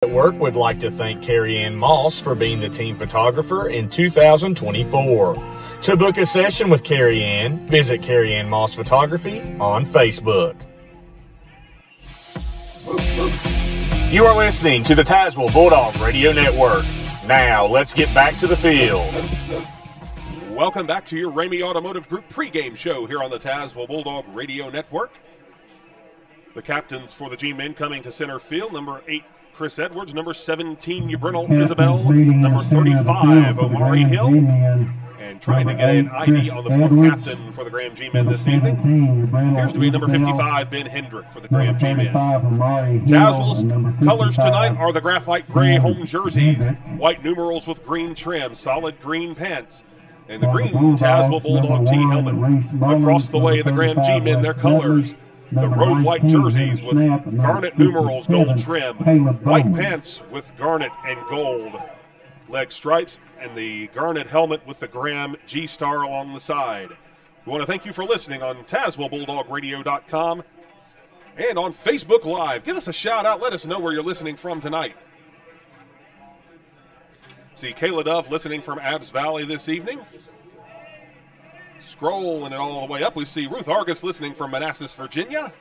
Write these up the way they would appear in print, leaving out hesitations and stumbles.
Network would like to thank Carrie Ann Moss for being the team photographer in 2024. To book a session with Carrie Ann, visit Carrie Ann Moss Photography on Facebook. You are listening to the Tazewell Bulldog Radio Network. Now, let's get back to the field. Welcome back to your Ramey Automotive Group pregame show here on the Tazewell Bulldog Radio Network. The captains for the G-men coming to center field, number 8, Chris Edwards, number 17, Ubrinal Isabel, number 35, Omari Hill, and trying to get an ID on the fourth captain for the Graham G-men this evening appears to be number 55, Ben Hendrick for the Graham G-men. Tazewell's colors tonight are the graphite gray home jerseys, white numerals with green trim, solid green pants, and the green Tazewell Bulldog T helmet. Across the way, the Graham G-men, their colors, the road white jerseys with garnet numerals, gold trim, white pants with garnet and gold leg stripes, and the garnet helmet with the Graham G-Star along the side. We want to thank you for listening on TazewellBulldogRadio.com and on Facebook Live. Give us a shout out. Let us know where you're listening from tonight. See Kayla Dove listening from Abbs Valley this evening. Scrolling it all the way up, we see Ruth Argus listening from Manassas, Virginia.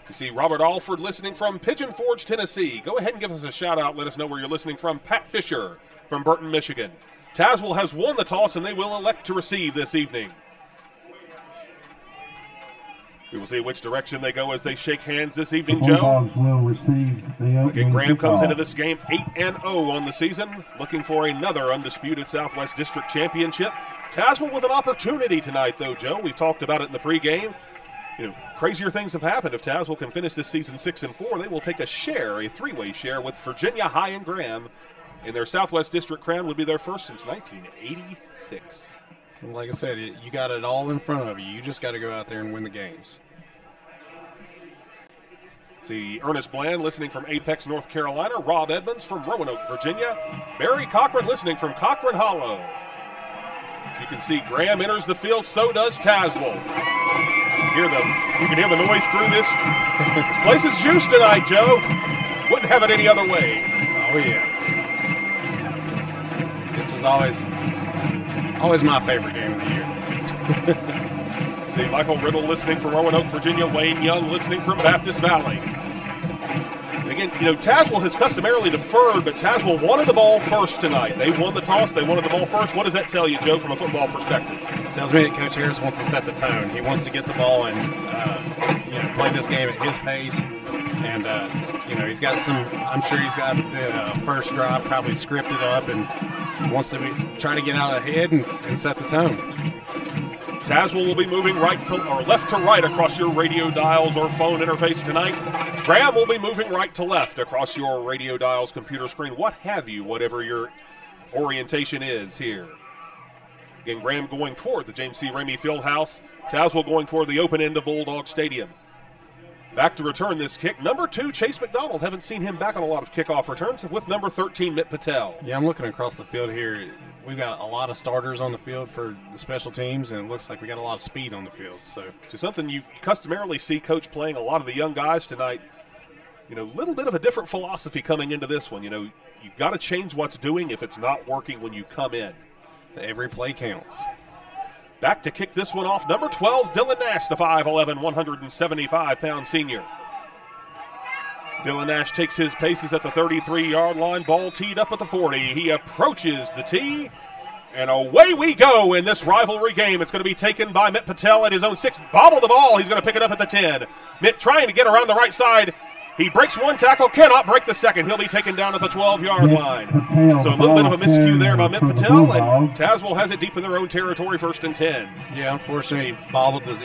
We see Robert Alford listening from Pigeon Forge, Tennessee. Go ahead and give us a shout out. Let us know where you're listening from. Pat Fisher from Burton, Michigan. Tazewell has won the toss, and they will elect to receive this evening. We will see which direction they go as they shake hands this evening, Joe. Again, Graham comes into this game 8-0 on the season, looking for another undisputed Southwest District Championship. Tazewell with an opportunity tonight, though, Joe. We talked about it in the pregame. You know, crazier things have happened. If Tazewell can finish this season 6-4, they will take a share, a three-way share with Virginia High and Graham. And their Southwest District crown would be their first since 1986. Like I said, you got it all in front of you. You just got to go out there and win the games. See Ernest Bland listening from Apex, North Carolina. Rob Edmonds from Roanoke, Virginia. Barry Cochran listening from Cochran Hollow. You can see Graham enters the field, so does Tazewell. You can hear the noise through this. This place is juiced tonight, Joe. Wouldn't have it any other way. Oh, yeah. This was always my favorite game of the year. See Michael Riddle listening from Roanoke, Virginia. Wayne Young listening from Baptist Valley. Again, you know, Tazewell has customarily deferred, but Tazewell wanted the ball first tonight. They won the toss. They wanted the ball first. What does that tell you, Joe, from a football perspective? It tells me that Coach Harris wants to set the tone. He wants to get the ball and play this game at his pace. And, he's got I'm sure he's got the first drive probably scripted up and wants to try to get out ahead and set the tone. Tazewell will be moving left to right across your radio dials or phone interface tonight. Graham will be moving right to left across your radio dials, computer screen, what have you, whatever your orientation is here. Again, Graham going toward the James C. Ramey Fieldhouse. Tazewell going toward the open end of Bulldog Stadium. Back to return this kick. Number 2, Chase McDonald. Haven't seen him back on a lot of kickoff returns with number 13, Mitt Patel. Yeah, I'm looking across the field here. We've got a lot of starters on the field for the special teams, and it looks like we got a lot of speed on the field. So something you customarily see Coach playing a lot of the young guys tonight. You know, a little bit of a different philosophy coming into this one. You know, you've got to change what's doing if it's not working when you come in. Every play counts. Back to kick this one off, number 12, Dylan Nash, the 5'11", 175-pound senior. Dylan Nash takes his paces at the 33-yard line, ball teed up at the 40. He approaches the tee, and away we go in this rivalry game. It's going to be taken by Mitt Patel at his own 6. Bobble the ball, he's going to pick it up at the 10. Mitt trying to get around the right side. He breaks one tackle, cannot break the second. He'll be taken down at the 12-yard line. So a little bit of a miscue there by Mitt Patel, and Tazewell has it deep in their own territory, 1st and 10. Yeah, unfortunately, he bobbled the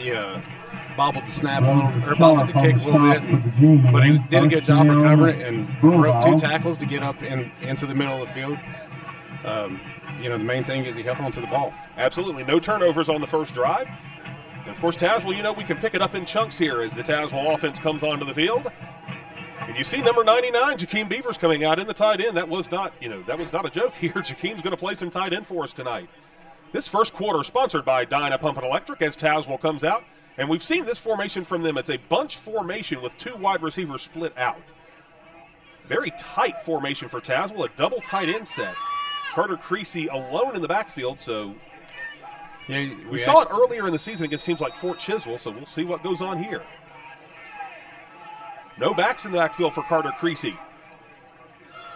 snap a little, or bobbled the kick a little bit, but he did a good job recovering and broke 2 tackles to get up into the middle of the field. The main thing is he held on to the ball. Absolutely, no turnovers on the first drive. And of course, Tazewell, we can pick it up in chunks here as the Tazewell offense comes onto the field. And you see number 99, Jakeem Beavers, coming out in the tight end. That was not a joke here. Jakeem's going to play some tight end for us tonight. This first quarter sponsored by Dyna Pump and Electric as Tazewell comes out. And we've seen this formation from them. It's a bunch formation with 2 wide receivers split out. Very tight formation for Tazewell, a double tight end set. Carter Creasy alone in the backfield, so yeah, we saw it earlier in the season against teams like Fort Chiswell, so we'll see what goes on here. No backs in the backfield for Carter Creasy.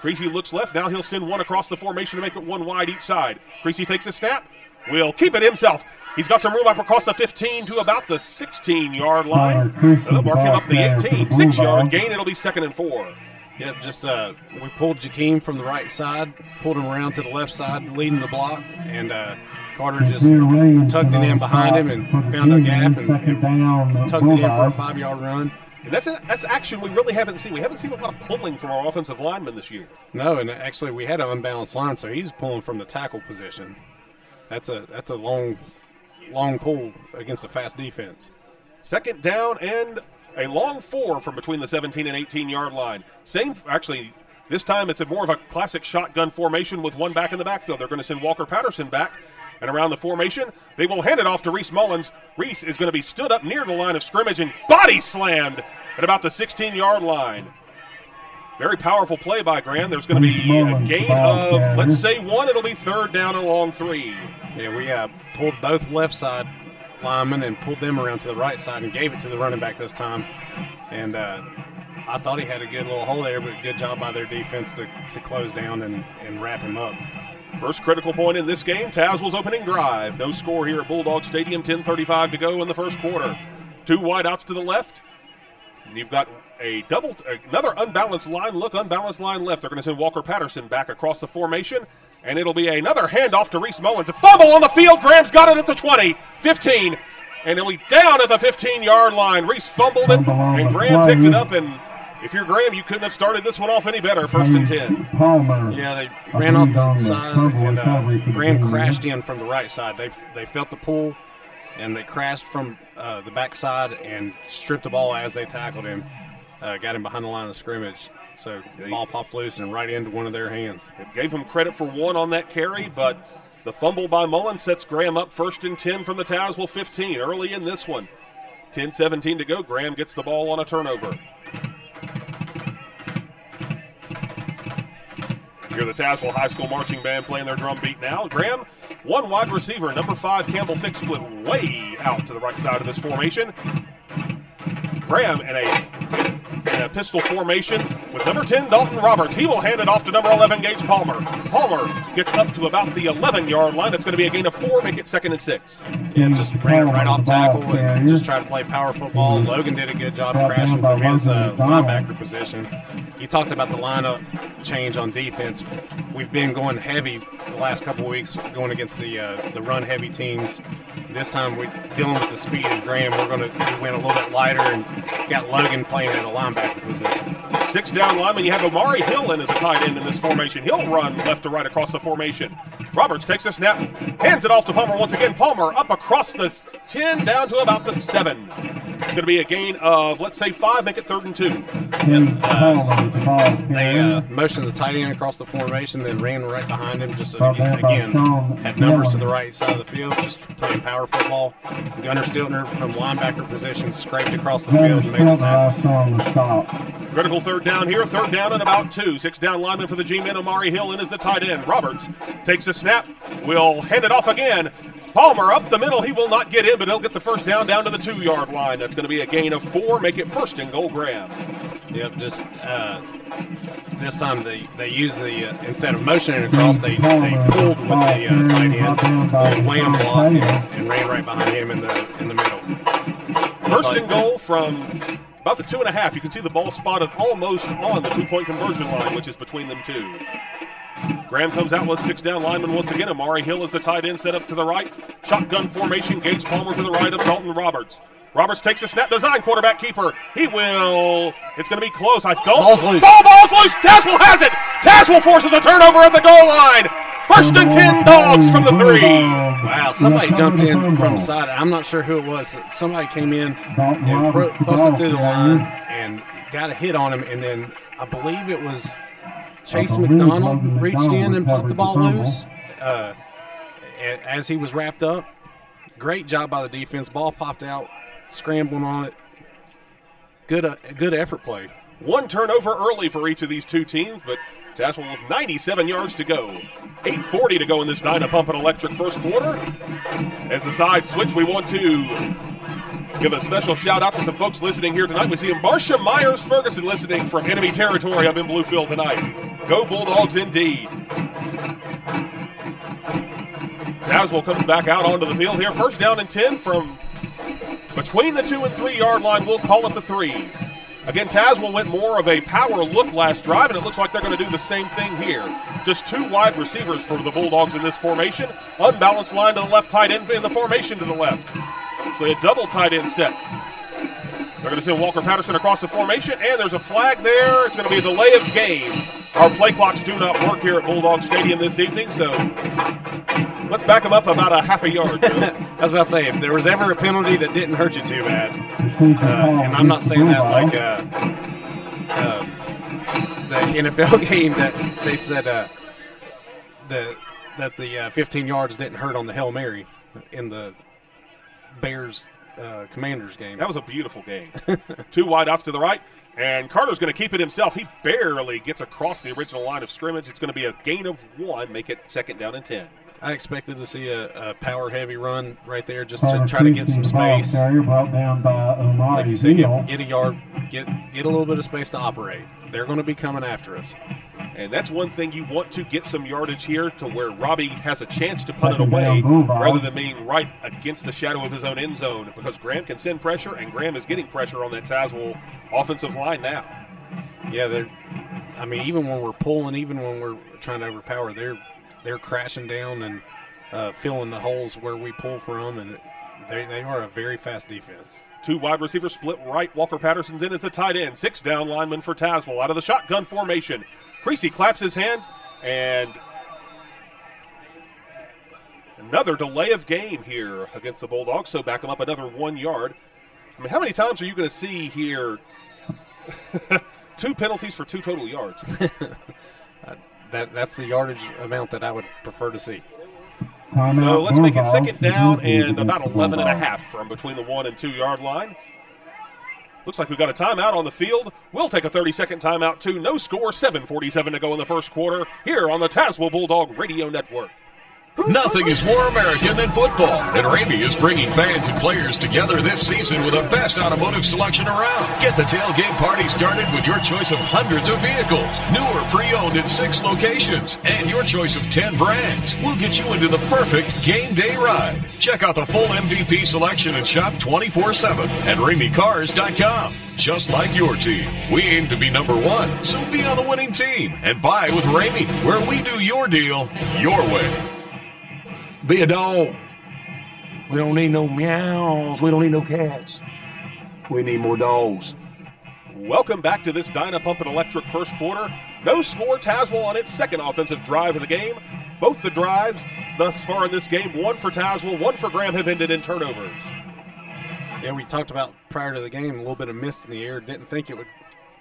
Creasy looks left. Now he'll send one across the formation to make it 1 wide each side. Creasy takes a snap. Will keep it himself. He's got some room up across the 15 to about the 16-yard line. They'll mark him up the 18. 6-yard gain. It'll be 2nd and 4. Yep, just we pulled Jakeem from the right side, pulled him around to the left side, leading the block, and Carter just tucked it in behind him and found a gap and tucked it in for a 5-yard run. And that's action we really haven't seen. We haven't seen a lot of pulling from our offensive linemen this year. No, and actually we had an unbalanced line, so he's pulling from the tackle position. That's a long pull against a fast defense. 2nd down and a long 4 from between the 17 and 18-yard line. Actually, this time it's more of a classic shotgun formation with 1 back in the backfield. They're going to send Walker Patterson back. And around the formation, they will hand it off to Reese Mullins. Reese is going to be stood up near the line of scrimmage and body slammed at about the 16-yard line. Very powerful play by Graham. There's going to be a gain of, let's say, 1. It'll be 3rd down and a long 3. Yeah, we pulled both left side linemen and pulled them around to the right side and gave it to the running back this time. And I thought he had a good little hole there, but good job by their defense to close down and wrap him up. First critical point in this game, Tazewell's opening drive. No score here at Bulldog Stadium, 10:35 to go in the first quarter. 2 wideouts to the left. And you've got another unbalanced line left. They're going to send Walker Patterson back across the formation, and it'll be another handoff to Reese Mullins. A fumble on the field. Graham's got it at the 20, 15, and he'll be down at the 15-yard line. Reese fumbled it, and Graham picked it up, and if you're Graham, you couldn't have started this one off any better. 1st and 10. Yeah, they ran off the side, and Graham crashed in from the right side. They felt the pull, and they crashed from the backside and stripped the ball as they tackled him. Got him behind the line of scrimmage. So the ball popped loose and right into one of their hands. It gave him credit for 1 on that carry, but the fumble by Mullins sets Graham up 1st and 10 from the Tazewell 15 early in this one. 10-17 to go. Graham gets the ball on a turnover. Hear the Tazewell High School Marching Band playing their drum beat now. Graham, 1 wide receiver, number 5, Campbell Fick, split way out to the right side of this formation. Graham in a pistol formation with number 10, Dalton Roberts. He will hand it off to number 11, Gage Palmer. Palmer gets up to about the 11-yard line. It's going to be a gain of 4, make it 2nd and 6. Yeah, just ran it right off tackle and just tried to play power football. Logan did a good job crashing from his linebacker position. You talked about the lineup change on defense. We've been going heavy the last couple of weeks, going against the run-heavy teams. This time we're dealing with the speed of Graham. We went a little bit lighter and got Logan playing at a linebacker position. 6 down lineman. You have Amari Hill in as a tight end in this formation. He'll run left to right across the formation. Roberts takes a snap, hands it off to Palmer once again. Palmer up across the 10 down to about the 7. It's going to be a gain of, let's say, 5, make it 3rd and 2. They motioned the tight end across the formation, then ran right behind him. Just again, had numbers to the right side of the field, just playing power football. Gunnar Stiltner from linebacker position scraped across the field and made the tackle. Critical 3rd down here, 3rd down and about 2. 6 down lineman for the G-men. Amari Hill in as the tight end. Roberts takes a snap, will hand it off again. Palmer up the middle. He will not get in, but he'll get the 1st down to the 2-yard line. That's going to be a gain of 4, make it 1st and goal. Graham. Yep, just this time they used instead of motioning across, they pulled with the tight end, wham block, and ran right behind him in the middle. 1st and goal from about the 2.5. You can see the ball spotted almost on the 2-point conversion line, which is between them two. Graham comes out with 6 down linemen once again. Amari Hill is the tight end, set up to the right. Shotgun formation, Gage Palmer to the right of Dalton Roberts. Roberts takes a snap, design quarterback keeper. It's going to be close. Ball's loose. Ball's loose. Tazewell has it. Tazewell forces a turnover at the goal line. 1st and 10 Dogs from the 3. Wow, somebody jumped in from the side. I'm not sure who it was. Somebody came in and busted through the line and got a hit on him, and then I believe it was Chase McDonald reached in and popped the ball loose as he was wrapped up. Great job by the defense. Ball popped out scrambling on it. Good effort play. One turnover early for each of these two teams, but Tazewell with 97 yards to go. 8:40 to go in this Dyna Pump and Electric first quarter. As a side switch, we want to give a special shout-out to some folks listening here tonight. We see Marcia Myers-Ferguson listening from enemy territory up in Bluefield tonight. Go Bulldogs indeed. Tazewell comes back out onto the field here. First down and 10 from between the 2 and 3 yard line. We'll call it the 3. Again, Tazewell went more of a power look last drive, and it looks like they're going to do the same thing here. Just 2 wide receivers for the Bulldogs in this formation. Unbalanced line to the left, tight end in the formation to the left. So a double tight end set. They're going to send Walker Patterson across the formation, and there's a flag there. It's going to be a delay of game. Our play clocks do not work here at Bulldog Stadium this evening, so let's back them up about a half a yard. I was about to say, if there was ever a penalty that didn't hurt you too bad, and I'm not saying that like the NFL game that they said that the 15 yards didn't hurt on the Hail Mary in the Bears Commanders game. That was a beautiful game. 2 wide outs to the right, and Carter's going to keep it himself. He barely gets across the original line of scrimmage. It's going to be a gain of 1, make it second down and 10. I expected to see a power-heavy run right there just to try to get some space. Like you said, get a yard, get a little bit of space to operate. They're going to be coming after us. And that's one thing you want to get some yardage here to where Robbie has a chance to punt it away rather than being right against the shadow of his own end zone, because Graham can send pressure, and Graham is getting pressure on that Tazewell offensive line now. Yeah, even when we're pulling, even when we're trying to overpower, they're crashing down and filling the holes where we pull from, and they are a very fast defense. 2 wide receivers split right. Walker Patterson's in as a tight end. 6 down lineman for Tazewell out of the shotgun formation. Creasy claps his hands, and another delay of game here against the Bulldogs, so back them up another 1 yard. I mean, how many times are you going to see here 2 penalties for 2 total yards? That's the yardage amount that I would prefer to see. So let's make it second down and about 11 and a half from between the 1 and 2 yard line. Looks like we've got a timeout on the field. We'll take a 30-second timeout, too. No score, 7:47 to go in the first quarter here on the Tazewell Bulldog Radio Network. Nothing is more American than football, and Ramey is bringing fans and players together this season with the best automotive selection around. Get the tailgate party started with your choice of hundreds of vehicles, new or pre-owned in 6 locations, and your choice of 10 brands. We'll get you into the perfect game day ride. Check out the full MVP selection and shop 24/7 at RameyCars.com. Just like your team, we aim to be number 1, so be on the winning team and buy with Ramey, where we do your deal your way. Be a dog. We don't need no meows. We don't need no cats. We need more dogs. Welcome back to this Dyna Pump and Electric first quarter. No score, Tazewell on its second offensive drive of the game. Both the drives thus far in this game, 1 for Tazewell, 1 for Graham, have ended in turnovers. Yeah, we talked about prior to the game a little bit of mist in the air. Didn't think it would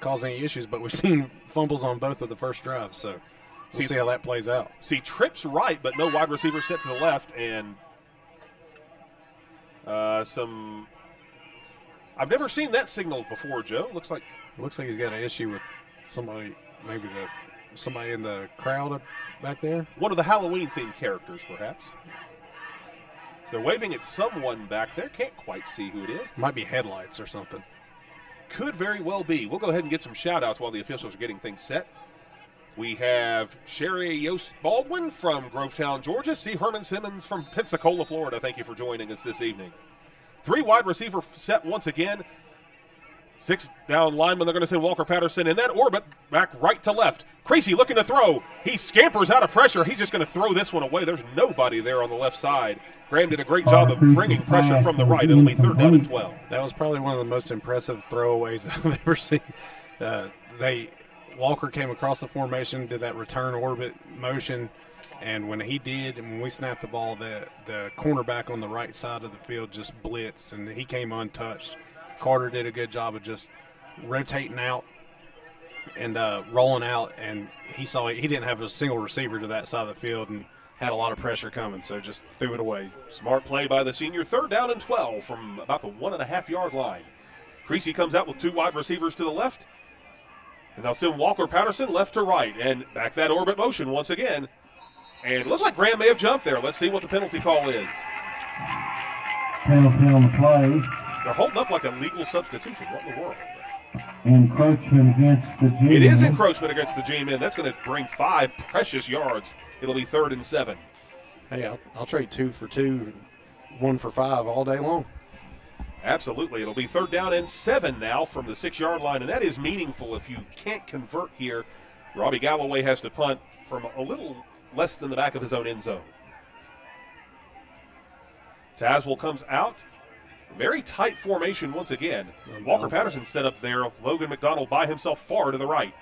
cause any issues, but we've seen fumbles on both of the first drives, so we'll see how that plays out. See, trips right, but no wide receiver set to the left, and I've never seen that signal before, Joe. Looks like he's got an issue with somebody, maybe somebody in the crowd back there. One of the Halloween-themed characters, perhaps. They're waving at someone back there. Can't quite see who it is. Might be headlights or something. Could very well be. We'll go ahead and get some shout-outs while the officials are getting things set. We have Sherry Yost Baldwin from Grovetown, Georgia. C. Herman Simmons from Pensacola, Florida. Thank you for joining us this evening. 3 wide receiver set once again. 6 down linemen. They're going to send Walker Patterson in that orbit back right to left. Creasy looking to throw. He scampers out of pressure. He's just going to throw this one away. There's nobody there on the left side. Graham did a great job of bringing pressure from the right. It'll be 3rd down and 12. That was probably one of the most impressive throwaways I've ever seen. Walker came across the formation, did that return orbit motion, and when he did, and when we snapped the ball, the cornerback on the right side of the field just blitzed, and he came untouched. Carter did a good job of just rotating out and rolling out, and he didn't have a single receiver to that side of the field and had a lot of pressure coming, so just threw it away. Smart play by the senior. 3rd down and 12 from about the 1.5-yard line. Creasy comes out with 2 wide receivers to the left. And they'll send Walker Patterson left to right. And back that orbit motion once again. And it looks like Graham may have jumped there. Let's see what the penalty call is. Penalty on the play. They're holding up like a legal substitution. What in the world? Encroachment against the G-men. It is encroachment against the G-men. That's going to bring 5 precious yards. It'll be 3rd and 7. Hey, I'll trade 2 for 2, 1 for 5 all day long. Absolutely. It'll be 3rd down and 7 now from the 6-yard line, and that is meaningful if you can't convert here. Robbie Galloway has to punt from a little less than the back of his own end zone. Tazewell comes out. Very tight formation once again. Walker Patterson set up there. Logan McDonald by himself far to the right.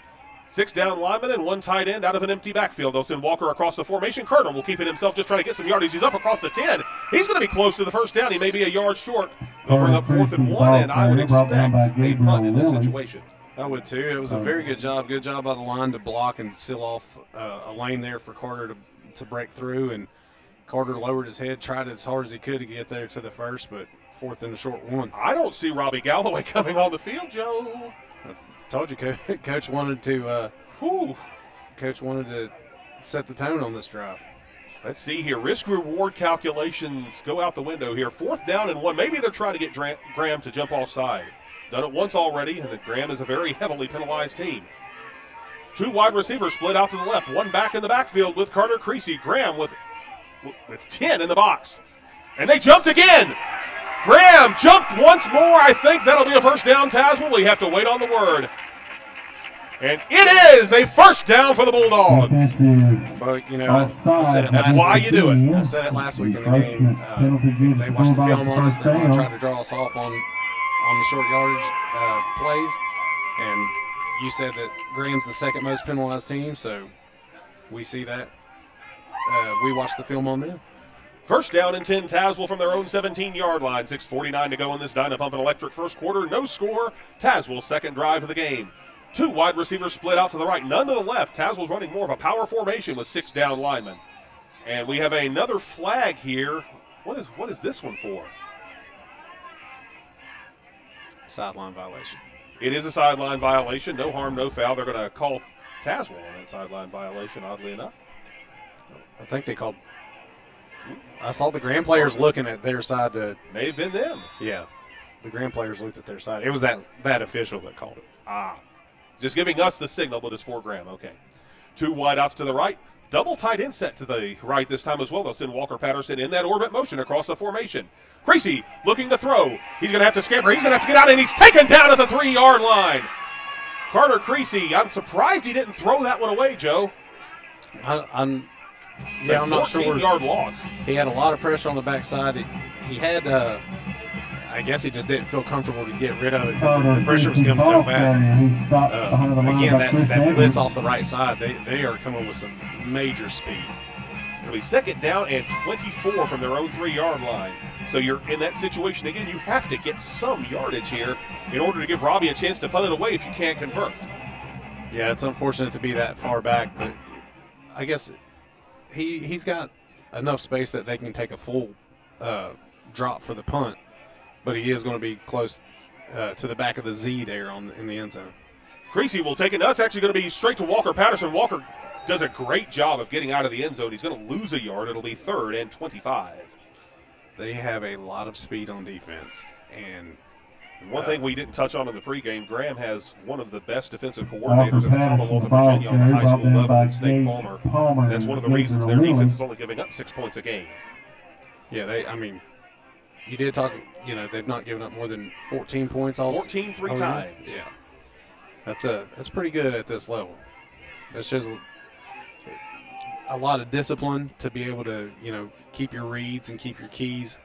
6 down linemen and 1 tight end out of an empty backfield. They'll send Walker across the formation. Kerner will keep it himself, just trying to get some yardage. He's up across the 10. He's going to be close to the 1st down. He may be a yard short. They'll bring up 4th and 1, and I would expect a punt in this situation. I would too. It was a very good job. Good job by the line to block and seal off a lane there for Carter to break through. And Carter lowered his head, tried as hard as he could to get there to the 1st, but 4th and a short 1. I don't see Robbie Galloway coming on the field, Joe. Told you, Coach wanted to. Coach wanted to set the tone on this drive. Let's see here. Risk-reward calculations go out the window here. 4th down and 1. Maybe they're trying to get Graham to jump offside. Done it once already, and Graham is a very heavily penalized team. 2 wide receivers split out to the left. 1 back in the backfield with Carter Creasy. Graham with 10 in the box. And they jumped again. Graham jumped once more. I think that'll be a 1st down, Tazewell. We have to wait on the word. And it is a 1st down for the Bulldogs. But, you know, I said it that's why you do it. I said it last week in the game. If they watch the film on us, they're going to try to draw us off on the short yardage plays. And you said that Graham's the 2nd most penalized team, so we see that. We watch the film on them. 1st down and 10, Tazewell from their own 17-yard line. 6:49 to go in this Dynapumpin' Electric 1st quarter. No score. Tazewell's 2nd drive of the game. 2 wide receivers split out to the right, none to the left. Tazewell's running more of a power formation with 6 down linemen. And we have another flag here. What is this one for? Sideline violation. It is a sideline violation. No harm, no foul. They're going to call Tazewell on that sideline violation, oddly enough. I think they called. I saw the Graham players looking at their side. May have been them. Yeah, the Graham players looked at their side. It was that official that called it. Just giving us the signal, but it's for Graham. Okay. 2 wideouts to the right. Double tight end set to the right this time as well. They'll send Walker Patterson in that orbit motion across the formation. Creasy looking to throw. He's going to have to scamper. He's going to have to get out, and he's taken down at the 3-yard line. Carter Creasy, I'm surprised he didn't throw that one away, Joe. I'm not sure. 14-yard loss. He had a lot of pressure on the backside. He had, I guess he just didn't feel comfortable to get rid of it because the pressure was coming so fast. Again, that blitz off the right side, they are coming with some major speed. It'll be 2nd down and 24 from their own 3-yard line. So you're in that situation again. You have to get some yardage here in order to give Robbie a chance to punt it away if you can't convert. Yeah, it's unfortunate to be that far back, but I guess he's got enough space that they can take a full drop for the punt, but he is going to be close to the back of the Z there in the end zone. Creasy will take it. That's actually going to be straight to Walker Patterson. Walker does a great job of getting out of the end zone. He's going to lose a yard. It'll be 3rd and 25. They have a lot of speed on defense. And one thing we didn't touch on in the pregame, Graham has one of the best defensive coordinators in the Commonwealth of Virginia on the high school level, in Snake Palmer. And that's one of the reasons their defense is only giving up 6 points a game. Yeah, you did talk, they've not given up more than 14 points all 14 three times. Yeah. That's pretty good at this level. That shows a lot of discipline to be able to, keep your reads and keep your keys.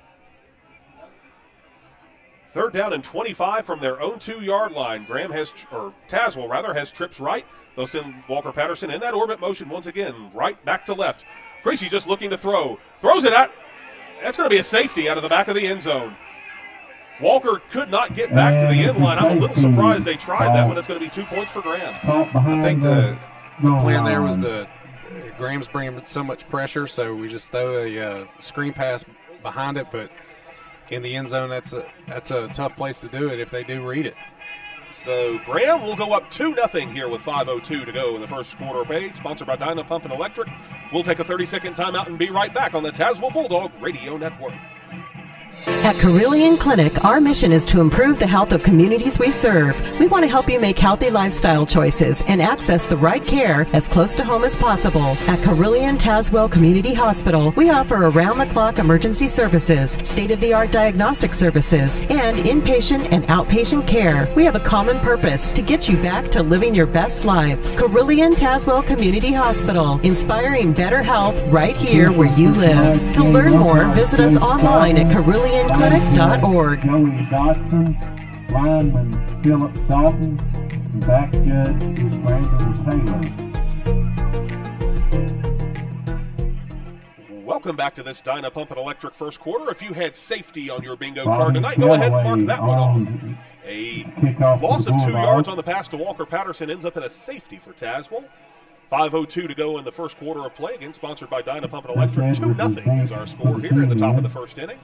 3rd down and 25 from their own 2-yard line. Tazewell has trips right. They'll send Walker Patterson in that orbit motion once again, right back to left. Creasy just looking to throw. Throws it out. That's going to be a safety out of the back of the end zone. Walker could not get back to the end line. I'm a little surprised they tried that one. It's going to be 2 points for Graham. I think the plan there was to Graham's bringing so much pressure, so we just throw a screen pass behind it. But in the end zone, that's a tough place to do it if they do read it. So Graham will go up 2-0 here with 5:02 to go in the first quarter of play. Sponsored by Dyna Pump and Electric. We'll take a 30-second timeout and be right back on the Tazewell Bulldog Radio Network. At Carillion Clinic, our mission is to improve the health of communities we serve. We want to help you make healthy lifestyle choices and access the right care as close to home as possible. At Carillion Tazewell Community Hospital, we offer around-the-clock emergency services, state-of-the-art diagnostic services, and inpatient and outpatient care. We have a common purpose: to get you back to living your best life. Carillion Tazewell Community Hospital, inspiring better health right here where you live. To learn more, visit us online at carillionclinic.org. Joey Dodson, lineman Philip Dalton, and back judge is Brandon Taylor. Welcome back to this Dyna Pump and Electric first quarter. If you had safety on your bingo card tonight, go ahead and mark that one off. A loss of 2 yards on the pass to Walker Patterson ends up in a safety for Tazewell. 5:02 to go in the first quarter of play. Again, sponsored by Dyna Pump and Electric. 2-0 is our score here in the top of the first inning.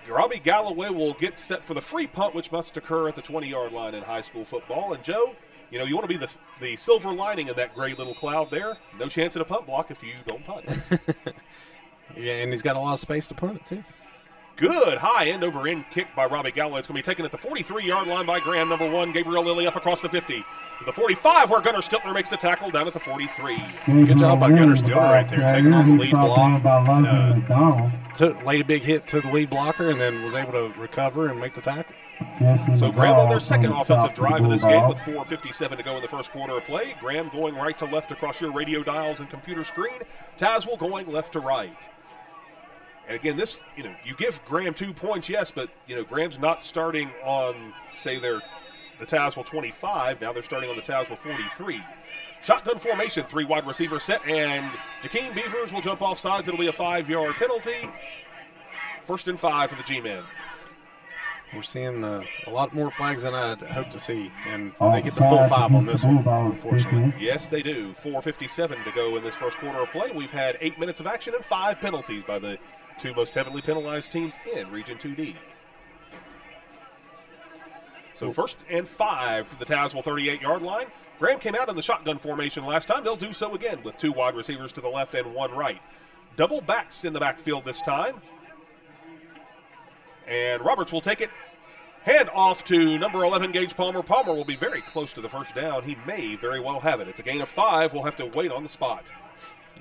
Robbie Galloway will get set for the free punt, which must occur at the 20-yard line in high school football. And, Joe, you know, you want to be the silver lining in that gray little cloud there. No chance at a punt block if you don't punt. Yeah, and he's got a lot of space to punt it, too. Good high end over end kick by Robbie Galloway. It's going to be taken at the 43-yard line by Graham, number 1. Gabriel Lilly up across the 50 to the 45, where Gunnar Stiltner makes the tackle down at the 43. Good job by Gunnar Stiltner right there, taking on the lead block. Laid a big hit to the lead blocker and then was able to recover and make the tackle. So Graham on their second offensive drive of this game with 4:57 to go in the first quarter of play. Graham going right to left across your radio dials and computer screen. Tazewell going left to right. And again, this, you give Graham 2 points, yes, but, Graham's not starting on, say, the Tazewell 25. Now they're starting on the Tazewell 43. Shotgun formation, 3 wide receiver set, and Jakeem Beavers will jump off sides. It'll be a 5-yard penalty. 1st and 5 for the G-men. We're seeing a lot more flags than I'd hoped to see, and they get the full 5 on this one, unfortunately. Yes, they do. 4:57 to go in this first quarter of play. We've had 8 minutes of action and 5 penalties by the 2 most heavily penalized teams in Region 2D. So 1st and 5 for the Tazewell 38-yard line. Graham came out in the shotgun formation last time. They'll do so again with 2 wide receivers to the left and 1 right. Double backs in the backfield this time. And Roberts will take it. Hand off to number 11, Gage Palmer. Palmer will be very close to the first down. He may very well have it. It's a gain of 5. We'll have to wait on the spot.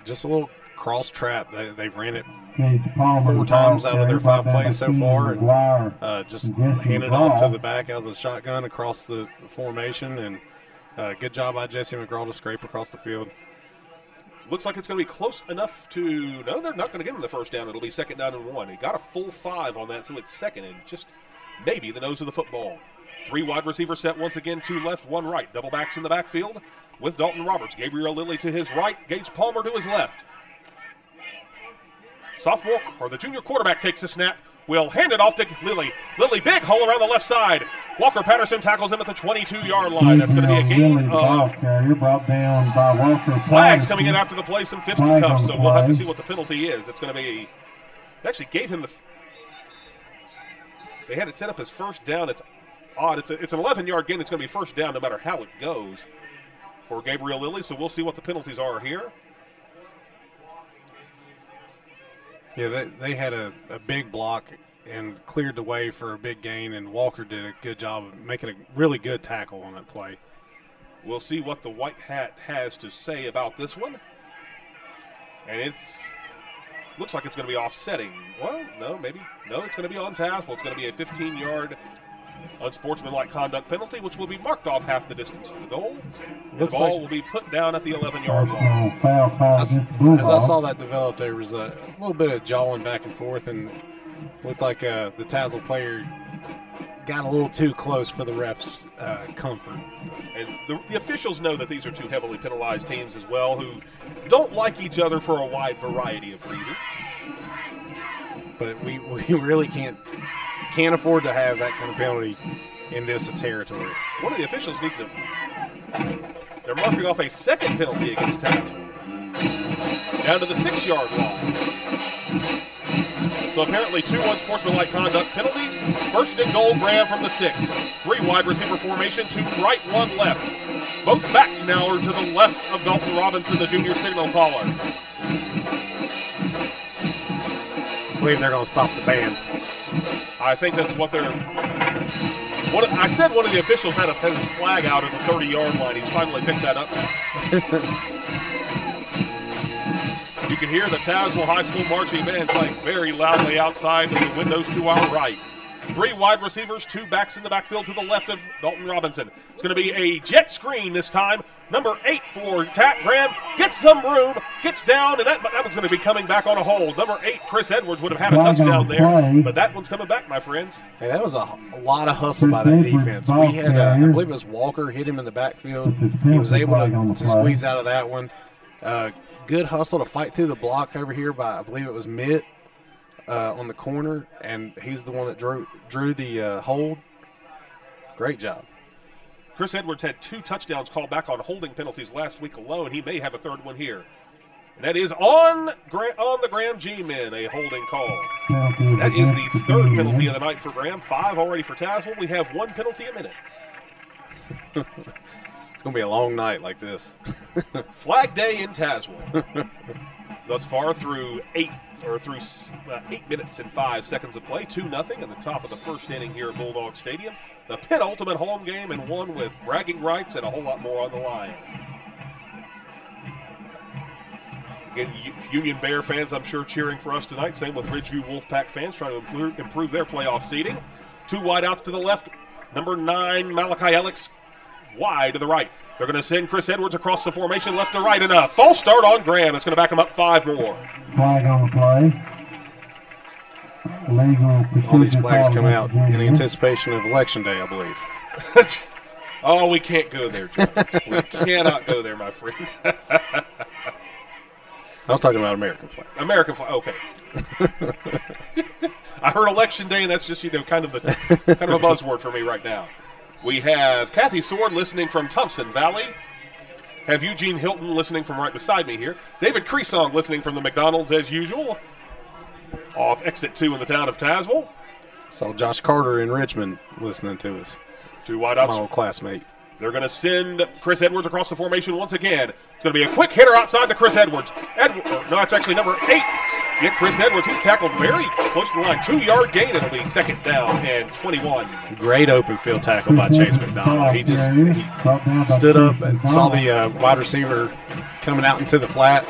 Just a little cross trap. They've ran it 4 times out of their 5 plays so far, and just handed off to the back out of the shotgun across the formation. And good job by Jesse McGraw to scrape across the field. Looks like it's going to be close enough to – no, they're not going to give him the first down. It'll be 2nd down and 1. He got a full 5 on that, so it's 2nd and just maybe the nose of the football. 3 wide receiver set once again, 2 left, 1 right. Double backs in the backfield with Dalton Roberts. Gabriel Lilly to his right, Gage Palmer to his left. Sophomore, or the junior quarterback takes a snap. Will hand it off to Lilly. Lilly, big hole around the left side. Walker Patterson tackles him at the 22-yard line. That's going to be a gain of flags coming in after the play, some fisticuffs, so we'll have to see what the penalty is. It's going to be, they actually gave him they had it set up as first down. It's odd. It's an 11-yard gain. It's going to be first down no matter how it goes for Gabriel Lilly, so we'll see what the penalties are here. Yeah, they had a big block and cleared the way for a big gain, and Walker did a good job of making a really good tackle on that play. We'll see what the white hat has to say about this one. And it looks like it's going to be offsetting. Well, no, maybe. No, it's going to be on Tazewell. It's going to be a 15-yard unsportsmanlike conduct penalty, which will be marked off half the distance to the goal. The ball will be put down at the 11-yard line. As I saw that develop, there was a little bit of jawing back and forth, and looked like the Tazewell player got a little too close for the ref's comfort. And the officials know that these are 2 heavily penalized teams as well, who don't like each other for a wide variety of reasons. But we really can't afford to have that kind of penalty in this territory. One of the officials needs to They're marking off a second penalty against Tazewell. Down to the 6-yard line. So apparently 2 unsportsmanlike conduct penalties. First and goal, Graham from the 6. 3 wide receiver formation, 2 right, 1 left. Both backs now are to the left of Dalton Robinson, the junior signal caller. I believe they're going to stop the band. I think that's what they're... I said one of the officials had his flag out at the 30-yard line. He's finally picked that up now. You can hear the Tazewell High School marching band playing very loudly outside of the windows to our right. 3 wide receivers, 2 backs in the backfield to the left of Dalton Robinson. It's going to be a jet screen this time. Number 8 for Graham gets some room, gets down, and that one's going to be coming back on a hold. Number 8, Chris Edwards, would have had a touchdown there, but that one's coming back, my friends. Hey, that was a lot of hustle by that defense. We had, I believe it was Walker, hit him in the backfield. He was able to squeeze out of that one. Good hustle to fight through the block over here by, I believe it was Mitt on the corner, and he's the one that drew the hold. Great job. Chris Edwards had 2 touchdowns called back on holding penalties last week alone. He may have a 3rd one here. And that is on the Graham G-men, a holding call. That is the 3rd penalty of the night for Graham. 5 already for Tazewell. We have 1 penalty a minute. It's going to be a long night like this. Flag day in Tazewell. Thus far through 8 minutes and 5 seconds of play, 2-0 at the top of the first inning here at Bulldog Stadium. The penultimate home game, and one with bragging rights and a whole lot more on the line. Again, Union Bear fans, I'm sure, cheering for us tonight. Same with Ridgeview Wolfpack fans trying to improve their playoff seeding. 2 wideouts to the left. Number 9, Malachi Alex, wide to the right. They're going to send Chris Edwards across the formation left to right, and a false start on Graham. It's going to back him up 5 more. Flag on the play. All these flags coming out in anticipation of Election Day, I believe. Oh, we can't go there, Joe. We cannot go there, my friends. I was talking about American flags. American flag, okay. I heard Election Day, and that's just, kind of a buzzword for me right now. We have Kathy Sword listening from Thompson Valley. Have Eugene Hilton listening from right beside me here. David Creasong listening from the McDonald's as usual. Off exit 2 in the town of Tazewell. Saw Josh Carter in Richmond listening to us. 2 wideouts. My old classmate. They're going to send Chris Edwards across the formation once again. It's going to be a quick hitter outside to Chris Edwards. No, that's actually number 8. Get Chris Edwards. He's tackled very close to the line. 2-yard gain. It'll be 2nd down and 21. Great open field tackle by Chase McDonald. He stood up and saw the wide receiver coming out into the flat,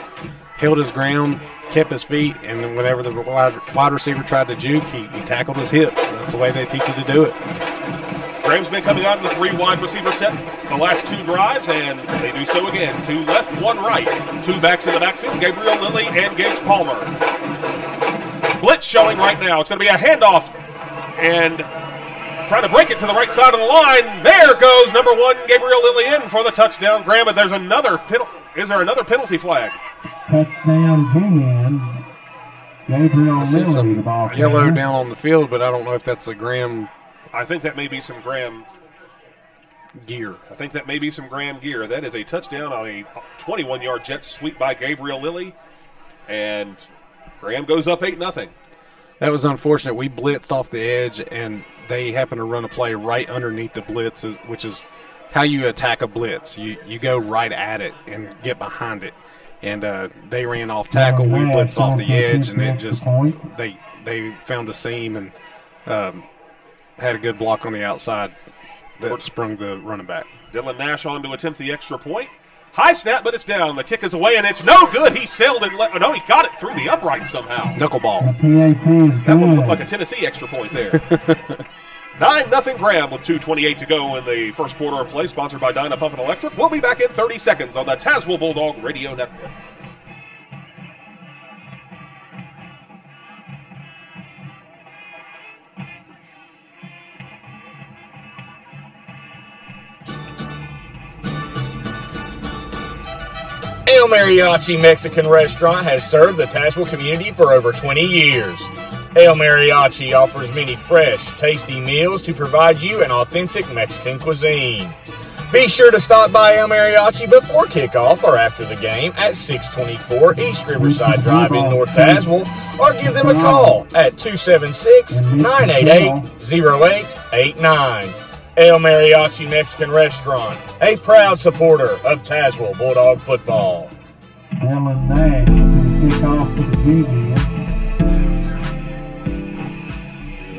held his ground, kept his feet, and then whenever the wide receiver tried to juke, he tackled his hips. That's the way they teach you to do it. Graham's been coming out in the 3 wide receiver set the last 2 drives, and they do so again. 2 left, 1 right. 2 backs in the backfield, Gabriel Lilly and Gage Palmer. Blitz showing right now. It's going to be a handoff, and trying to break it to the right side of the line. There goes number 1, Gabriel Lilly in for the touchdown. Graham, but there's another is there another penalty flag? Touchdown, Union. Gabriel I see Lilly, some the ball yellow carrier. down on the field, but I don't know if that's a Graham I think that may be some Graham gear. I think that may be some Graham gear. That is a touchdown on a 21-yard jet sweep by Gabriel Lilly, and Graham goes up 8-0. That was unfortunate. We blitzed off the edge, and they happened to run a play right underneath the blitz, which is how you attack a blitz. You go right at it and get behind it. And they ran off tackle. We blitzed off the edge, and it just they found a seam and had a good block on the outside that sprung the running back. Dylan Nash on to attempt the extra point. High snap, but it's down. The kick is away, and it's no good. He sailed it. No, he got it through the upright somehow. Knuckleball. That one looked like a Tennessee extra point there. 9-0 Graham with 2:28 to go in the first quarter of play, sponsored by Dyna Pump and Electric. We'll be back in 30 seconds on the Tazewell Bulldog Radio Network. El Mariachi Mexican Restaurant has served the Tazewell community for over 20 years. El Mariachi offers many fresh, tasty meals to provide you an authentic Mexican cuisine. Be sure to stop by El Mariachi before kickoff or after the game at 624 East Riverside Drive in North Tazewell, or give them a call at 276-988-0889. El Mariachi Mexican Restaurant, a proud supporter of Tazewell Bulldog football. Alan Nash will kick off for the G-Men.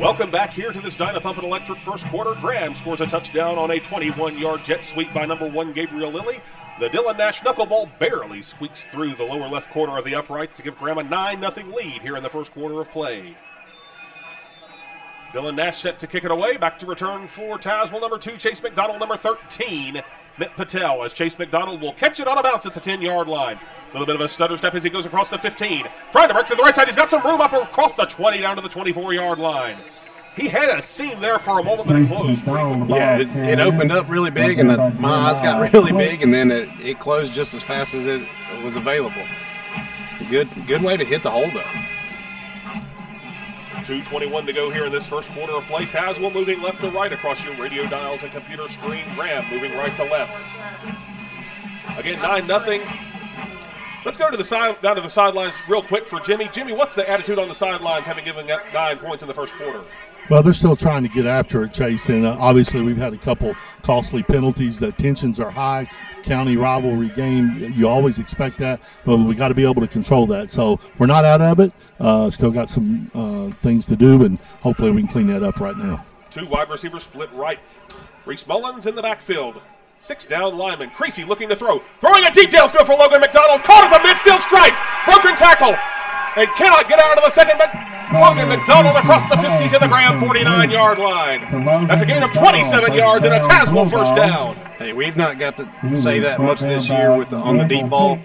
Welcome back here to this Dynapump and Electric first quarter. Graham scores a touchdown on a 21-yard jet sweep by number 1 Gabriel Lilly. The Dylan Nash knuckleball barely squeaks through the lower left corner of the uprights to give Graham a 9-0 lead here in the first quarter of play. Dylan Nash set to kick it away. Back to return for Tazewell number 2, Chase McDonald number 13, Mitt Patel, as Chase McDonald will catch it on a bounce at the 10-yard line. A little bit of a stutter step as he goes across the 15. Trying to break to the right side. He's got some room up across the 20 down to the 24-yard line. He had a seam there for a moment, but it closed. Yeah, it opened up really big, and my eyes got really big, and then it closed just as fast as it was available. Good way to hit the hole, though. 2:21 to go here in this first quarter of play. Tazewell moving left to right across your radio dials and computer screen. Graham moving right to left. Again, 9-0. Let's go to the down to the sidelines real quick for Jimmy. Jimmy, what's the attitude on the sidelines having given up 9 points in the first quarter? Well, they're still trying to get after it, Chase, and obviously we've had a couple costly penalties. The tensions are high. County rivalry game, you always expect that, but we got to be able to control that. So we're not out of it. Still got some things to do, and hopefully we can clean that up right now. 2 wide receivers split right. Reese Mullins in the backfield. 6 down lineman. Creasy looking to throw. Throwing a deep downfield for Logan McDonald. Caught at the midfield stripe. Broken tackle. And cannot get out of the second, but Logan McDonald across the 50 to the Graham 49-yard line. That's a gain of 27 yards and a Tazewell first down. Hey, we've not got to say that much this year on the deep ball.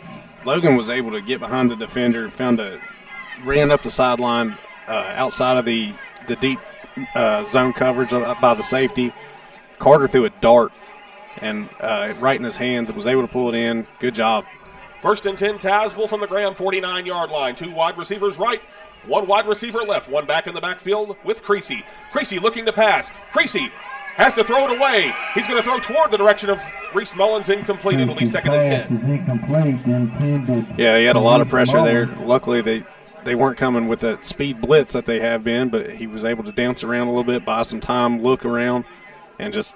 Logan was able to get behind the defender, ran up the sideline outside of the deep zone coverage by the safety. Carter threw a dart and right in his hands and was able to pull it in. Good job. First and 10, Tazewell from the Graham 49-yard line. 2 wide receivers right, 1 wide receiver left, 1 back in the backfield with Creasy. Creasy looking to pass. Creasy has to throw it away. He's going to throw toward the direction of Reese Mullins. Incomplete. It'll be 2nd and 10. Yeah, he had a lot of pressure there. Luckily, they weren't coming with that speed blitz that they have been, but he was able to dance around a little bit, buy some time, look around, and just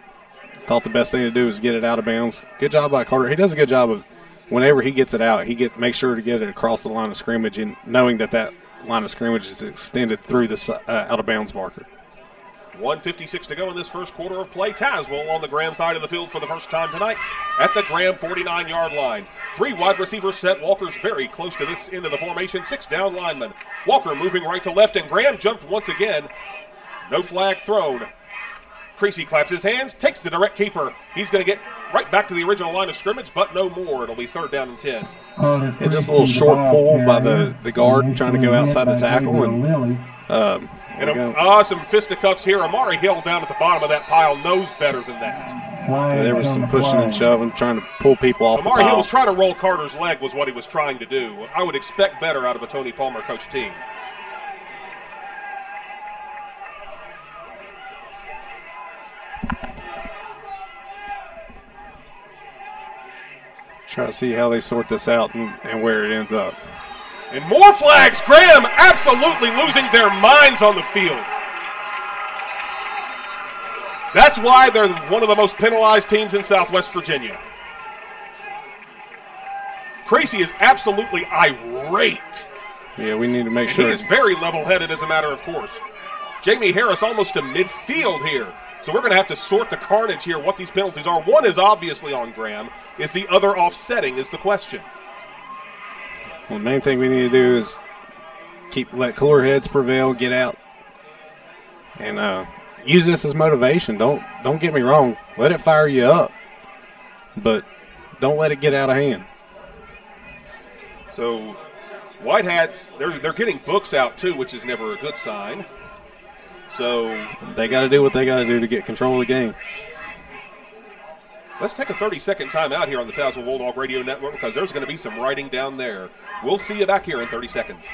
thought the best thing to do is get it out of bounds. Good job by Carter. He does a good job of whenever he gets it out, makes sure to get it across the line of scrimmage, and knowing that line of scrimmage is extended through the out of bounds marker. 1:56 to go in this first quarter of play. Tazewell on the Graham side of the field for the first time tonight at the Graham 49-yard line. 3 wide receivers set. Walker's very close to this end of the formation. 6 down linemen. Walker moving right to left, and Graham jumped once again. No flag thrown. Creasy claps his hands, takes the direct keeper. He's going to get right back to the original line of scrimmage, but no more. It'll be 3rd down and 10. Yeah, just a little short pull by the guard trying to go outside the tackle. And some fisticuffs here. Amari Hill down at the bottom of that pile knows better than that. Yeah, there was some pushing and shoving, trying to pull people off the pile. Amari Hill was trying to roll Carter's leg was what he was trying to do. I would expect better out of a Tony Palmer coach team. Try to see how they sort this out and where it ends up. And more flags. Graham absolutely losing their minds on the field. That's why they're one of the most penalized teams in Southwest Virginia. Creasy is absolutely irate. Yeah, we need to make sure. He is very level-headed, as a matter of course. Jamie Harris almost to midfield here. So we're going to have to sort the carnage here, what these penalties are. One is obviously on Graham. Is the other offsetting is the question. Well, the main thing we need to do is let cooler heads prevail, get out, and use this as motivation. Don't get me wrong. Let it fire you up, but don't let it get out of hand. So White Hats, they're getting books out too, which is never a good sign. So they got to do what they got to do to get control of the game. Let's take a 30-second timeout here on the Tazewell Bulldog Radio Network because there's going to be some writing down there. We'll see you back here in 30 seconds.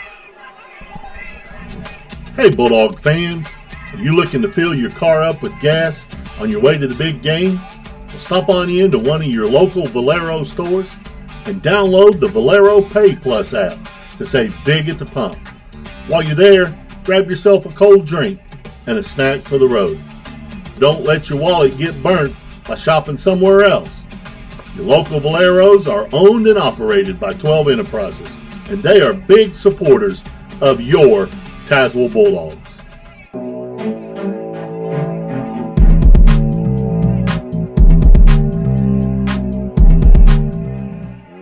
Hey, Bulldog fans. Are you looking to fill your car up with gas on your way to the big game? Well, stop on into one of your local Valero stores and download the Valero Pay Plus app to save big at the pump. While you're there, grab yourself a cold drink and a snack for the road. Don't let your wallet get burnt by shopping somewhere else. Your local Valeros are owned and operated by 12 Enterprises, and they are big supporters of your Tazewell Bulldogs.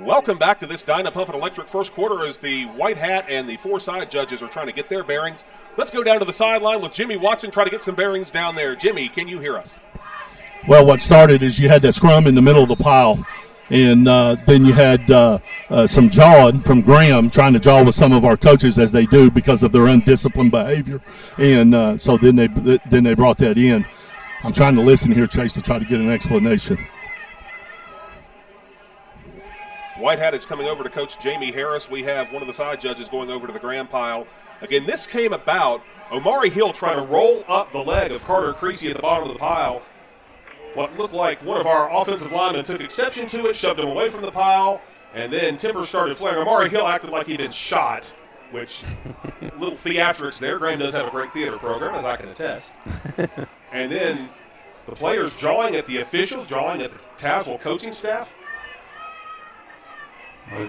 Welcome back to this Dynapump and Electric first quarter as the White Hat and the four side judges are trying to get their bearings. Let's go down to the sideline with Jimmy Watson, try to get some bearings down there. Jimmy, can you hear us? Well, what started is you had that scrum in the middle of the pile, and then you had some jawing from Graham, trying to jaw with some of our coaches as they do because of their undisciplined behavior, and so then they brought that in. I'm trying to listen here, Chase, to try to get an explanation. White Hat is coming over to Coach Jamie Harris. We have one of the side judges going over to the Graham pile. Again, this came about Omari Hill trying to roll up the leg of Carter Creasy at the bottom of the pile. What looked like one of our offensive linemen took exception to it, shoved him away from the pile, and then Timbers started flaring. Omari Hill acted like he'd been shot, which little theatrics there. Graham does have a great theater program, as I can attest. And then the players jawing at the officials, jawing at the Tazewell coaching staff.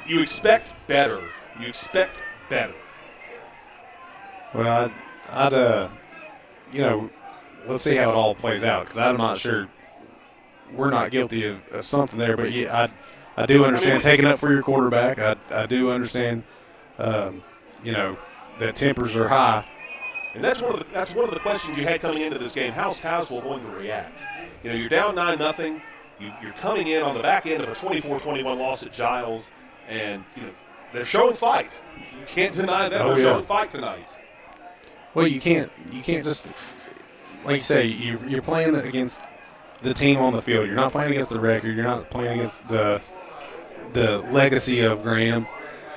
You expect better. You expect better. Well, let's see how it all plays out, because I'm not sure we're not guilty of something there. But yeah, I do understand taking up for your quarterback. I do understand, that tempers are high. And that's one of the questions you had coming into this game. How's Tazewell going to react? You're down 9-0. You're coming in on the back end of a 24-21 loss at Giles. And, they're showing fight. You can't deny that. They're showing fight tonight. Well, you can't just, like you say, you're playing against the team on the field. You're not playing against the record. You're not playing against the legacy of Graham.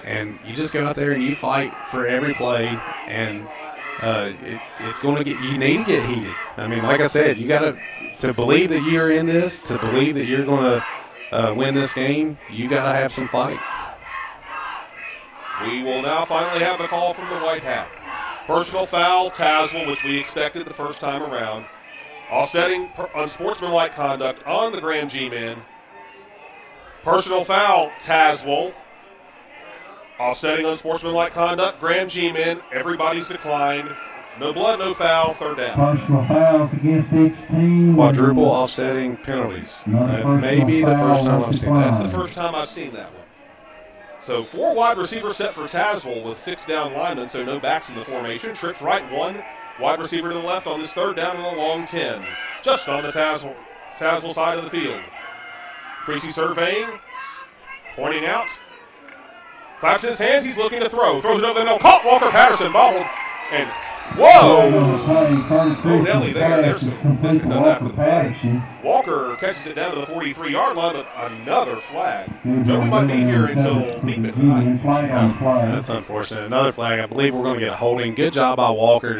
And you just go out there and you fight for every play. And it's going to you need to get heated. I mean, like I said, you got to believe that you're in this, to believe that you're going to win this game, you got to have some fight. We will now finally have the call from the White Hat. Personal foul, Tazewell, which we expected the first time around. Offsetting unsportsmanlike conduct on the Graham G-men. Personal foul, Tazewell. Offsetting unsportsmanlike conduct, Graham G-men. Everybody's declined. No blood, no foul, third down. Personal fouls against each team. Quadruple offsetting penalties. Maybe the first time I've seen that. That's the first time I've seen that one. So 4 wide receivers set for Tazewell with 6 down linemen, so no backs in the formation. Trips right, 1 wide receiver to the left on this third down and a long 10. Just on the Tazewell side of the field. Creasy surveying, pointing out. Claps his hands, he's looking to throw. Throws it over the middle, caught Walker Patterson, bobbled, and whoa! Oh, Nelly, there's some fisticuffs after the play. Walker catches it down to the 43-yard line, but another flag. Joe might be here until deep at night. That's unfortunate. Another flag. I believe we're going to get a holding. Good job by Walker.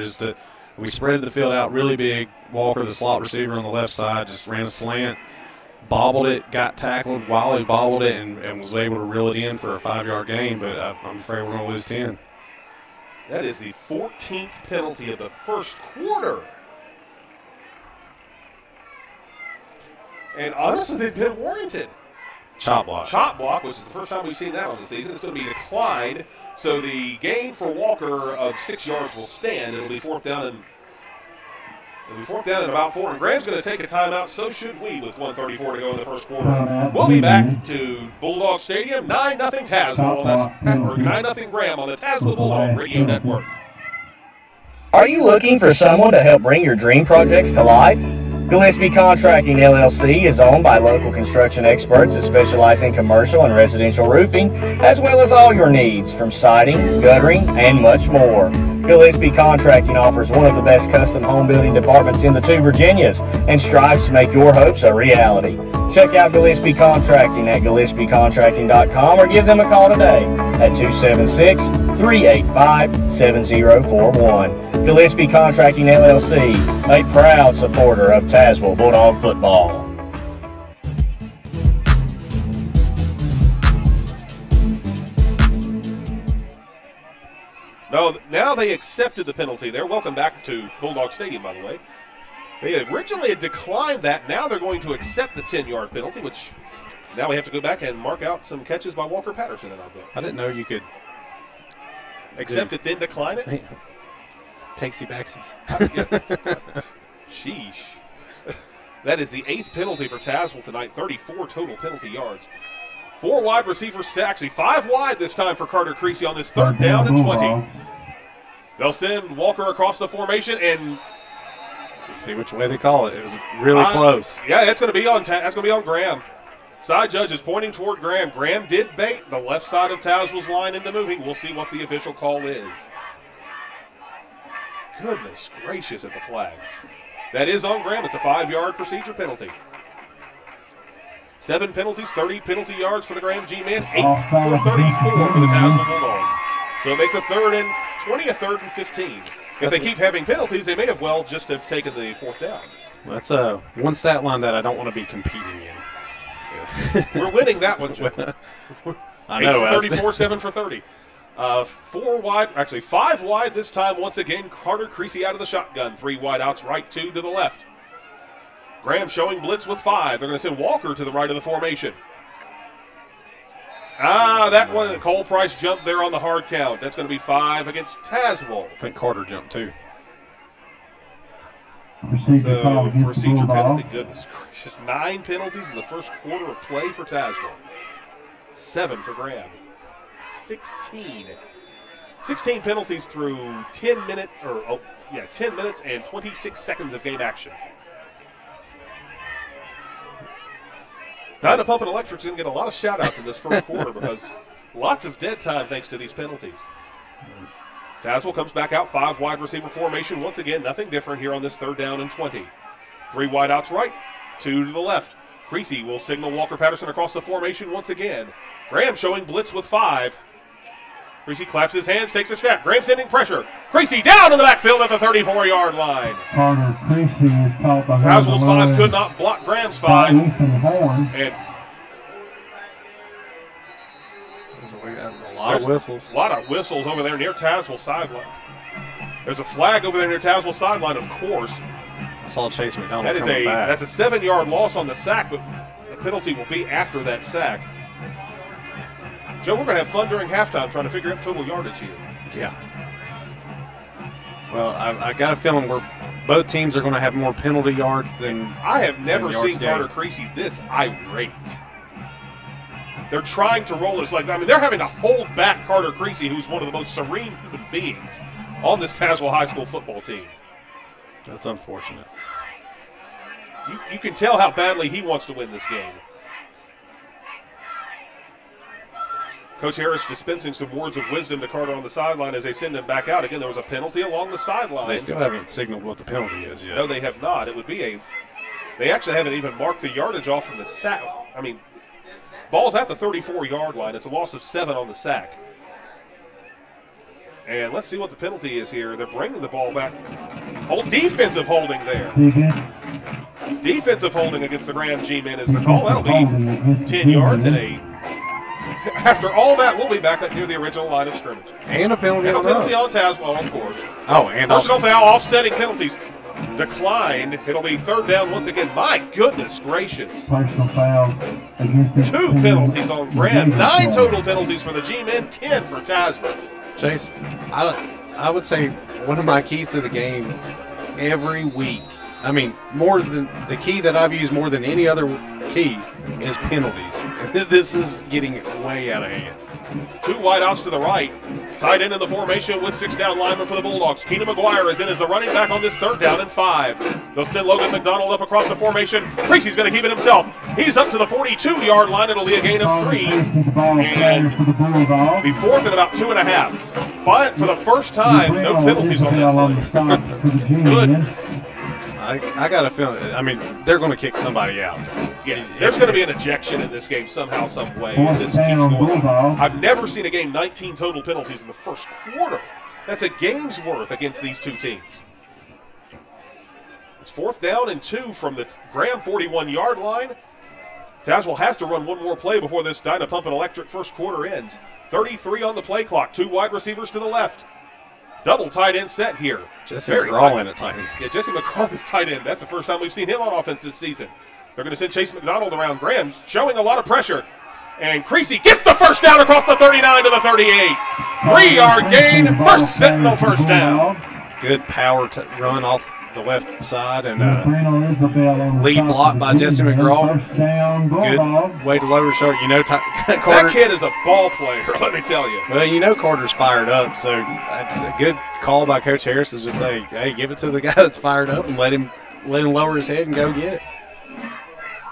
We spread the field out really big. Walker, the slot receiver on the left side, just ran a slant, bobbled it, got tackled while he bobbled it, and was able to reel it in for a 5-yard gain, but I'm afraid we're going to lose 10. That is the 14th penalty of the first quarter. And honestly, they've been warranted. Chop block. Chop block, which is the first time we've seen that on the season. It's going to be declined. So the gain for Walker of 6 yards will stand. It'll be fourth down and about 4. And Graham's going to take a timeout. So should we with 1:34 to go in the first quarter. We'll be back to Bulldog Stadium. 9-0 Tazewell. That's 9-0 Graham on the Tazewell Bulldog Radio Network. Are you looking for someone to help bring your dream projects to life? Gillespie Contracting LLC is owned by local construction experts that specialize in commercial and residential roofing, as well as all your needs from siding, guttering, and much more. Gillespie Contracting offers one of the best custom home building departments in the 2 Virginias and strives to make your hopes a reality. Check out Gillespie Contracting at GillespieContracting.com or give them a call today at 276-385-7041. Gillespie Contracting LLC, a proud supporter of Tazewell Bulldog football. No, now they accepted the penalty there. Welcome back to Bulldog Stadium, by the way. They originally had declined that. Now they're going to accept the 10-yard penalty, which now we have to go back and mark out some catches by Walker Patterson in our book. I didn't know you could accept it, then decline it? Takesy backsies. Sheesh. That is the 8th penalty for Tazewell tonight. 34 total penalty yards. 4 wide receivers, actually 5 wide this time for Carter Creasy on this 3rd down and 20. They'll send Walker across the formation and see which way they call it. It was really close. Yeah, that's going to be on. That's going to be on Graham. Side judge is pointing toward Graham. Graham did bait the left side of Tazewell's line into moving. We'll see what the official call is. Goodness gracious at the flags. That is on Graham. It's a 5-yard procedure penalty. 7 penalties, 30 penalty yards for the Graham G-Men, 8 for 34 for the Tazewell Bulldogs. So it makes a 3rd and 20, a 3rd and 15. If they keep having penalties, they may have well just have taken the 4th down. Well, that's one stat line that I don't want to be competing in. We're winning that one, Joe. I know. 8 for 34, 7 for 30. 4 wide, actually 5 wide this time. Once again, Carter Creasy out of the shotgun. 3 wide outs, right, 2 to the left. Graham showing blitz with 5. They're going to send Walker to the right of the formation. That one, Cole Price jumped there on the hard count. That's going to be 5 against Tazewell. I think Carter jumped too. Procedure penalty, goodness gracious. 9 penalties in the first quarter of play for Tazewell. 7 for Graham. 16 penalties through 10 minutes and 26 seconds of game action. Dyna Pump and Electric's going to get a lot of shout-outs in this first quarter because lots of dead time thanks to these penalties. Tazewell comes back out, 5 wide receiver formation. Once again, nothing different here on this 3rd down and 20. 3 wide outs right, 2 to the left. Creasy will signal Walker Patterson across the formation once again. Graham showing blitz with 5. Creasy claps his hands, takes a snap. Graham sending pressure. Creasy down in the backfield at the 34-yard line. Carter Creasy is caught behind Tazewell's 5 could not block Graham's 5. And a lot of whistles. A lot of whistles over there near Tazewell's sideline. There's a flag over there near Tazewell's sideline, of course. I saw Chase McDonald That's a 7-yard loss on the sack, but the penalty will be after that sack. Joe, we're going to have fun during halftime trying to figure out total yardage here. Yeah. Well, I got a feeling both teams are going to have more penalty yards than I have never seen Carter Creasy this irate. They're trying to roll his legs. I mean, they're having to hold back Carter Creasy, who's one of the most serene human beings on this Tazewell High School football team. That's unfortunate. You can tell how badly he wants to win this game. Coach Harris dispensing some words of wisdom to Carter on the sideline as they send him back out. Again, there was a penalty along the sideline. They still haven't signaled what the penalty is yet. No, they have not. It would be they actually haven't even marked the yardage off from the sack. I mean, ball's at the 34-yard line. It's a loss of 7 on the sack. And let's see what the penalty is here. They're bringing the ball back. Defensive holding there. Defensive holding against the Graham G-Men is the call. That'll be 10 yards and after all that, we'll be back up near the original line of scrimmage. And a penalty on Tazewell, of course. Oh, and personal foul, offsetting penalties. Declined. It'll be 3rd down once again. My goodness gracious. Personal foul against 2 penalties on Graham. 9 total penalties for the G-Men, 10 for Tazewell. Chase, I would say one of my keys to the game every week, I mean, more than the key that I've used more than any other key is penalties. This is getting way out of hand. 2 wideouts to the right. Tight end in the formation with 6 down linemen for the Bulldogs. Keenan McGuire is in as the running back on this 3rd down and 5. They'll send Logan McDonald up across the formation. Creasy's going to keep it himself. He's up to the 42-yard line. It'll be a gain of 3. And be 4th and about 2.5. For the first time, no penalties on that play. Good. I got a feeling, I mean, they're going to kick somebody out. Yeah, there's going to be an ejection in this game somehow, some way. If this keeps going. I've never seen a game 19 total penalties in the first quarter. That's a game's worth against these 2 teams. It's 4th down and 2 from the Graham 41-yard line. Tazewell has to run one more play before this Dyna Pump and Electric first quarter ends. 33 on the play clock. 2 wide receivers to the left. double tight end set here. Jesse McGraw in at tight end. Yeah, Jesse McGraw is tight end. That's the first time we've seen him on offense this season. They're going to send Chase McDonald around. Graham showing a lot of pressure. And Creasy gets the first down across the 39 to the 38. 3-yard gain, first Sentinel first down. Good power to run off the left side and lead block by Jesse McGraw. Good way to lower short. You know, Carter, that kid is a ball player, let me tell you. Well, you know Carter's fired up, so a good call by Coach Harris is just say, hey, give it to the guy that's fired up and let him lower his head and go get it.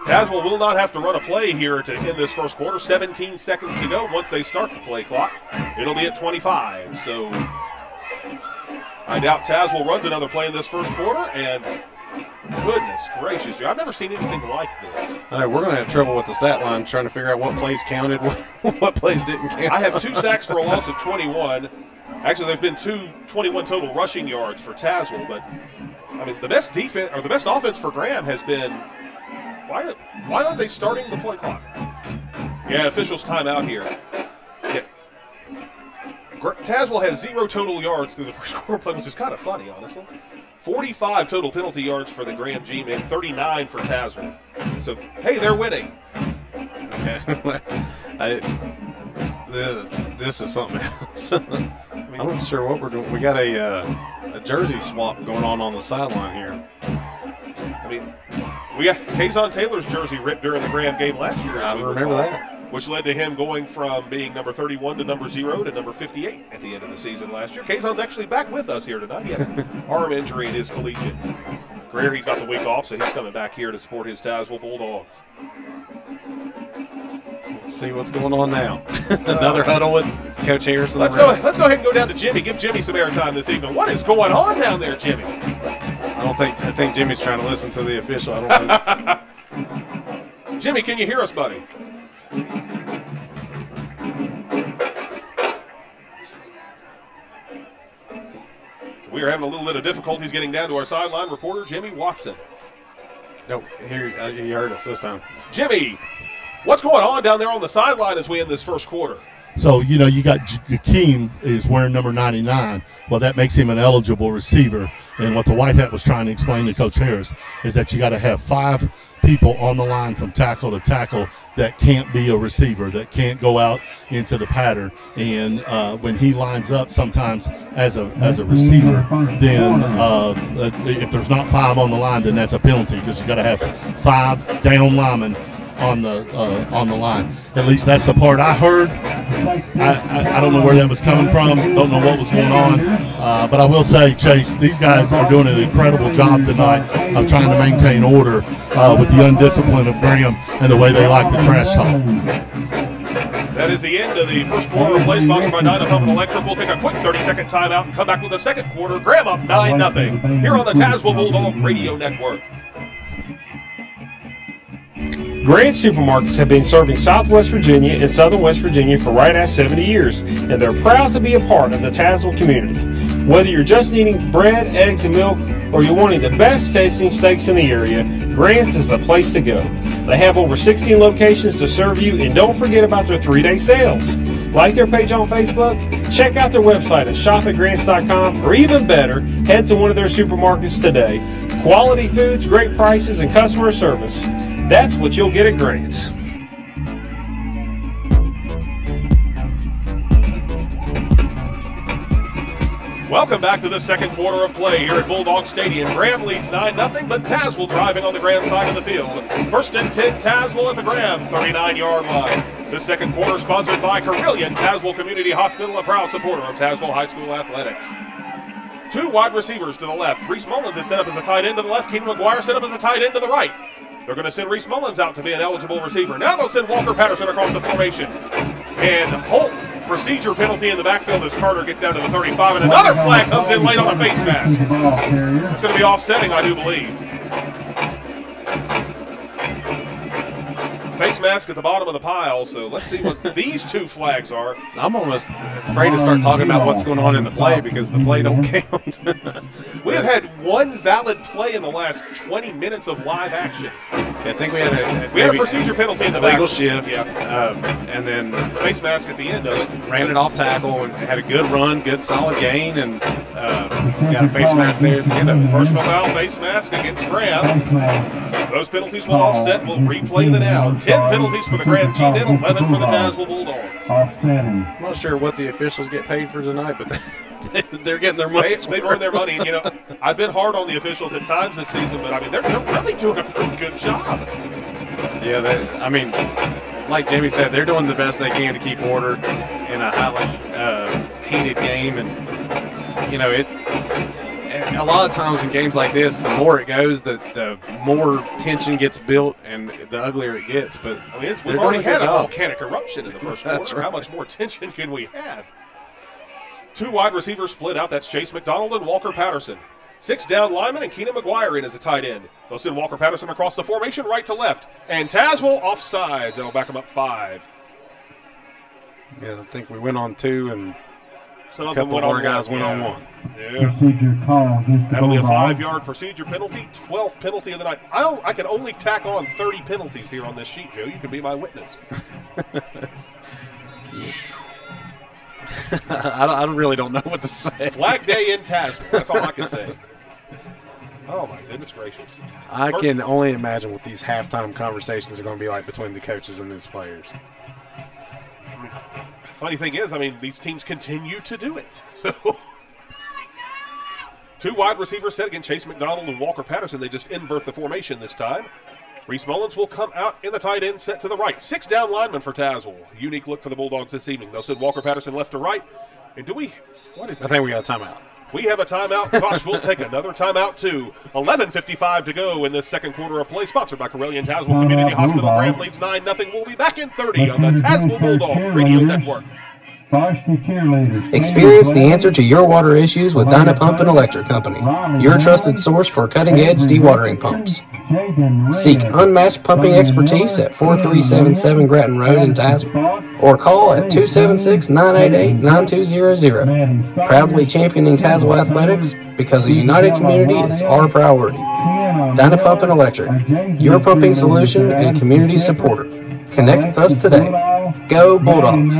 Tazewell will not have to run a play here to end this first quarter. 17 seconds to go. Once they start the play clock, it'll be at 25. So I doubt Tazewell runs another play in this first quarter. And goodness gracious, I've never seen anything like this. I know we're going to have trouble with the stat line trying to figure out what plays counted, what plays didn't count. I have 2 sacks for a loss of 21. Actually, there's been 21 total rushing yards for Tazewell. But I mean, the best defense or the best offense for Graham has been. Why aren't they starting the play clock? Yeah, officials timeout here. Yeah. Tazewell has 0 total yards through the first quarter play, which is kind of funny, honestly. 45 total penalty yards for the Graham G-men, 39 for Tazewell. So, hey, they're winning. Okay. This is something else. I'm not sure what we're doing. We got a jersey swap going on the sideline here. I mean, we got Kazon Taylor's jersey ripped during the Graham game last year. I remember that. Which led to him going from being number 31 to number 0 to number 58 at the end of the season last year. Kazon's actually back with us here tonight. He had an arm injury in his collegiate career. He's got the week off, so he's coming back here to support his Tazewell Bulldogs. Let's see what's going on now. Another huddle with Coach Harrison. Let's go ahead and go down to Jimmy. Give Jimmy some airtime this evening. What is going on down there, Jimmy? I think Jimmy's trying to listen to the official. I don't know. Jimmy, can you hear us, buddy? So we are having a little bit of difficulties getting down to our sideline reporter, Jimmy Watson. No, here he heard us this time. Jimmy, what's going on down there on the sideline as we end this first quarter? So, you know, you got Jakeem is wearing number 99. Well, that makes him an eligible receiver. And what the White Hat was trying to explain to Coach Harris is that you got to have 5 people on the line from tackle to tackle that can't be a receiver, that can't go out into the pattern. And when he lines up sometimes as a receiver, then if there's not 5 on the line, then that's a penalty because you got to have 5 down linemen on the line. At least that's the part I heard. I don't know where that was coming from. Don't know what was going on. But I will say, Chase, these guys are doing an incredible job tonight of trying to maintain order with the undiscipline of Graham and the way they like to trash talk. That is the end of the first quarter of play, sponsored by Dyna Pump and Electric. We'll take a quick 30-second timeout and come back with the second quarter. Graham up 9-0 here on the Tazewell Bulldog Radio Network. Grant Supermarkets have been serving Southwest Virginia and Southern West Virginia for right at 70 years, and they're proud to be a part of the Tazewell community. Whether you're just needing bread, eggs, and milk, or you're wanting the best tasting steaks in the area, Grant's is the place to go. They have over 16 locations to serve you, and don't forget about their 3-day sales. Like their page on Facebook, check out their website at shopatgrants.com, or even better, head to one of their supermarkets today. Quality foods, great prices, and customer service. That's what you'll get at Grant's. Welcome back to the second quarter of play here at Bulldog Stadium. Graham leads 9-0, but Tazewell driving on the Graham side of the field. 1st and 10, Tazewell at the Graham 39-yard line. The second quarter sponsored by Carilion Tazewell Community Hospital, a proud supporter of Tazewell High School athletics. 2 wide receivers to the left. Reese Mullins is set up as a tight end to the left. Keenan McGuire set up as a tight end to the right. They're going to send Reese Mullins out to be an eligible receiver. Now they'll send Walker Patterson across the formation. And Holt, procedure penalty in the backfield as Carter gets down to the 35. And another flag comes in late on a face mask. It's going to be offsetting, I do believe. Face mask at the bottom of the pile, so let's see what these 2 flags are. I'm almost afraid to start talking about what's going on in the play because the play don't count. We have had 1 valid play in the last 20 minutes of live action. I think we had a procedure penalty in the legal back. shift. Yeah. And then face mask at the end of it. Ran it off tackle and had a good run, good solid gain, and got a face mask there at the end of it. Personal foul, face mask against Graham. Those penalties will offset. We'll replay the down. 10 penalties for the Graham G-Net, 11 for the Tazewell Bulldogs. I'm not sure what the officials get paid for tonight, but they're getting their money. They've earned their money. And, you know, I've been hard on the officials at times this season, but I mean, they're really doing a pretty good job. Yeah, I mean, like Jimmy said, they're doing the best they can to keep order in a highly heated game, and you know it. A lot of times in games like this, the more it goes, the more tension gets built, and the uglier it gets. But I mean, we've already had a volcanic eruption in the first quarter. Right. How much more tension can we have? 2 wide receivers split out. That's Chase McDonald and Walker Patterson. 6 down linemen and Keenan McGuire in as a tight end. They'll send Walker Patterson across the formation right to left. And Tazewell offsides. That'll back him up 5. Yeah, I think we went on 2 and some a couple of our guys went on 1. Yeah. That'll be a 5-yard procedure penalty. 12th penalty of the night. I can only tack on 30 penalties here on this sheet, Joe. You can be my witness. I really don't know what to say. Flag day in Tazewell. That's all I can say. Oh, my goodness gracious. I can only imagine what these halftime conversations are going to be like between the coaches and these players. Funny thing is, I mean, these teams continue to do it. So, 2 wide receivers set against Chase McDonald and Walker Patterson. They just invert the formation this time. Reese Mullins will come out in the tight end set to the right. 6 down linemen for Tazewell. Unique look for the Bulldogs this evening. They'll send Walker Patterson left to right. And what is I think we got a timeout. We have a timeout. Gosh, we'll take another timeout, too. 11:55 to go in this second quarter of play, sponsored by Corellian Tazewell Community Hospital. Graham leads 9-0. We'll be back in 30 on the Tazewell Bulldog Radio Network. Experience the answer to your water issues with Dynapump and Electric Company, your trusted source for cutting-edge dewatering pumps. Seek unmatched pumping expertise at 4377 Grattan Road in Tazewell, or call at 276-988-9200. Proudly championing Tazewell Athletics, because a united community is our priority. Dynapump and Electric, your pumping solution and community supporter. Connect with us today. Go Bulldogs!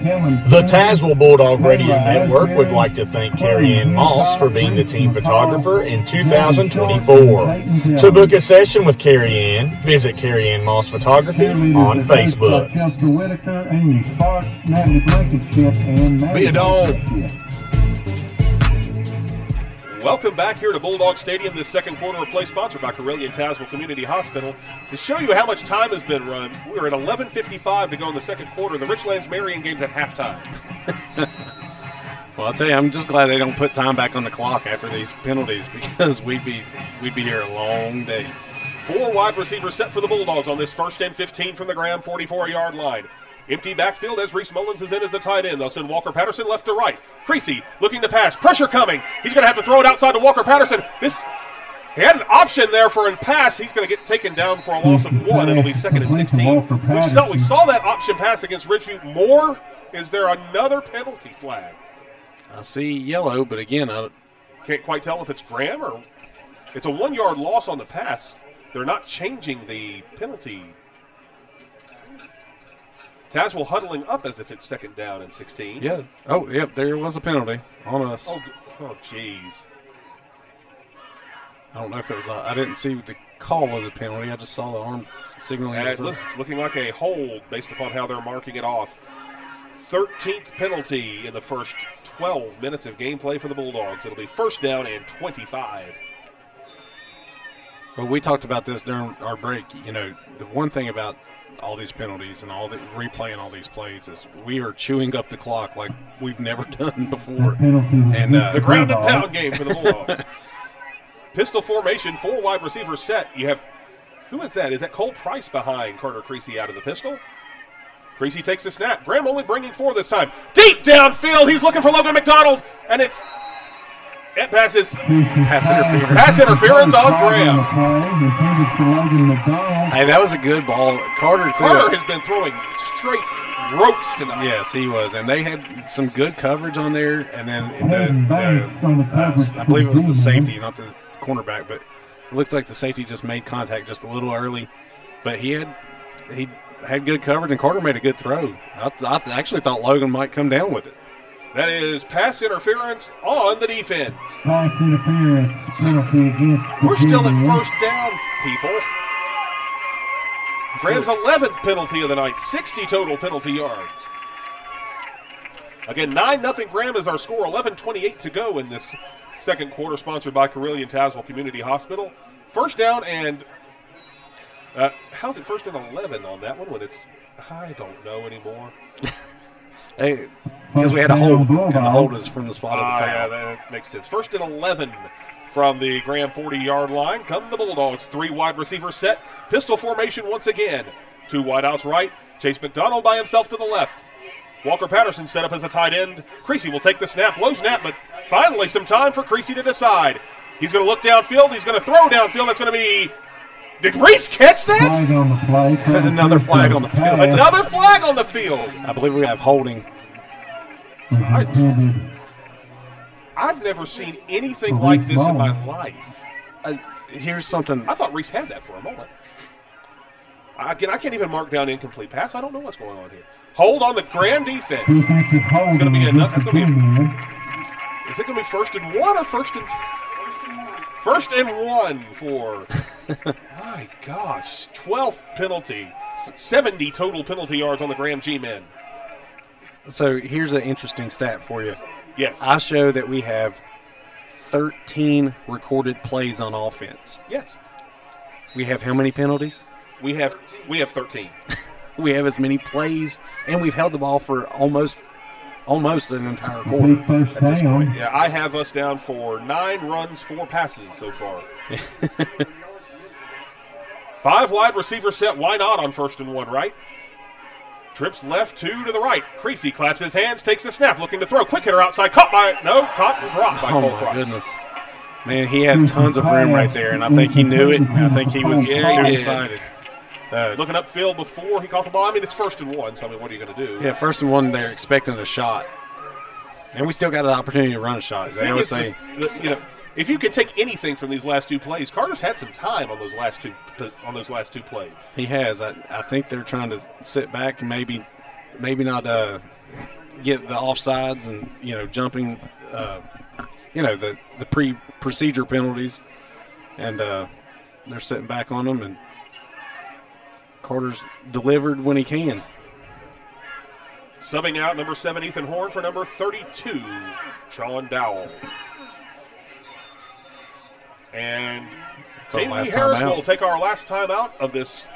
The Tazewell Bulldog Radio Network would like to thank Carrie Ann Moss for being the team photographer in 2024. To book a session with Carrie Ann, visit Carrie Ann Moss Photography on Facebook. Be a dog. Welcome back here to Bulldog Stadium, this second quarter of play, sponsored by Corellian Tazewell Community Hospital. To show you how much time has been run, we're at 11:55 to go in the second quarter. The Richlands Marion game's at halftime. Well, I'll tell you, I'm just glad they don't put time back on the clock after these penalties, because we'd be here a long day. 4 wide receivers set for the Bulldogs on this 1st and 15 from the Graham 44-yard line. Empty backfield as Reese Mullins is in as a tight end. They'll send Walker Patterson left to right. Creasy looking to pass. Pressure coming. He's going to have to throw it outside to Walker Patterson. He had an option there for a pass. He's going to get taken down for a loss of 1. It'll be 2nd and 16. We saw that option pass against Ridgeview. More? Is there another penalty flag? I see yellow, but again, I can't quite tell if it's Graham or it's a 1-yard loss on the pass. They're not changing the penalty. Tazewell huddling up as if it's 2nd down and 16. Yeah. Oh, yep, there was a penalty on us. Oh, jeez. I don't know if it was I didn't see the call of the penalty. I just saw the arm signaling. It's looking like a hold based upon how they're marking it off. 13th penalty in the first 12 minutes of gameplay for the Bulldogs. It'll be 1st down and 25. Well, we talked about this during our break. You know, the one thing about all these penalties and all the replaying all these plays is we are chewing up the clock like we've never done before. And the ground and pound game for the Bulldogs. Pistol formation, 4 wide receivers set. You have, who is that? Is that Cole Price behind Carter Creasy out of the pistol? Creasy takes the snap. Graham only bringing 4 this time. Deep downfield, he's looking for Logan McDonald, and it passes. Pass interference on Graham. Hey, that was a good ball. Carter has been throwing straight ropes tonight. Yes, he was. And they had some good coverage on there. And then I believe it was the safety, not the cornerback, but It looked like the safety just made contact just a little early, but he had good coverage, and Carter made a good throw. I actually thought Logan might come down with it. That is pass interference on the defense. Pass interference penalty against We're still at Virginia. first down, people. Graham's 11th penalty of the night, 60 total penalty yards. Again, 9-0 Graham is our score, 11:28 to go in this second quarter, sponsored by Carilion Tazewell Community Hospital. First down and how's it first and 11 on that one when it's, I don't know anymore. Hey, because we had a hold, and the hold is from the spot of the Yeah, foul. that makes sense. First and 11 from the Graham 40-yard line. Come the Bulldogs, 3 wide receiver set. Pistol formation once again. 2 wideouts right. Chase McDonald by himself to the left. Walker Patterson set up as a tight end. Creasy will take the snap, low snap, but finally some time for Creasy to decide. He's going to look downfield. He's going to throw downfield. That's going to be... Did Reese catch that? Flag on the play. Another flag on the field. Another flag on the field. I believe we have holding. I've never seen anything like this in my life. Here's something. I thought Reese had that for a moment. Again, I can't even mark down incomplete pass. I don't know what's going on here. Hold on the Graham defense. It's going to be enough. That's going to be. Is it going to be first and 1 or first and 1 for? My gosh, 12th penalty, 70 total penalty yards on the Graham G-men. So here's an interesting stat for you. Yes. I show that we have 13 recorded plays on offense. Yes. We have how many penalties? We have 13. We have as many plays, and we've held the ball for almost an entire quarter at this point. Yeah, I have us down for 9 runs, 4 passes so far. 5 wide receiver set. Why not on first and 1, right? Trips left, 2 to the right. Creasy claps his hands, takes a snap, looking to throw. Quick hitter outside. Caught and dropped by Cole my Cross. Goodness. Man, he had tons of room right there, and I think he knew it, and I think he was too excited. Looking upfield before he caught the ball. I mean, it's first and 1, so I mean, what are you going to do? Yeah, first and 1, they're expecting a shot. And we still got an opportunity to run a shot. They always say, if you can take anything from these last 2 plays, Carter's had some time on those last two plays. He has. I think they're trying to sit back and maybe not get the offsides and jumping the procedure penalties, and they're sitting back on them, and Carter's delivered when he can. Subbing out number 7 Ethan Horn for number 32 Sean Dowell. And Jamie Harris will take our last time out of this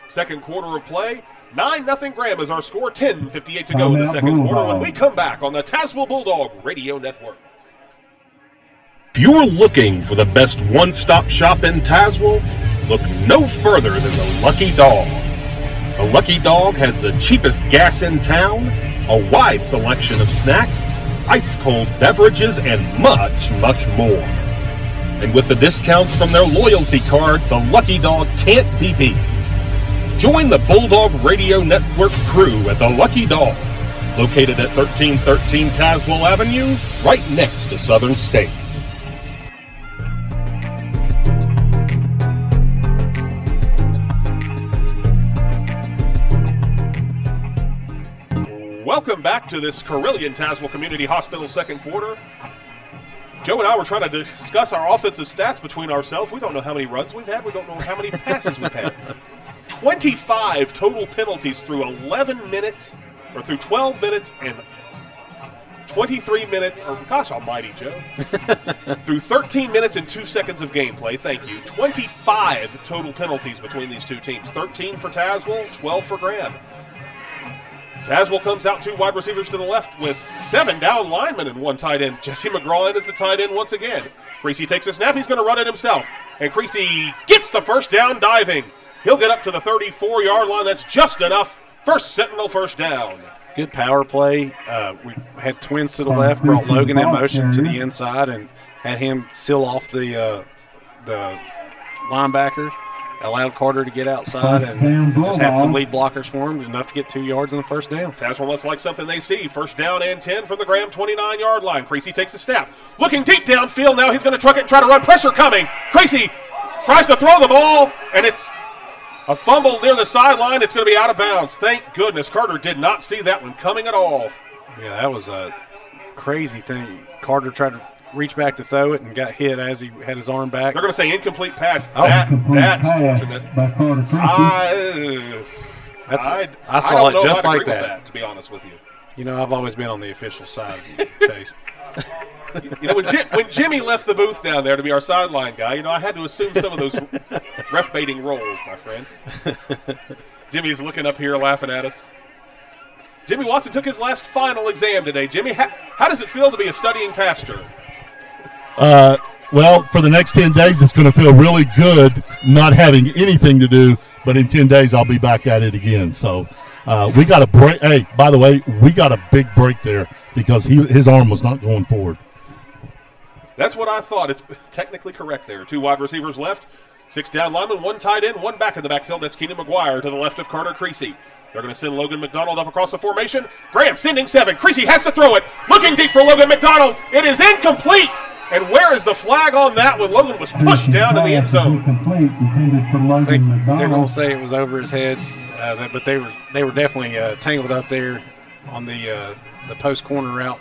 second quarter of play. 9-0 Graham is our score. 10:58 to go in the second quarter when we come back on the Tazewell Bulldog Radio Network. If you're looking for the best one-stop shop in Tazewell, look no further than the Lucky Dog. The Lucky Dog has the cheapest gas in town, a wide selection of snacks, ice-cold beverages, and much, much more. And with the discounts from their loyalty card, the Lucky Dog can't be beat. Join the Bulldog Radio Network crew at the Lucky Dog, located at 1313 Tazewell Avenue, right next to Southern States. Welcome back to this Carilion Tazewell Community Hospital second quarter. Joe and I were trying to discuss our offensive stats between ourselves. We don't know how many runs we've had. We don't know how many passes we've had. 25 total penalties through 11 minutes, or through 12 minutes and 23 minutes, or gosh almighty, Joe. Through 13 minutes and 2 seconds of gameplay, thank you. 25 total penalties between these two teams. 13 for Tazewell, 12 for Graham. Tazewell comes out 2 wide receivers to the left with 7 down linemen and 1 tight end. Jesse McGraw in as the tight end once again. Creasy takes a snap. He's going to run it himself. And Creasy gets the first down diving. He'll get up to the 34-yard line. That's just enough. First Sentinel first down. Good power play. We had twins to the left, brought Logan in motion to the inside, and had him seal off the linebacker. Allowed Carter to get outside and just had some lead blockers for him, enough to get 2 yards on the first down. Tazewell must like something they see. First down and 10 from the Graham 29-yard line. Creasy takes a snap. Looking deep downfield now. He's going to truck it and try to run. Pressure coming. Creasy tries to throw the ball, and it's a fumble near the sideline. It's going to be out of bounds. Thank goodness Carter did not see that one coming at all. Yeah, that was a crazy thing. Carter tried to reach back to throw it and got hit as he had his arm back. They're going to say incomplete pass. Oh. That's fortunate. I saw it just like that, to be honest with you. You know, I've always been on the official side, Chase. You know, when Jimmy left the booth down there to be our sideline guy, you know, I had to assume some of those ref baiting roles, my friend. Jimmy's looking up here laughing at us. Jimmy Watson took his last final exam today. Jimmy, how does it feel to be a studying pastor? Well, for the next 10 days, it's going to feel really good not having anything to do, but in 10 days, I'll be back at it again. So we got a break. Hey, by the way, we got a big break there because his arm was not going forward. That's what I thought. It's technically correct there. 2 wide receivers left, 6 down linemen, 1 tight end, 1 back in the backfield. That's Keenan McGuire to the left of Carter Creasy. They're going to send Logan McDonald up across the formation. Graham sending 7. Creasy has to throw it. Looking deep for Logan McDonald. It is incomplete. And where is the flag on that when Logan was pushed down in the end zone? I think they're going to say it was over his head, but they were definitely tangled up there on the post corner route.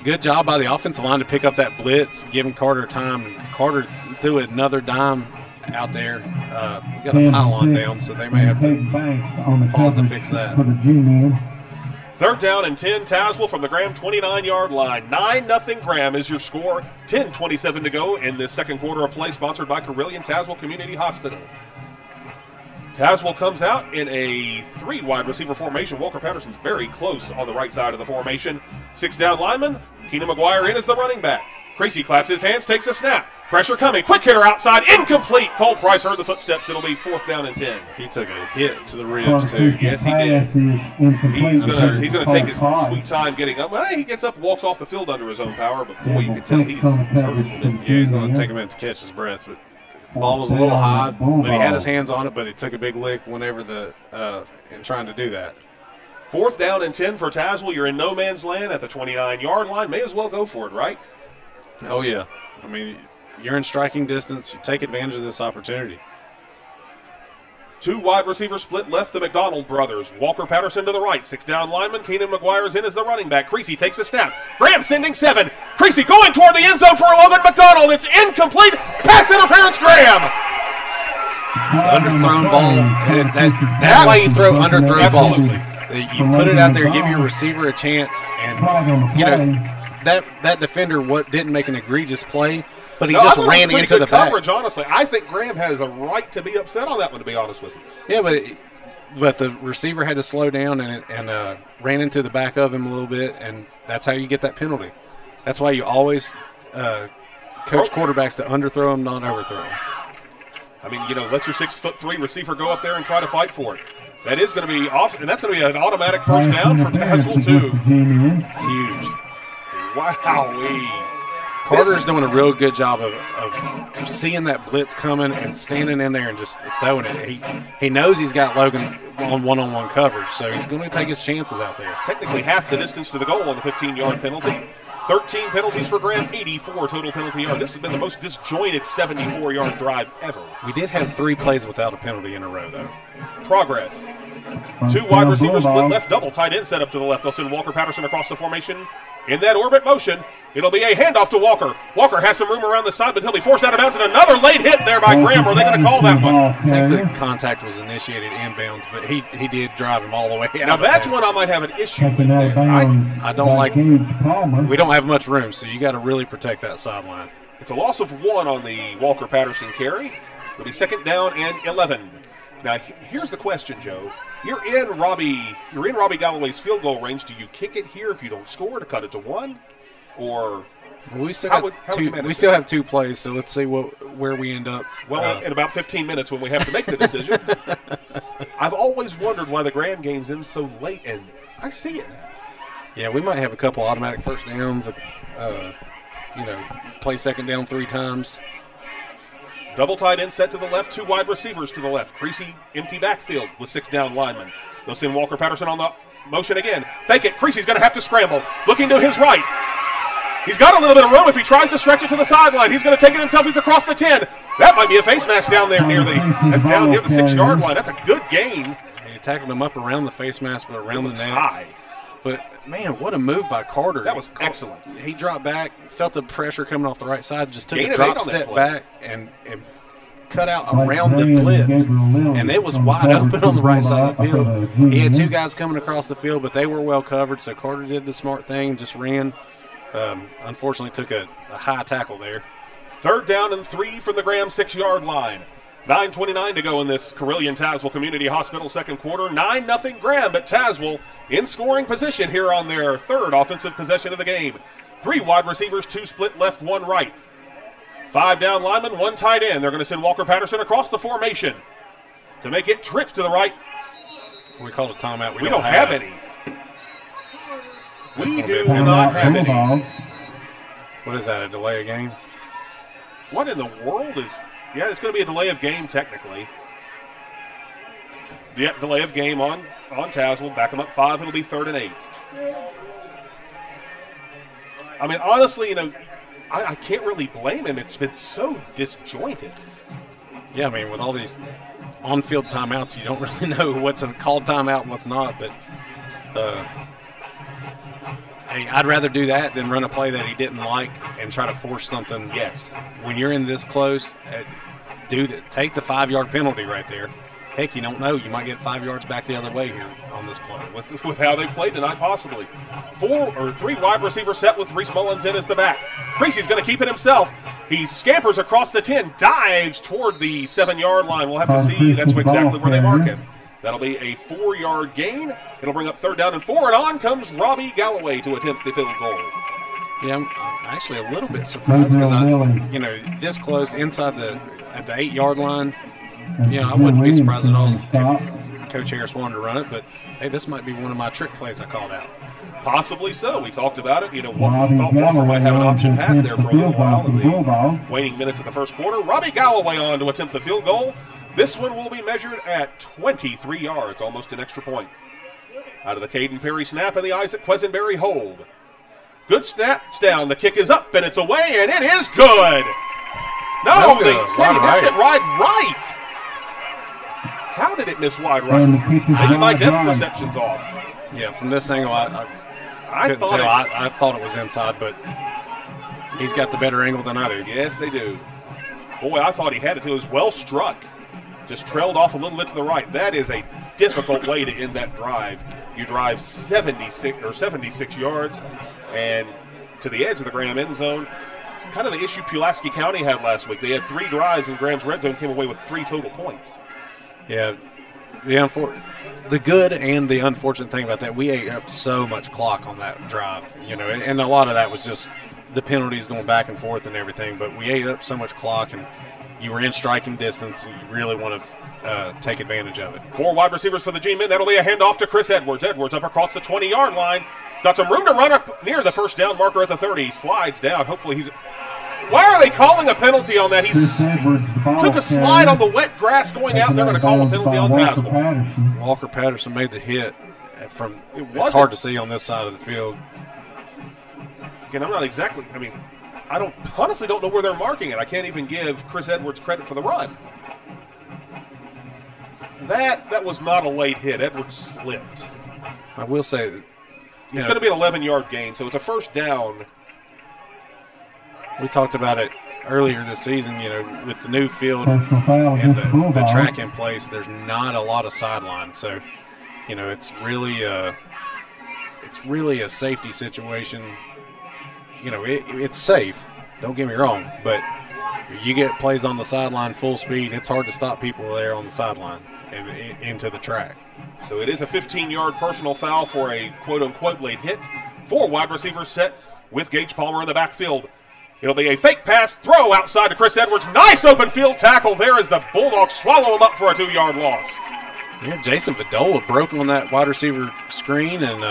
Good job by the offensive line to pick up that blitz, giving Carter time. And Carter threw another dime out there. We got a pylon down, so they may have to pause to fix that. 3rd down and 10, Tazewell from the Graham 29-yard line. 9-0 Graham is your score. 10:27 to go in this second quarter of play, sponsored by Carilion Tazewell Community Hospital. Tazewell comes out in a 3 wide receiver formation. Walker Patterson's very close on the right side of the formation. 6 down lineman. Keenan McGuire in as the running back. Creasy claps his hands, takes a snap. Pressure coming. Quick hitter outside. Incomplete. Cole Price heard the footsteps. It'll be 4th down and 10. He took a hit to the ribs, too. Yes, he did. He's going to take his sweet time getting up. Well, he gets up and walks off the field under his own power, but boy, you can tell he's hurt a little bit. Yeah, he's going to take a minute to catch his breath, but ball was a little high, but he had his hands on it, but he took a big lick whenever in trying to do that. 4th down and 10 for Tazewell. You're in no man's land at the 29-yard line. May as well go for it, right? Oh, yeah. I mean, you're in striking distance. You take advantage of this opportunity. 2 wide receiver split left, the McDonald brothers. Walker Patterson to the right. 6 down lineman. Keenan McGuire's in as the running back. Creasy takes a snap. Graham sending 7. Creasy going toward the end zone for Logan McDonald. It's incomplete. Pass interference, Graham. Underthrown ball. That's why you throw underthrown balls. You put it out there, give your receiver a chance, and, you know, that defender didn't make an egregious play, but he just ran into the back. Coverage, honestly. I think Graham has a right to be upset on that one, to be honest with you. Yeah, but the receiver had to slow down and ran into the back of him a little bit, and that's how you get that penalty. That's why you always coach quarterbacks to underthrow them, not overthrow them. I mean, you know, let your 6'3" receiver go up there and try to fight for it. That is going to be off, and that's going to be an automatic 1st down for Tazewell, too. Huge. Wowee. Carter's doing a real good job of seeing that blitz coming and standing in there and just throwing it. He knows he's got Logan on one-on-one coverage, so he's going to take his chances out there. It's technically half the distance to the goal on the 15-yard penalty. 13 penalties for Graham, 84 total penalty yards. This has been the most disjointed 74-yard drive ever. We did have 3 plays without a penalty in a row, though. Progress. 2 wide receivers split left, double tight end set up to the left. They'll send Walker Patterson across the formation. In that orbit motion, it'll be a handoff to Walker. Walker has some room around the side, but he'll be forced out of bounds, and another late hit there by Graham. Are they going to call that one? I think the contact was initiated inbounds, but he did drive him all the way out. Now that's one I might have an issue with there. I don't like it. We don't have much room, so you got to really protect that sideline. It's a loss of 1 on the Walker Patterson carry. It'll be 2nd down and 11. Now here's the question, Joe. You're in Robbie Galloway's field goal range. Do you kick it here if you don't score to cut it to 1, or we still have 2 plays? So let's see where we end up. Well, in about 15 minutes when we have to make the decision. I've always wondered why the Graham game's in so late, and I see it now. Yeah, we might have a couple automatic 1st downs. Play 2nd down 3 times. Double tight end set to the left, 2 wide receivers to the left. Creasy empty backfield with 6 down linemen. They'll send Walker Patterson on the motion again. Fake it. Creasy's going to have to scramble. Looking to his right. He's got a little bit of room if he tries to stretch it to the sideline. He's going to take it himself. He's across the 10. That might be a face mask down there near the 6-yard line. That's a good gain. He tackled him up around the face mask, but around the neck. High. But, man, what a move by Carter. That was excellent. He dropped back, felt the pressure coming off the right side, just took Gain a of 8 drop on step that back and cut out around the blitz. And it was wide open on the right side of the field. He had 2 guys coming across the field, but they were well covered, so Carter did the smart thing and just ran. Unfortunately, took a high tackle there. 3rd down and 3 from the Graham 6-yard line. 9:29 to go in this Carilion-Tazewell Community Hospital second quarter. 9-0 Graham, but Tazewell in scoring position here on their 3rd offensive possession of the game. 3 wide receivers, 2 split left, 1 right. 5 down linemen, 1 tight end. They're going to send Walker Patterson across the formation to make it trips to the right. We called a timeout. We don't have any. We do not have any. What is that, a delay of game? What in the world is... Yeah, it's going to be a delay of game technically. Yeah, delay of game on Tazewell. Back them up 5. It'll be 3rd and 8. I mean, honestly, I can't really blame him. It's been so disjointed. Yeah, I mean, with all these on-field timeouts, you don't really know what's a called timeout and what's not. But, hey, I'd rather do that than run a play that he didn't like and try to force something. Yes. When you're in this close, take the 5-yard penalty right there. Heck, you don't know. You might get 5 yards back the other way here on this play. With how they've played tonight, possibly. 3 wide receiver set with Reese Mullins in as the back. Creasy's going to keep it himself. He scampers across the 10, dives toward the 7-yard line. We'll have to see. That's exactly where they mark him. That'll be a 4-yard gain. It'll bring up 3rd down and 4, and on comes Robbie Galloway to attempt the field goal. Yeah, I'm actually a little bit surprised because this close inside at the 8-yard line. I wouldn't be surprised at all if Coach Harris wanted to run it, but hey, this might be one of my trick plays I called out. Possibly so. We talked about it. We thought Walker might have an option pass there for a little while in the waning minutes of the first quarter. Robbie Galloway on to attempt the field goal. This one will be measured at 23 yards, almost an extra point. Out of the Caden Perry snap and the Isaac Quisenberry hold. Good snaps down. The kick is up and it's away, and it is good. No, they said he missed it right. How did it miss wide right? Maybe my depth perception's off. Yeah, from this angle, I thought it was inside, but he's got the better angle than I do. Yes, they do. Boy, I thought he had it. It was well struck. Just trailed off a little bit to the right. That is a difficult way to end that drive. You drive 76 yards and to the edge of the Graham end zone. It's kind of the issue Pulaski County had last week. They had 3 drives and Graham's red zone came away with 3 total points. Yeah, the good and the unfortunate thing about that, we ate up so much clock on that drive, and a lot of that was just the penalties going back and forth and everything, but we ate up so much clock, and you were in striking distance, and you really want to take advantage of it. 4 wide receivers for the G-men. That'll be a handoff to Chris Edwards. Edwards up across the 20-yard line. He's got some room to run up near the first down marker at the 30. He slides down. Hopefully he's... Why are they calling a penalty on that? He took a slide on the wet grass going out, and they're going to call a penalty on Tazewell. Walker Patterson made the hit. It's hard to see on this side of the field. Again, I'm not exactly... I honestly don't know where they're marking it. I can't even give Chris Edwards credit for the run. That was not a late hit. Edwards slipped. I will say... It's going to be an 11-yard gain, so it's a first down. We talked about it earlier this season, with the new field and the track in place, there's not a lot of sideline. So, it's really a safety situation. It's safe, don't get me wrong, but you get plays on the sideline full speed, it's hard to stop people there on the sideline and into the track. So it is a 15-yard personal foul for a quote-unquote late hit. 4 wide receivers set with Gage Palmer in the backfield. It'll be a fake pass throw outside to Chris Edwards. Nice open field tackle there as the Bulldogs swallow him up for a 2-yard loss. Yeah, Jason Vidola broke on that wide receiver screen and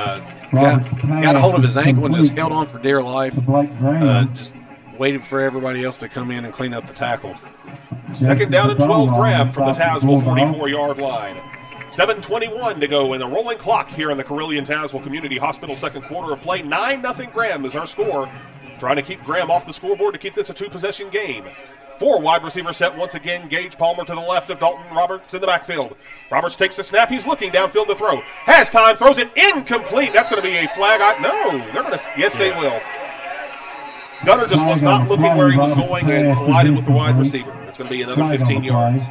got a hold of his ankle and just held on for dear life. Just waited for everybody else to come in and clean up the tackle. 2nd down and 12 Graham from the Tazewell 44-yard line. 7:21 to go in the rolling clock here in the Carilion-Tazewell Community Hospital second quarter of play. 9-0 Graham is our score. Trying to keep Graham off the scoreboard to keep this a 2-possession game. 4 wide receiver set once again. Gage Palmer to the left of Dalton Roberts in the backfield. Roberts takes the snap. He's looking downfield to throw. Has time, throws it incomplete. That's going to be a flag. They're going to. Yes, they will. Gunner just was not looking where he was going and collided with the wide receiver. It's going to be another 15 yards.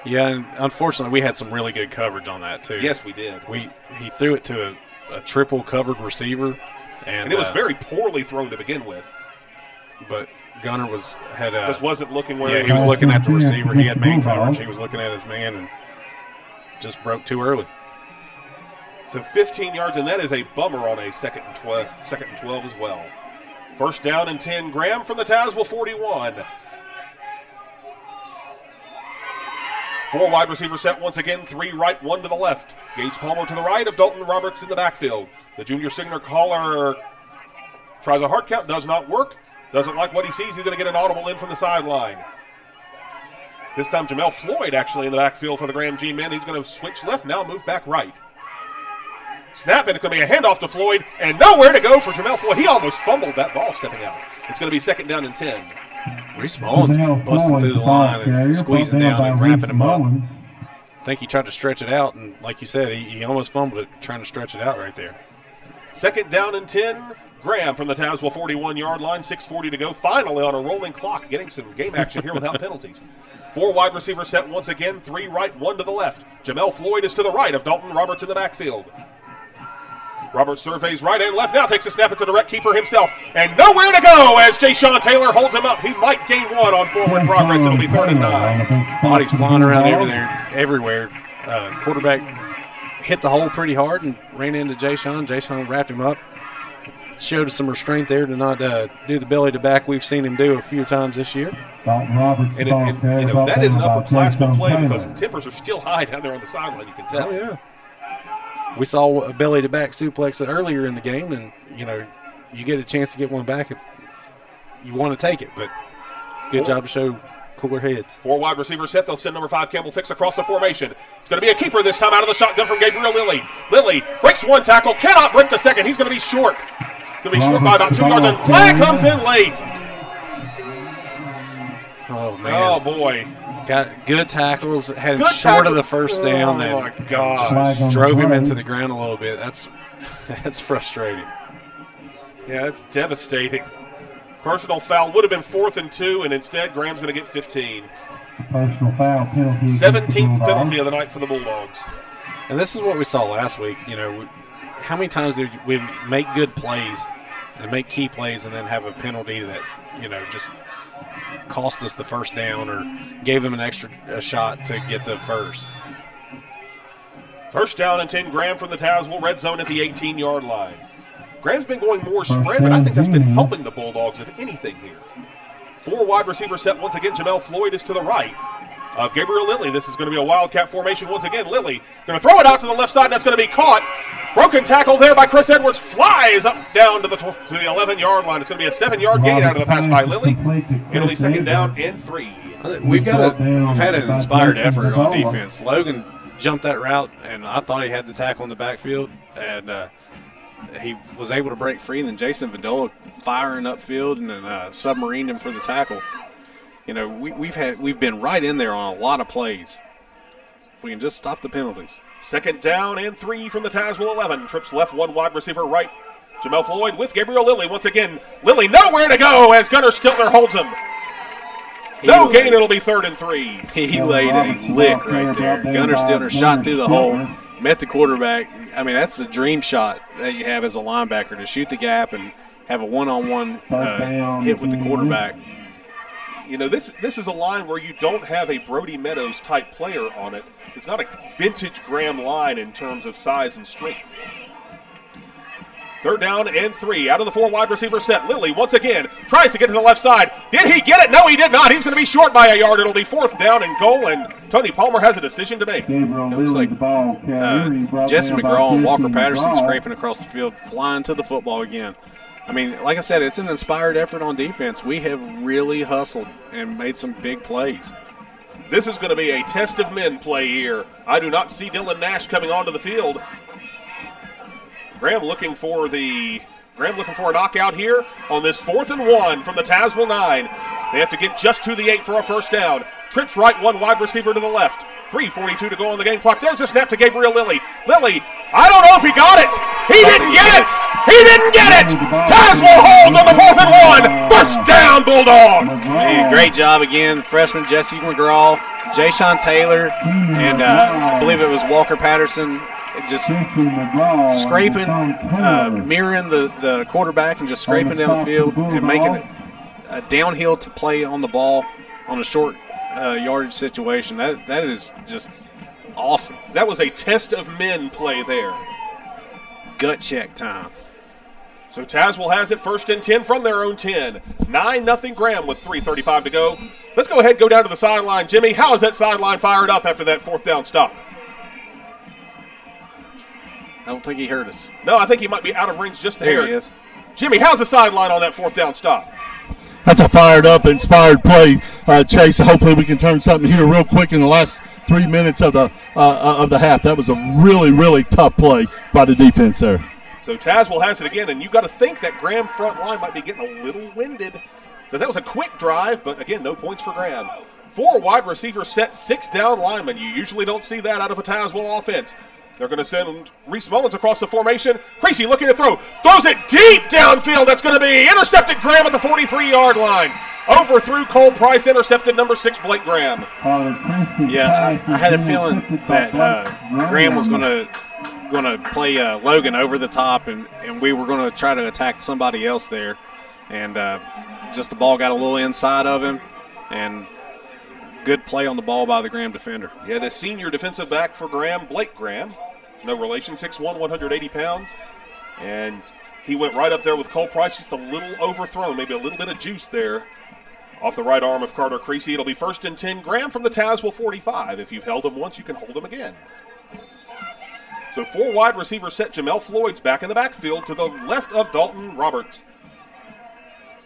Yeah, and unfortunately, we had some really good coverage on that, too. Yes, we did. He threw it to a triple covered receiver. And it was very poorly thrown to begin with. But Gunner just wasn't looking where he was looking at the receiver. He had man coverage. He was looking at his man and just broke too early. So 15 yards, and that is a bummer on a second and 12 as well. First down and 10. Graham from the Tazewell 41. 4 wide receiver set once again. 3 right, 1 to the left. Gage Palmer to the right of Dalton Roberts in the backfield. The junior signal caller tries a hard count, does not work. Doesn't like what he sees. He's going to get an audible in from the sideline. This time Jamel Floyd actually in the backfield for the Graham G men. He's going to switch left now, move back right. Snap, and it's going to be a handoff to Floyd, and nowhere to go for Jamel Floyd. He almost fumbled that ball stepping out. It's going to be second down and 10. Reese Mullins busting through the line and squeezing down and wrapping him up. I think he tried to stretch it out, and like you said, he almost fumbled it trying to stretch it out right there. Second down and 10. Graham from the Tazewell 41-yard line, 6:40 to go. Finally on a rolling clock, getting some game action here without penalties. 4 wide receiver set once again, 3 right, 1 to the left. Jamel Floyd is to the right of Dalton Roberts in the backfield. Roberts surveys right and left, now takes a snap. It's a direct keeper himself, and nowhere to go as Jay-Sean Taylor holds him up. He might gain 1 on forward progress. It'll be 3rd and 9. Bodies flying around everywhere. Quarterback hit the hole pretty hard and ran into Jay-Sean. Jay-Sean wrapped him up. Showed us some restraint there to not do the belly to back we've seen him do a few times this year. And that is an upperclassman play because tempers are still high down there on the sideline, you can tell. Oh, yeah. We saw a belly to back suplex earlier in the game, and you get a chance to get one back, you want to take it, but good job to show cooler heads. 4 wide receiver set. They'll send number 5 Campbell Fix across the formation. It's going to be a keeper this time out of the shotgun from Gabriel Lilly. Lilly breaks 1 tackle, cannot break the second. He's going to be short. Going to be short by about 2 yards, and flag comes in late. Oh, man. Oh, boy. Got good tackles, had him short of the first down, and just drove him into the ground a little bit. That's frustrating. Yeah, that's devastating. Personal foul would have been 4th and 2, and instead Graham's going to get 15. Personal foul penalty. 17th penalty of the night for the Bulldogs. And this is what we saw last week. How many times did we make good plays and make key plays and then have a penalty that, just cost us the first down or gave him a shot to get the first? First down and 10, Graham from the Tazewell red zone at the 18-yard line. Graham's been going more spread, but I think that's been helping the Bulldogs, if anything, here. 4 wide receiver set once again. Jamel Floyd is to the right of Gabriel Lilly. This is going to be a wildcat formation once again. Lilly going to throw it out to the left side, and that's going to be caught. Broken tackle there by Chris Edwards. Flies up down to the 11-yard line. It's going to be a 7-yard gain out of the pass by Lilly. It'll be second down and 3. We've had an inspired effort on defense. Logan jumped that route, and I thought he had the tackle in the backfield, and he was able to break free. And then Jason Vandola firing upfield and then submarined him for the tackle. We've been right in there on a lot of plays. If we can just stop the penalties. Second down and 3 from the Tazewell 11. Trips left, 1 wide receiver right. Jamel Floyd with Gabriel Lilly. Once again, Lilly nowhere to go as Gunnar Stiltner holds him. No gain, it'll be 3rd and 3. He laid a lick right there. Gunnar Stiltner shot through the hole, met the quarterback. I mean, that's the dream shot that you have as a linebacker, to shoot the gap and have a one-on-one hit with the quarterback. This is a line where you don't have a Brody Meadows type player on it. It's not a vintage Graham line in terms of size and strength. 3rd down and 3 out of the 4 wide receiver set. Lilly once again tries to get to the left side. Did he get it? No, he did not. He's going to be short by a yard. It'll be 4th down and goal, and Tony Palmer has a decision to make. It looks like Jesse McGraw and Walker Patterson scraping across the field, flying to the football again. I mean, like I said, it's an inspired effort on defense. We have really hustled and made some big plays. This is going to be a test of men play here. I do not see Dylan Nash coming onto the field. Graham looking for a knockout here on this 4th and 1 from the Tazewell 9. They have to get just to the 8 for a first down. Trips right, one wide receiver to the left. 3:42 to go on the game clock. There's a snap to Gabriel Lilly. Lilly, I don't know if he got it. He didn't get it. He didn't get it. Tazewell holds on the 4th and 1. First down, Bulldogs. Man, great job again. Freshman Jesse McGraw, Jayshon Taylor, and I believe it was Walker Patterson just scraping, mirroring the quarterback and just scraping down the field and making it a downhill to play on the ball on a short yardage situation. That is just awesome. That was a test of men play there. Gut check time. So Tazewell has it 1st and 10 from their own 10. 9-0 Graham with 3:35 to go. Let's go ahead and go down to the sideline. Jimmy, how is that sideline fired up after that 4th down stop? I don't think he heard us. No, I think he might be out of range just a hair. There he is. Jimmy, how's the sideline on that 4th down stop? That's a fired up, inspired play, Chase. Hopefully we can turn something here real quick in the last 3 minutes of the half. That was a really, really tough play by the defense there. So Tazewell has it again, and you got to think that Graham front line might be getting a little winded, because that was a quick drive, but again, no points for Graham. 4 wide receivers set, 6 down linemen. You usually don't see that out of a Tazewell offense. They're going to send Reese Mullins across the formation. Creasy looking to throw. Throws it deep downfield. That's going to be intercepted. Graham at the 43-yard line. Overthrew Cole Price, intercepted number 6, Blake Graham. Yeah, I had a feeling that Graham was going to play Logan over the top, and we were going to try to attack somebody else there. And just the ball got a little inside of him, and good play on the ball by the Graham defender. Yeah, the senior defensive back for Graham, Blake Graham. No relation, 6'1", 180 pounds. And he went right up there with Cole Price, just a little overthrown, maybe a little bit of juice there off the right arm of Carter Creasy. It'll be 1st and 10. Graham from the Tazewell 45. If you've held him once, you can hold him again. So 4 wide receivers set. Jamel Floyd's back in the backfield to the left of Dalton Roberts.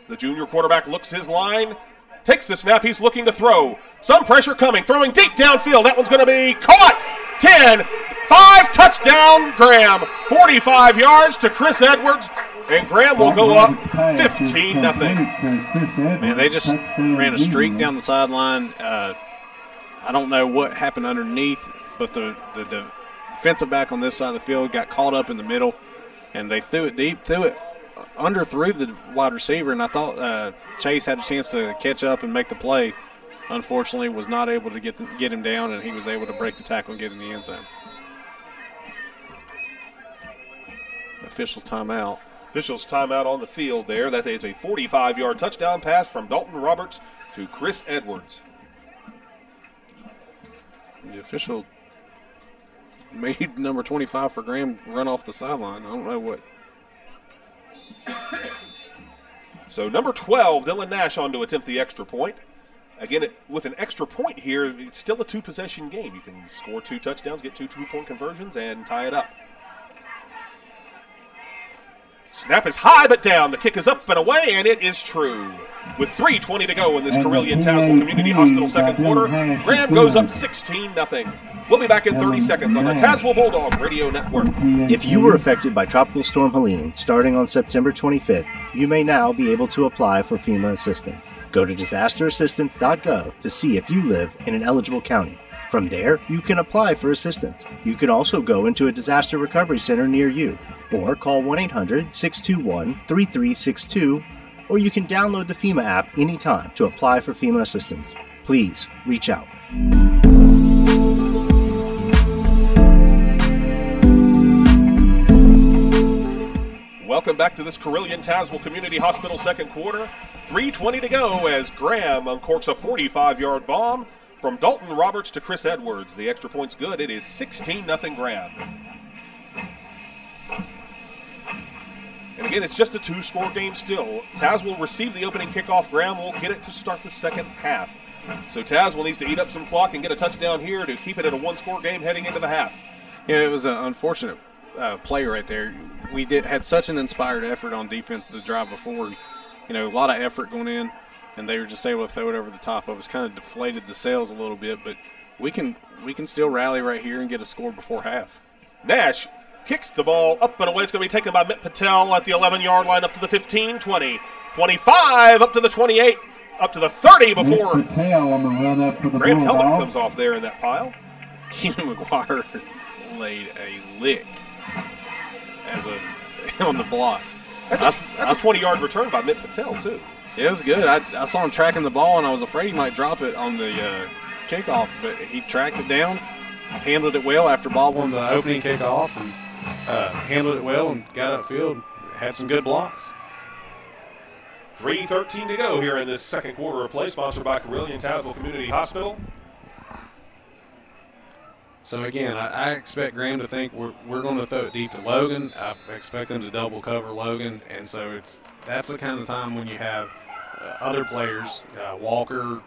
The junior quarterback looks his line, takes the snap. He's looking to throw. Some pressure coming, throwing deep downfield. That one's going to be caught. 10, 5, touchdown, Graham. 45 yards to Chris Edwards, and Graham will go up 15-0. Man, they just ran a streak down the sideline. I don't know what happened underneath, but the defensive back on this side of the field got caught up in the middle, and they threw it deep, threw the wide receiver, and I thought Chase had a chance to catch up and make the play. Unfortunately, was not able to get him down, and he was able to break the tackle and get in the end zone. Officials timeout. Officials timeout on the field there. That is a 45-yard touchdown pass from Dalton Roberts to Chris Edwards. The official made number 25 for Graham run off the sideline. I don't know what. So number 12, Dylan Nash, on to attempt the extra point. Again, with an extra point here, it's still a 2-possession game. You can score 2 touchdowns, get 2 two-point conversions, and tie it up. Snap is high but down. The kick is up and away, and it is true. With 3:20 to go in this Carilion Tazewell Community Hospital second quarter, Graham goes up 16-0. We'll be back in 30 seconds on the Tazewell Bulldog Radio Network. If you were affected by Tropical Storm Helene starting on September 25th, you may now be able to apply for FEMA assistance. Go to disasterassistance.gov to see if you live in an eligible county. From there, you can apply for assistance. You can also go into a disaster recovery center near you, or call 1-800-621-3362, or you can download the FEMA app anytime to apply for FEMA assistance. Please reach out. Welcome back to this Carilion Tazewell Community Hospital second quarter. 3:20 to go as Graham uncorks a 45-yard bomb from Dalton Roberts to Chris Edwards. The extra point's good. It is 16-0 Graham. And again, it's just a 2-score game still. Taz will receive the opening kickoff. Graham will get it to start the second half. So Tazewell needs to eat up some clock and get a touchdown here to keep it at a 1-score game heading into the half. Yeah, it was an unfortunate play right there. We had such an inspired effort on defense the drive before. You know, a lot of effort going in, and they were just able to throw it over the top of us. Kind of deflated the sails a little bit, but we can still rally right here and get a score before half. Nash kicks the ball up and away. It's going to be taken by Mitt Patel at the 11-yard line up to the 15, 20, 25, up to the 28. up to the 30 before Patel on the run up for the Graham helmet Bulldogs. comes off there in that pile. Keenan McGuire laid a lick on the block. That's a 20-yard return by Mitt Patel, too. It was good. I saw him tracking the ball, and I was afraid he might drop it on the kickoff, but he tracked it down, handled it well after Bob won the opening kickoff, and handled it well and got upfield. Had some good blocks. 3:13 to go here in this second quarter of play, sponsored by Carilion Tazewell Community Hospital. So again, I expect Graham to think we're going to throw it deep to Logan. I expect them to double cover Logan, and so that's the kind of time when you have other players, Walker,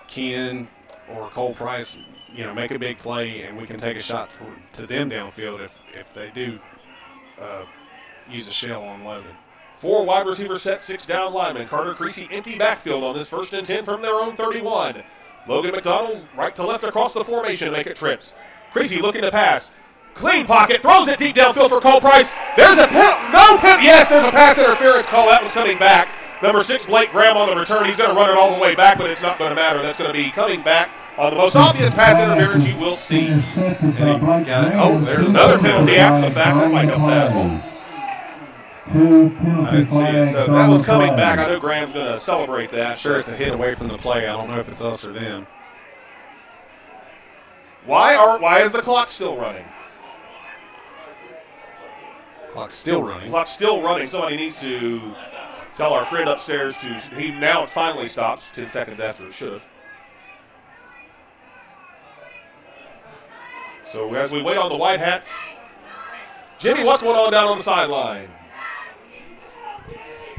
Keenan, or Cole Price, make a big play, and we can take a shot to them downfield if they do use a shell on Logan. 4 wide receiver set, 6 down linemen. Carter Creasy empty backfield on this 1st and 10 from their own 31. Logan McDonald right to left across the formation to make it trips. Creasy looking to pass. Clean pocket, throws it deep downfield for Cole Price. There's a yes, there's a pass interference call. That was coming back. Number 6, Blake Graham on the return. He's going to run it all the way back, but it's not going to matter. That's going to be coming back on the most obvious pass interference you will see. And there's another penalty after the fact. That might help Tazewell. I didn't see it. So that was coming back. I know Graham's going to celebrate that. Sure, it's a hit away from the play. I don't know if it's us or them. Why is the clock still running? Clock's still running. Clock's still running. Somebody needs to tell our friend upstairs now it finally stops 10 seconds after it should have. So as we wait on the White Hats, Jimmy, what's going on down on the sidelines?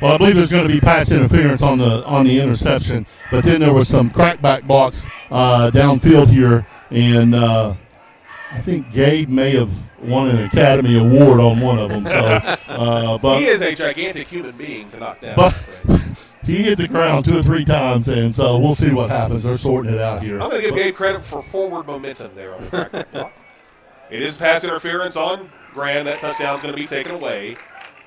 Well, I believe there's going to be pass interference on the interception, but then there was some crackback blocks downfield here, and I think Gabe may have won an Academy Award on one of them. So, but he is a gigantic human being to knock down. But he hit the ground 2 or 3 times, and so we'll see what happens. They're sorting it out here. I'm going to give Gabe credit for forward momentum there on the crackback block. It is pass interference on Graham. That touchdown's going to be taken away.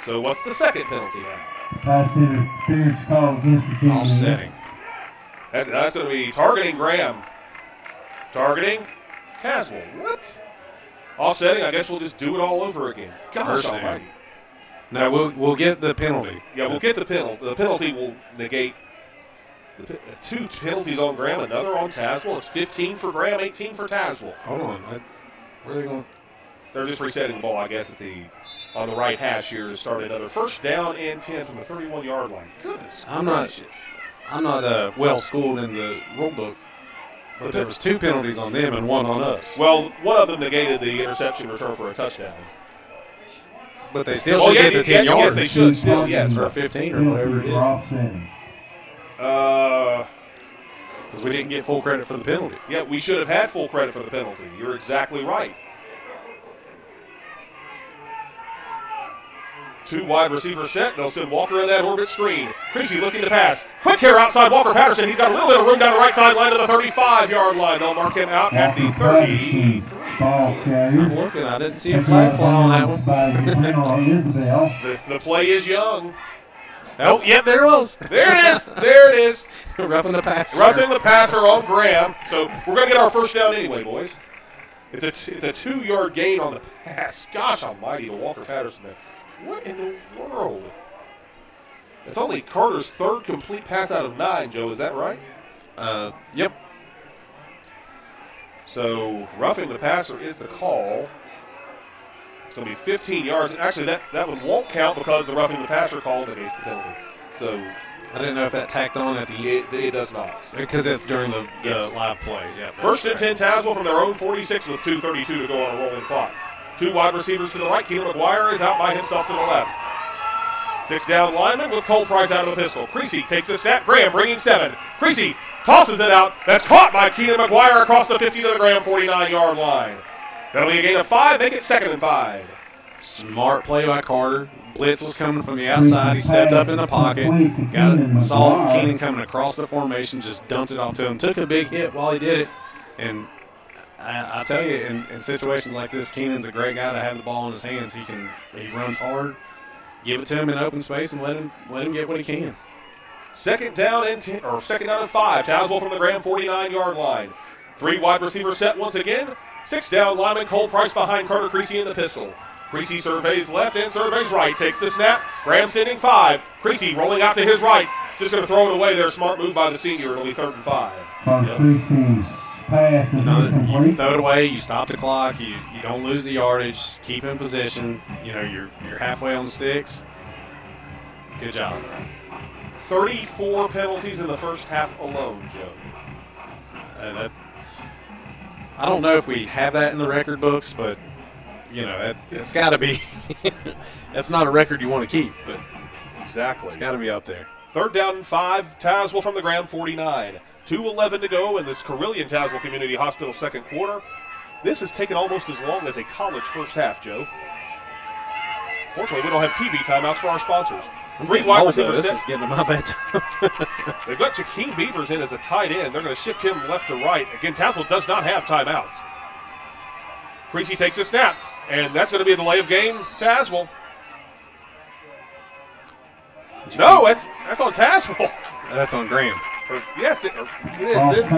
So what's the second penalty now? Pass interference call against the team. Offsetting. That's going to be targeting Graham. Targeting Tazewell. What? Offsetting, I guess we'll just do it all over again. Gosh almighty. No, we'll get the penalty. Yeah, we'll get the penalty. The penalty will negate 2 penalties on Graham, another on Tazewell. It's 15 for Graham, 18 for Tazewell. Hold on. Where are they going? They're just resetting the ball, I guess, on the right hash here to start another 1st down and 10 from the 31-yard line. Goodness gracious. I'm not well schooled in the rule book, but there was 2 penalties on them and 1 on us. Well, one of them negated the interception return for a touchdown. But they still should get the 10 yards. Yes, they should still, yes. Or 15 or whatever it is. Because we didn't get full credit for the penalty. Yeah, we should have had full credit for the penalty. You're exactly right. 2 wide receivers set. They'll send Walker in that orbit screen. Creasy looking to pass. Quick here outside Walker Patterson. He's got a little bit of room down the right sideline to the 35-yard line. They'll mark him out at the 33. I'm looking. I didn't see a flag fly on that one. The play is young. Oh, yeah, there it was. There it is. There it is. Roughing the passer. Roughing the passer on Graham. So we're going to get our 1st down anyway, boys. It's a 2-yard gain on the pass. Gosh almighty to Walker Patterson there. What in the world? It's only Carter's 3rd complete pass out of 9, Joe. Is that right? Yep. So roughing the passer is the call. It's going to be 15 yards. Actually, that one won't count because the roughing the passer call negates the penalty. So I didn't know if that tacked on at the end. It does not. Because it's during the live play. Yeah. 1st and 10 Tazewell from their own 46 with 2:32 to go on a rolling clock. 2 wide receivers to the right. Keenan McGuire is out by himself to the left. 6 down linemen with Cole Price out of the pistol. Creasy takes the snap. Graham bringing 7. Creasy tosses it out. That's caught by Keenan McGuire across the 50 to the Graham 49-yard line. That'll be a gain of 5. Make it 2nd and 5. Smart play by Carter. Blitz was coming from the outside. He stepped up in the pocket. Got it. Saw Keenan coming across the formation. Just dumped it off to him. Took a big hit while he did it. And I tell you, in situations like this, Keenan's a great guy to have the ball in his hands. He runs hard. Give it to him in open space and let him get what he can. Second down and 5. Tazewell from the Graham 49-yard line. 3 wide receiver set once again. 6 down lineman Cole Price behind Carter Creasy in the pistol. Creasy surveys left and surveys right. Takes the snap. Graham sending 5. Creasy rolling out to his right. Just going to throw it away there. Smart move by the senior. It'll be 3rd and 5. You throw it away. You stop the clock. You don't lose the yardage. Keep in position. You're halfway on the sticks. Good job. 34 penalties in the first half alone, Joe. I don't know if we have that in the record books, but it's got to be. That's not a record you want to keep, but exactly, it's got to be up there. 3rd down and 5. Tazewell from the Graham 49. 2:11 to go in this Carillion Tazewell Community Hospital second quarter. This has taken almost as long as a college first half, Joe. Fortunately, we don't have TV timeouts for our sponsors. 3 wide receivers. This is getting my bedtime. They've got Jakeem Beavers in as a tight end. They're going to shift him left to right. Again, Tazewell does not have timeouts. Creasy takes a snap, and that's going to be a delay of game. Tazewell. No, that's on Tazewell. That's on Graham. Yes, it is. That's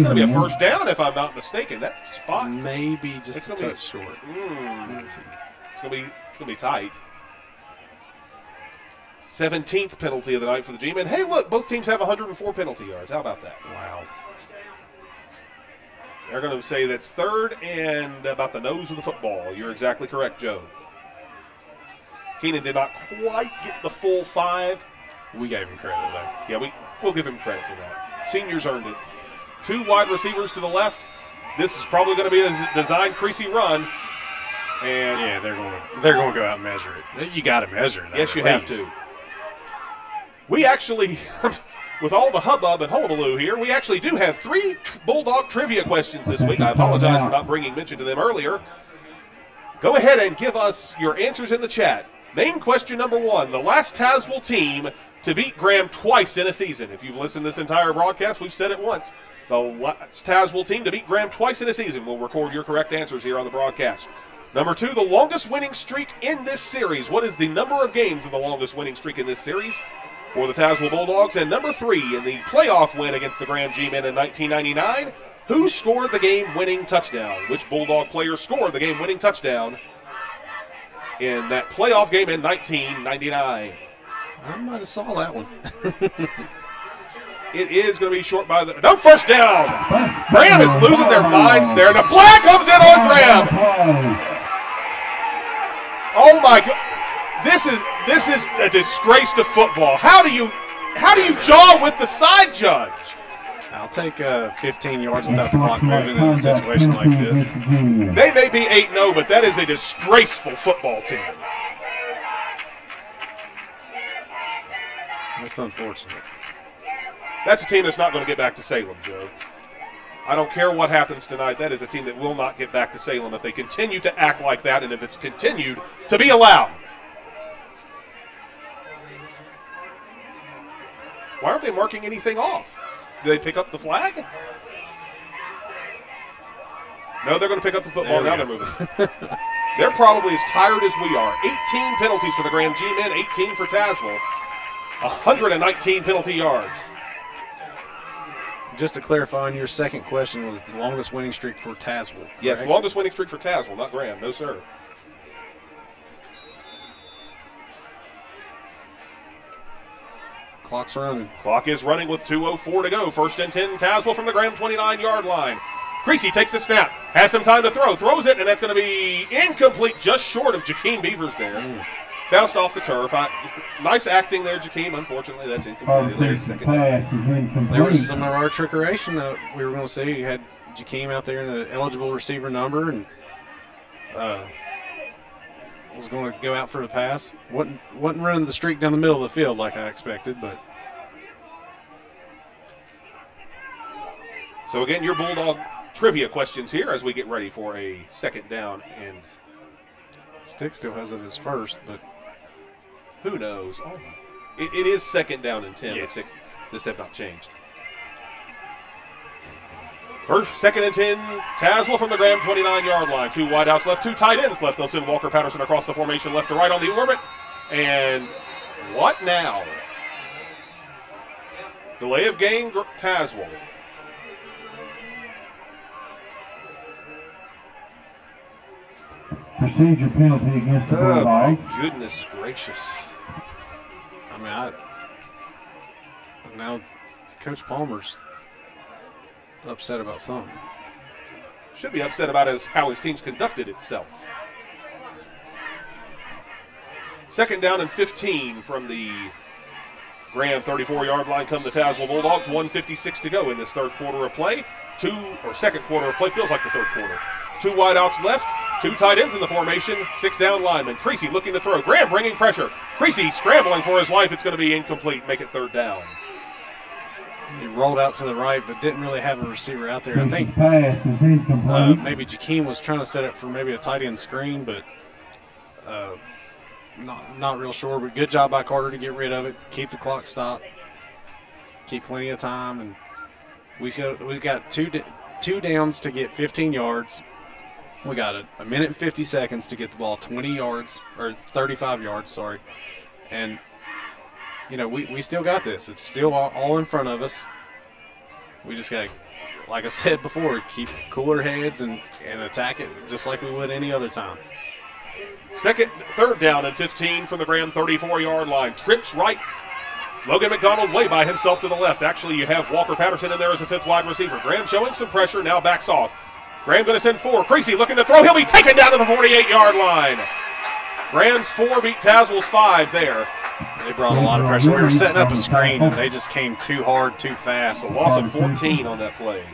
going to be a first down if I'm not mistaken. That spot maybe just a touch short. It's going to be tight. 17th penalty of the night for the G-Men. Hey, look, both teams have 104 penalty yards. How about that? Wow. They're going to say that's 3rd and about the nose of the football. You're exactly correct, Joe. Keenan did not quite get the full 5. We gave him credit, though. Yeah, we'll give him credit for that. Seniors earned it. 2 wide receivers to the left. This is probably going to be a designed Creasy run. And yeah, they're going to go out and measure it. You got to measure that. Yes, you have to. We actually, with all the hubbub and hullabaloo here, we actually do have 3 Bulldog trivia questions this week. I apologize for not bringing mention to them earlier. Go ahead and give us your answers in the chat. Name question number 1, the last Tazewell team to beat Graham twice in a season. If you've listened to this entire broadcast, we've said it once. The last Tazewell team to beat Graham twice in a season. We'll record your correct answers here on the broadcast. Number 2, the longest winning streak in this series. What is the number of games of the longest winning streak in this series for the Tazewell Bulldogs? And number 3, in the playoff win against the Graham G-Men in 1999, who scored the game-winning touchdown? Which Bulldog player scored the game-winning touchdown in that playoff game in 1999? I might have saw that one. It is going to be short by the – no, first down. Graham is losing their minds there, and a flag comes in on Graham. Oh, my God. This is a disgrace to football. How do you jaw with the side judge? I'll take 15 yards without the clock moving in a situation like this. They may be 8-0, but that is a disgraceful football team. That's unfortunate. That's a team that's not going to get back to Salem, Joe. I don't care what happens tonight. That is a team that will not get back to Salem if they continue to act like that and if it's continued to be allowed. Why aren't they marking anything off? Do they pick up the flag? No, they're going to pick up the football. Now they're moving. They're probably as tired as we are. 18 penalties for the Graham G-Men, 18 for Tazewell. 119 penalty yards. Just to clarify, on your second question was the longest winning streak for Tazewell. Correct? Yes, longest winning streak for Tazewell, not Graham. No, sir. Clock's running. Clock is running with 2:04 to go. 1st and 10, Tazewell from the Graham 29-yard line. Creasy takes a snap, has some time to throw, throws it, and that's going to be incomplete, just short of Jakeem Beavers there. Bounced off the turf. Nice acting there, Jakeem. Unfortunately, that's incomplete. There's second down. There was some of our trickeration that we were going to see. You had Jakeem out there in the eligible receiver number and was going to go out for the pass. Wasn't running the streak down the middle of the field like I expected, but. So, again, your Bulldog trivia questions here as we get ready for a second down. And Stick still has it as first, but who knows? Oh, it is second down and 10. Yes. The 6 just have not changed. 2nd and 10, Tazewell from the Graham 29-yard line. 2 wideouts left, 2 tight ends left. They'll send Walker Patterson across the formation left to right on the orbit. And what now? Delay of game, Tazewell. Procedure penalty against the Bulldog. My goodness gracious. I mean, now Coach Palmer's upset about something. Should be upset about how his team's conducted itself. 2nd down and 15 from the Graham 34-yard line come the Tazewell Bulldogs. 1:56 to go in this third quarter of play. Second quarter of play, feels like the third quarter. 2 wideouts left, 2 tight ends in the formation, 6 down linemen. Creasy looking to throw. Graham bringing pressure. Creasy scrambling for his life. It's going to be incomplete. Make it 3rd down. He rolled out to the right, but didn't really have a receiver out there. I think maybe Jakeem was trying to set up for maybe a tight end screen, but not real sure. But good job by Carter to get rid of it, keep the clock stopped, keep plenty of time, and we got two downs to get 15 yards. We got a minute and 50 seconds to get the ball 20 yards or 35 yards, sorry, and. You know, we still got this. It's still all in front of us. We just got to, like I said before, keep cooler heads and attack it just like we would any other time. 3rd down and 15 from the Graham 34-yard line. Trips right. Logan McDonald way by himself to the left. Actually, you have Walker Patterson in there as a 5th wide receiver. Graham showing some pressure, now backs off. Graham going to send 4. Creasy looking to throw. He'll be taken down to the 48-yard line. Graham's 4 beat Tazewell's 5 there. They brought a lot of pressure. We were setting up a screen, and they just came too hard, too fast. A loss of 14 on that play.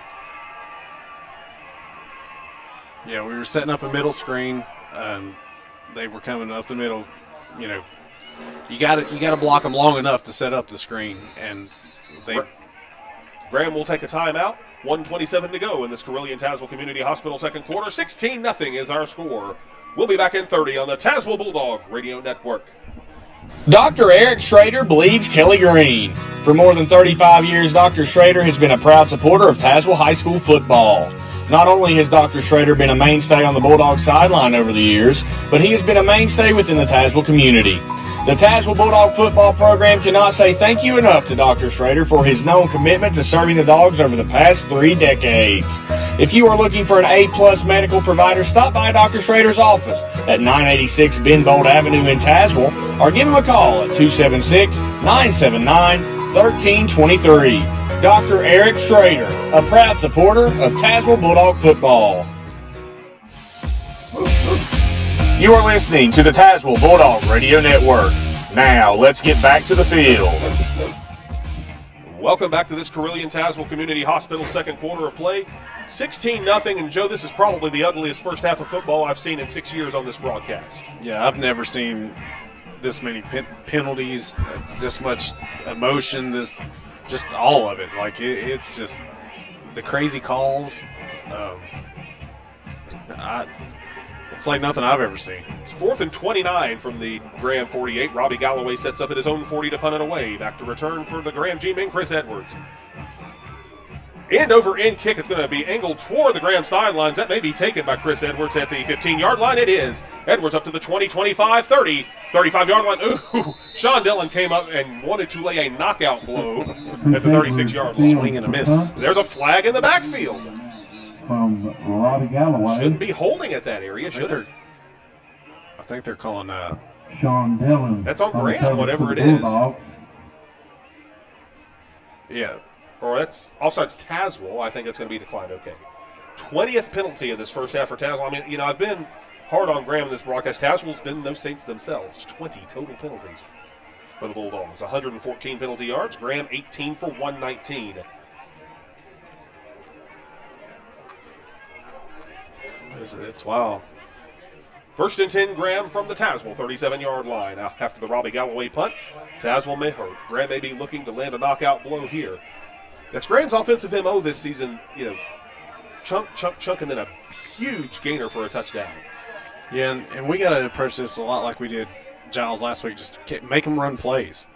Yeah, we were setting up a middle screen. They were coming up the middle. You know, you got to block them long enough to set up the screen, and Graham will take a timeout. 1:27 to go in this Carilion-Tazewell Community Hospital second quarter. 16-0 is our score. We'll be back in 30 on the Tazewell Bulldog Radio Network. Dr. Eric Schrader bleeds Kelly Green. For more than 35 years, Dr. Schrader has been a proud supporter of Tazewell High School football. Not only has Dr. Schrader been a mainstay on the Bulldog sideline over the years, but he has been a mainstay within the Tazewell community. The Tazewell Bulldog football program cannot say thank you enough to Dr. Schrader for his known commitment to serving the Dogs over the past 3 decades. If you are looking for an A-plus medical provider, stop by Dr. Schrader's office at 986 Ben Bolt Avenue in Tazewell, or give him a call at 276-979-1323. Dr. Eric Schrader, a proud supporter of Tazewell Bulldog football. You are listening to the Tazewell Bulldog Radio Network. Now, let's get back to the field. Welcome back to this Carilion-Tazewell Community Hospital second quarter of play. 16-0, and Joe, this is probably the ugliest first half of football I've seen in 6 years on this broadcast. Yeah, I've never seen this many penalties, this much emotion, just all of it. Like, it's just the crazy calls. It's like nothing I've ever seen. It's 4th and 29 from the Graham 48. Robbie Galloway sets up at his own 40 to punt it away. Back to return for the Graham G-men, Chris Edwards. End over end kick. It's going to be angled toward the Graham sidelines. That may be taken by Chris Edwards at the 15-yard line. It is. Edwards up to the 20, 25, 30, 35-yard line. Ooh, Sean Dillon came up and wanted to lay a knockout blow at the 36-yard line. Swing and a miss. There's a flag in the backfield. From Robbie Galloway. Shouldn't be holding at that area, should it? I think they're calling Sean Dillon. That's on Graham, whatever it is. Yeah. Or that's offsides Tazewell. I think that's going to be declined. Okay. 20th penalty of this first half for Tazewell. I mean, you know, I've been hard on Graham in this broadcast. Tazewell's been no saints themselves. 20 total penalties for the Bulldogs. 114 penalty yards. Graham 18 for 119. It's wild. 1st and 10, Graham from the Tazewell 37-yard line. Now, after the Robbie Galloway punt, Graham may be looking to land a knockout blow here. That's Graham's offensive MO this season, you know, chunk, and then a huge gainer for a touchdown. Yeah, and we got to approach this a lot like we did Giles last week. Just make them run plays.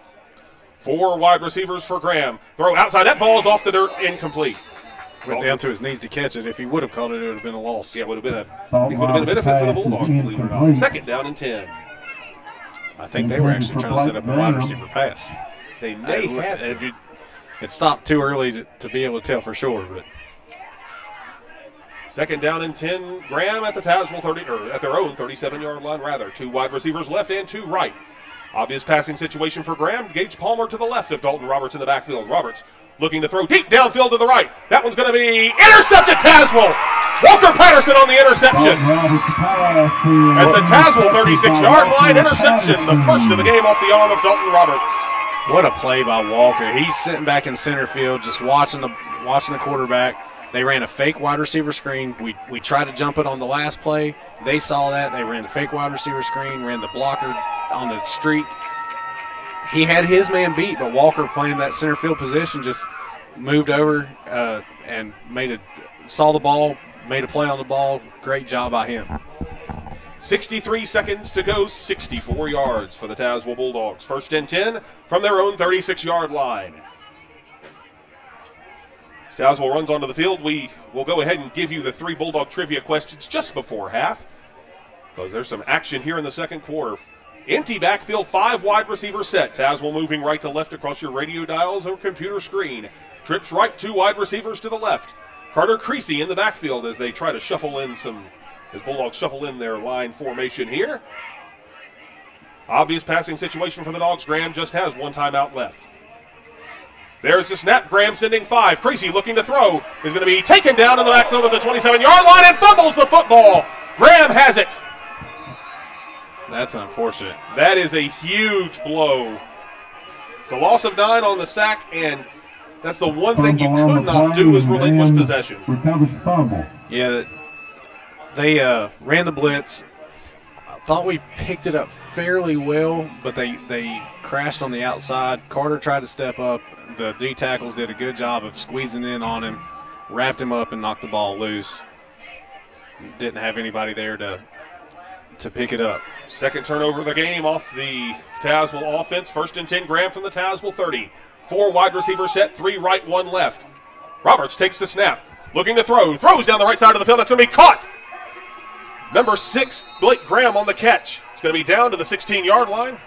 4 wide receivers for Graham. Throw outside. That ball is off the dirt, incomplete. Went down to his knees to catch it. If he would have caught it, it would have been a loss. Yeah, it would have been a benefit for the Bulldogs, believe it or not. 2nd down and 10. I think they were actually trying to set up a wide receiver pass. They may have. it stopped too early to be able to tell for sure. But second down and 10. Graham at the Tazewell 30, or at their own 37-yard line, rather. 2 wide receivers left and 2 right. Obvious passing situation for Graham. Gage Palmer to the left of Dalton Roberts in the backfield. Roberts looking to throw deep downfield to the right. That one's going to be intercepted. Tazewell. Walker Patterson on the interception. At the Tazewell 36-yard line, interception. The first of the game off the arm of Dalton Roberts. What a play by Walker. He's sitting back in center field just watching the quarterback. They ran a fake wide receiver screen. We tried to jump it on the last play. They saw that. They ran the fake wide receiver screen, ran the blocker on the streak. He had his man beat, but Walker, playing that center field position, just moved over and saw the ball, made a play on the ball. Great job by him. 63 seconds to go, 64 yards for the Tazewell Bulldogs. First and 10 from their own 36-yard line. As Tazewell runs onto the field, we will go ahead and give you the 3 Bulldog trivia questions just before half, because there's some action here in the second quarter. Empty backfield, 5 wide receiver set. Tazewell moving right to left across your radio dials or computer screen. Trips right, 2 wide receivers to the left. Carter Creasy in the backfield as they try to shuffle in as Bulldogs shuffle in their line formation here. Obvious passing situation for the Dogs. Graham just has 1 timeout left. There's the snap. Graham sending 5. Creasy looking to throw. Is going to be taken down in the backfield at the 27-yard line and fumbles the football. Graham has it. That's unfortunate. That is a huge blow. It's a loss of 9 on the sack, and that's the one thing you could not do is relinquish possession. Yeah, they ran the blitz. I thought we picked it up fairly well, but they crashed on the outside. Carter tried to step up. The D tackles did a good job of squeezing in on him, wrapped him up, and knocked the ball loose. Didn't have anybody there to pick it up. Second turnover of the game off the Tazewell offense. First and 10, Graham from the Tazewell 30. 4 wide receiver set, 3 right, 1 left. Roberts takes the snap, looking to throw. Throws down the right side of the field. That's going to be caught. Number 6, Blake Graham on the catch. It's going to be down to the 16-yard line.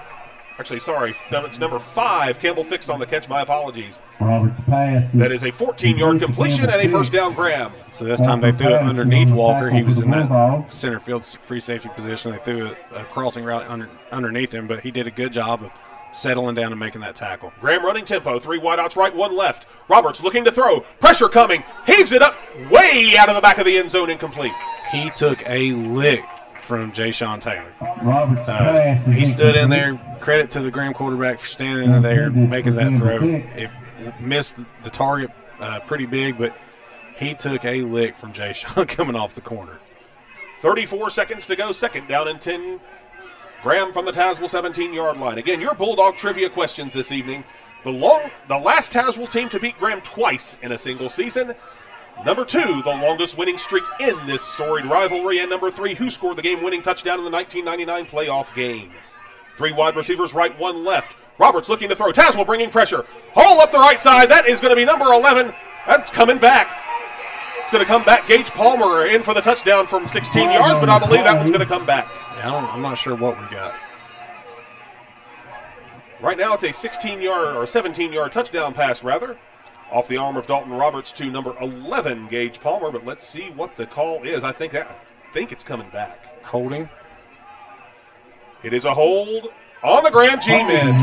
Actually, sorry, it's number 5, Campbell Fix on the catch. My apologies. That is a 14-yard completion and a first down, Graham. So this time they threw it underneath Walker. He was in that center field free safety position. They threw a crossing route underneath him, but he did a good job of settling down and making that tackle. Graham running tempo, 3 wideouts right, 1 left. Roberts looking to throw. Pressure coming. Heaves it up way out of the back of the end zone, incomplete. He took a lick from Ja'Shawn Taylor. He stood in there. Credit to the Graham quarterback for standing in there and making that throw. It missed the target pretty big, but he took a lick from Ja'Shawn coming off the corner. 34 seconds to go. Second down and 10. Graham from the Tazewell 17-yard line. Again, your Bulldog trivia questions this evening. The last Tazewell team to beat Graham twice in a single season. Number 2, the longest winning streak in this storied rivalry. And number 3, who scored the game-winning touchdown in the 1999 playoff game. 3 wide receivers right, 1 left. Roberts looking to throw. Tazewell bringing pressure. Hole up the right side. That is going to be number 11. That's coming back. It's going to come back. Gage Palmer in for the touchdown from 16 yards, but I believe that one's going to come back. Yeah, I'm not sure what we got. Right now it's a 16-yard or 17-yard touchdown pass, rather, off the arm of Dalton Roberts to number 11, Gage Palmer. But let's see what the call is. I think it's coming back. Holding. It is a hold on the Graham G-men.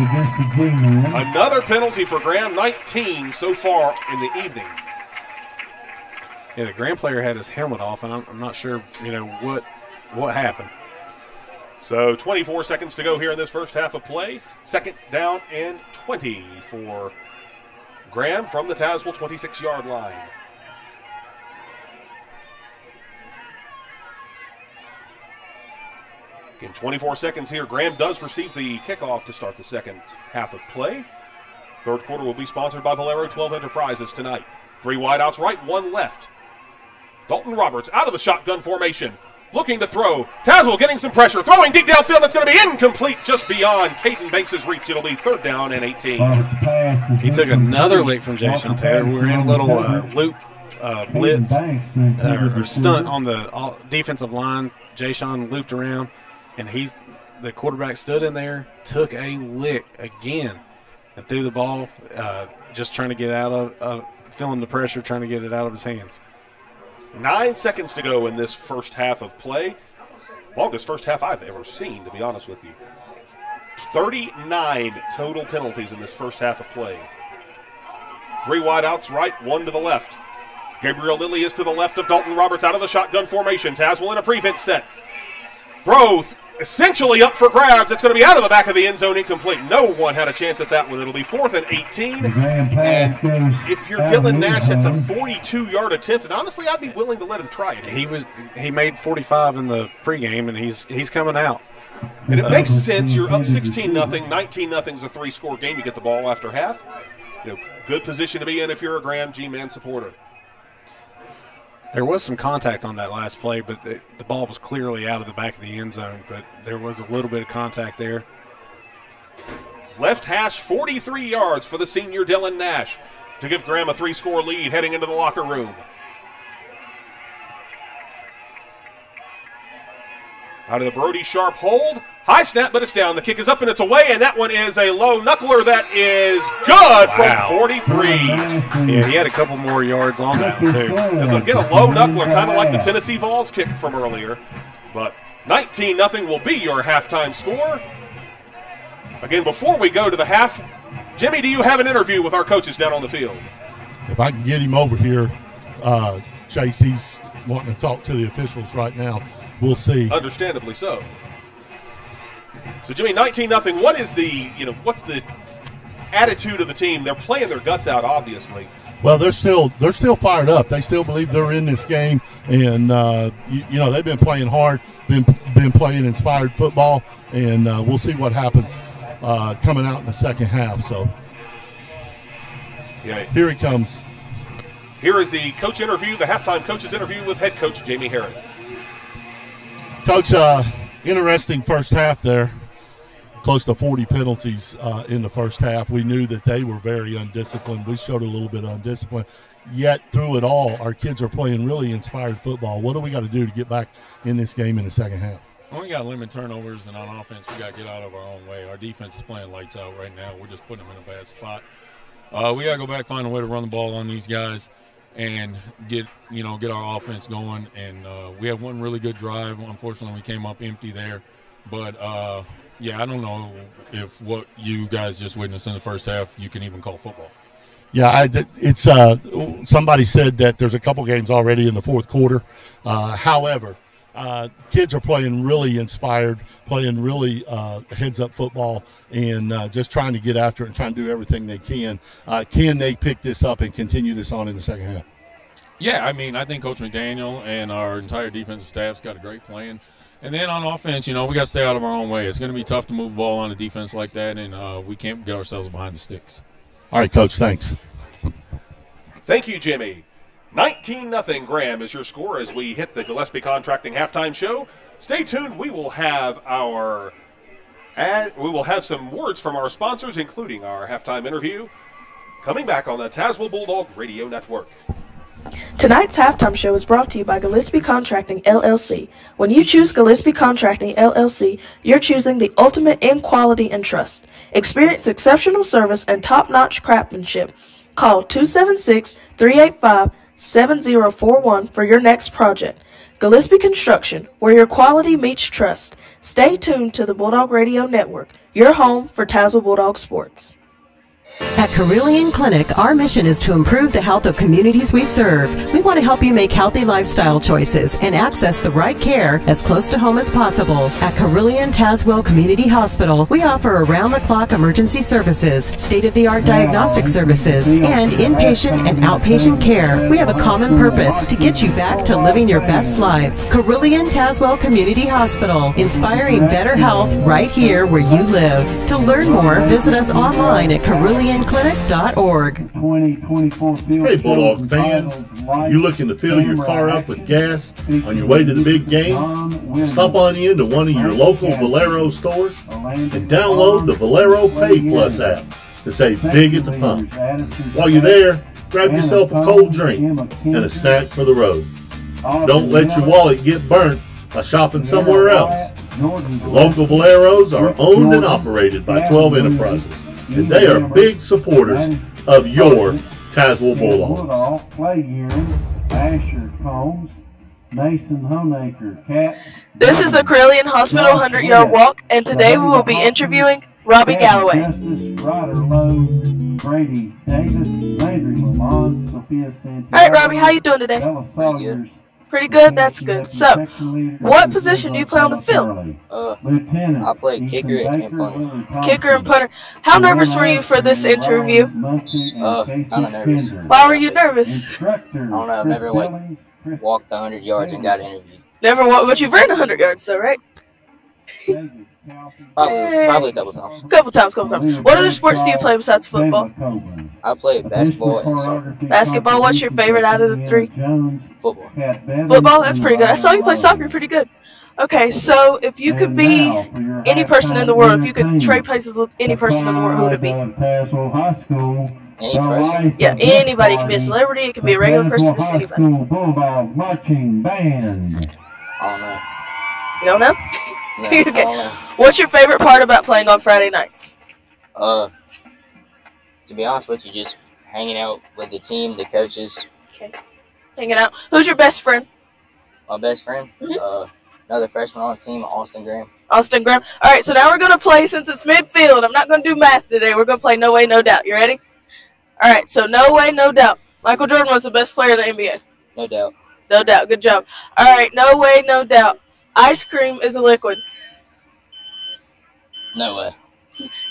Another penalty for Graham, 19 so far in the evening. Yeah, the Graham player had his helmet off, and I'm not sure, what happened. So 24 seconds to go here in this first half of play. Second down and 20 for Graham from the Tazewell 26-yard line. In 24 seconds here, Graham does receive the kickoff to start the second half of play. Third quarter will be sponsored by Valero 12 Enterprises tonight. 3 wideouts right, 1 left. Dalton Roberts out of the shotgun formation, looking to throw. Tazewell getting some pressure, throwing deep downfield. That's going to be incomplete, just beyond Caden Banks' reach. It'll be third down and 18. He took another lick from Ja'Shawn Taylor. We were in a little loop blitz or stunt on the defensive line. Ja'Shawn looped around, and the quarterback stood in there, took a lick again, and threw the ball. just trying to get out of feeling the pressure, trying to get it out of his hands. 9 seconds to go in this first half of play. Longest first half I've ever seen, to be honest with you. 39 total penalties in this first half of play. 3 wideouts right, 1 to the left. Gabriel Lilly is to the left of Dalton Roberts out of the shotgun formation. Tazewell in a prevent set. Throw essentially up for grabs. It's going to be out of the back of the end zone, incomplete. No one had a chance at that one. It'll be 4th and 18. And if you're Dylan Nash, that's a 42-yard attempt. And honestly, I'd be willing to let him try it. He made 45 in the pregame, and he's coming out. And it makes sense. You're up 16-0. 19-0 is a 3-score game. You get the ball after half. Good position to be in if you're a Graham G-Man supporter. There was some contact on that last play, but the ball was clearly out of the back of the end zone, but there was a little bit of contact there. Left hash, 43 yards for the senior Dylan Nash to give Graham a 3-score lead heading into the locker room. Out of the Brody Sharp hold. High snap, but it's down. The kick is up and it's away, and that one is a low knuckler that is good from 43. Yeah, he had a couple more yards on that one, too. Again, a low knuckler, kind of like the Tennessee Vols kick from earlier. But 19-0 will be your halftime score. Again, before we go to the half, Jimmy, do you have an interview with our coaches down on the field? If I can get him over here, Chase, he's wanting to talk to the officials right now. We'll see. Understandably so. So, Jimmy, 19-0. What is what's the attitude of the team? They're playing their guts out, obviously. Well, they're still fired up. They still believe they're in this game, and they've been playing hard, been playing inspired football, and we'll see what happens coming out in the second half. So, yeah, here he comes. Here is the coach interview, the halftime coach's interview with head coach Jamie Harris. Coach, interesting first half there. Close to 40 penalties in the first half. We knew that they were very undisciplined. We showed a little bit of undiscipline. Yet, through it all, our kids are playing really inspired football. What do we got to do to get back in this game in the second half? Well, we got to limit turnovers, and on offense, we got to get out of our own way. Our defense is playing lights out right now. We're just putting them in a bad spot. We got to go back, find a way to run the ball on these guys and get our offense going. And we have one really good drive. Unfortunately, we came up empty there. But, yeah, I don't know if what you guys just witnessed in the first half you can even call football. Yeah, it's somebody said that there's a couple games already in the fourth quarter. However, kids are playing really inspired, playing really heads-up football, and just trying to get after it and trying to do everything they can. Can they pick this up and continue this on in the second half? Yeah, I mean, I think Coach McDaniel and our entire defensive staff's got a great plan. And then on offense, we got to stay out of our own way. It's going to be tough to move the ball on a defense like that, and we can't get ourselves behind the sticks. All right, Coach, thanks. Thank you, Jimmy. 19-0 Graham is your score as we hit the Gillespie Contracting halftime show. Stay tuned. We will have some words from our sponsors, including our halftime interview, coming back on the Tazewell Bulldog Radio Network. Tonight's halftime show is brought to you by Gillespie Contracting, LLC. When you choose Gillespie Contracting, LLC, you're choosing the ultimate in quality and trust. Experience exceptional service and top-notch craftsmanship. Call 276-385-7041 for your next project. Gillespie Construction, where your quality meets trust. Stay tuned to the Bulldog Radio Network, your home for Tazewell Bulldog Sports. At Carillion Clinic, our mission is to improve the health of communities we serve. We want to help you make healthy lifestyle choices and access the right care as close to home as possible. At Carillion Tazewell Community Hospital, we offer around-the-clock emergency services, state-of-the-art diagnostic services, and inpatient and outpatient care. We have a common purpose to get you back to living your best life. Carillion Tazewell Community Hospital, inspiring better health right here where you live. To learn more, visit us online at CarillionClinic.org. Hey, Bulldog fans, you looking to fill your car up with gas on your way to the big game? Stop on in to one of your local Valero stores and download the Valero Pay Plus app to save big at the pump. While you're there, grab yourself a cold drink and a snack for the road. Don't let your wallet get burnt by shopping somewhere else. The local Valeros are owned and operated by 12 Enterprises, and they are big supporters of your Tazewell Bulldogs. Woodall, Clay Gearing, Asher Combs, Mason Honaker, Cat. This is the Carillion Hospital 100-yard walk, and today we will be interviewing Robbie Galloway. Justice, Ryder Lowe, Brady Davis, Landry Lamont, Sophia Santiago. All right, Robbie, how you doing today? Pretty good. Pretty good? That's good. So, what position do you play on the field? I play kicker and punter. Kicker and punter. How nervous were you for this interview? Kind of nervous. Why were you nervous? I don't know. I've never walked 100 yards and got interviewed. Never walked, but you've ran 100 yards though, right? Probably a couple times. Couple times. What other sports do you play besides football? I play basketball and soccer. Basketball. What's your favorite out of the three? Football. Football. That's pretty good. I saw you play soccer. Pretty good. Okay, so if you could be any person in the world, if you could trade places with any person in the world, who would it be? Any person? Yeah, anybody. It can be a celebrity. It can be a regular person. Just anybody. I don't know. You don't know? No, Okay. I don't know. What's your favorite part about playing on Friday nights? To be honest with you, just hanging out with the team, the coaches. Okay. Hanging out. Who's your best friend? My best friend? Another freshman on the team, Austin Graham. Austin Graham. All right, so now we're going to play, since it's midfield. I'm not going to do math today. We're going to play No Way, No Doubt. You ready? All right, so No Way, No Doubt. Michael Jordan was the best player in the NBA. No doubt. No doubt. Good job. All right, No Way, No Doubt. Ice cream is a liquid. No way.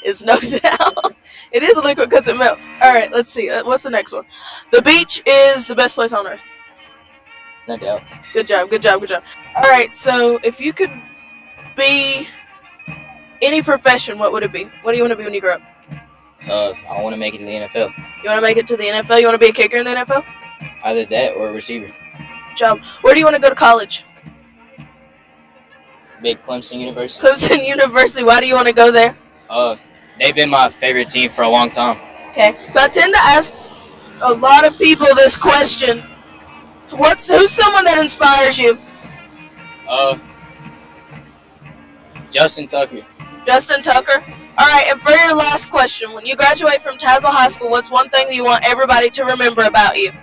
It's no doubt. It is a liquid because it melts. All right, let's see. What's the next one? The beach is the best place on earth. No doubt. Good job. All right, so if you could be any profession, what would it be? What do you want to be when you grow up? I want to make it to the NFL. You want to make it to the NFL? You want to be a kicker in the NFL? Either that or a receiver. Good job. Where do you want to go to college? Big Clemson University. Clemson University. Why do you want to go there? They've been my favorite team for a long time. Okay, so I tend to ask a lot of people this question. Who's someone that inspires you? Justin Tucker. Justin Tucker. All right, and for your last question, when you graduate from Tazewell High School, what's one thing that you want everybody to remember about you?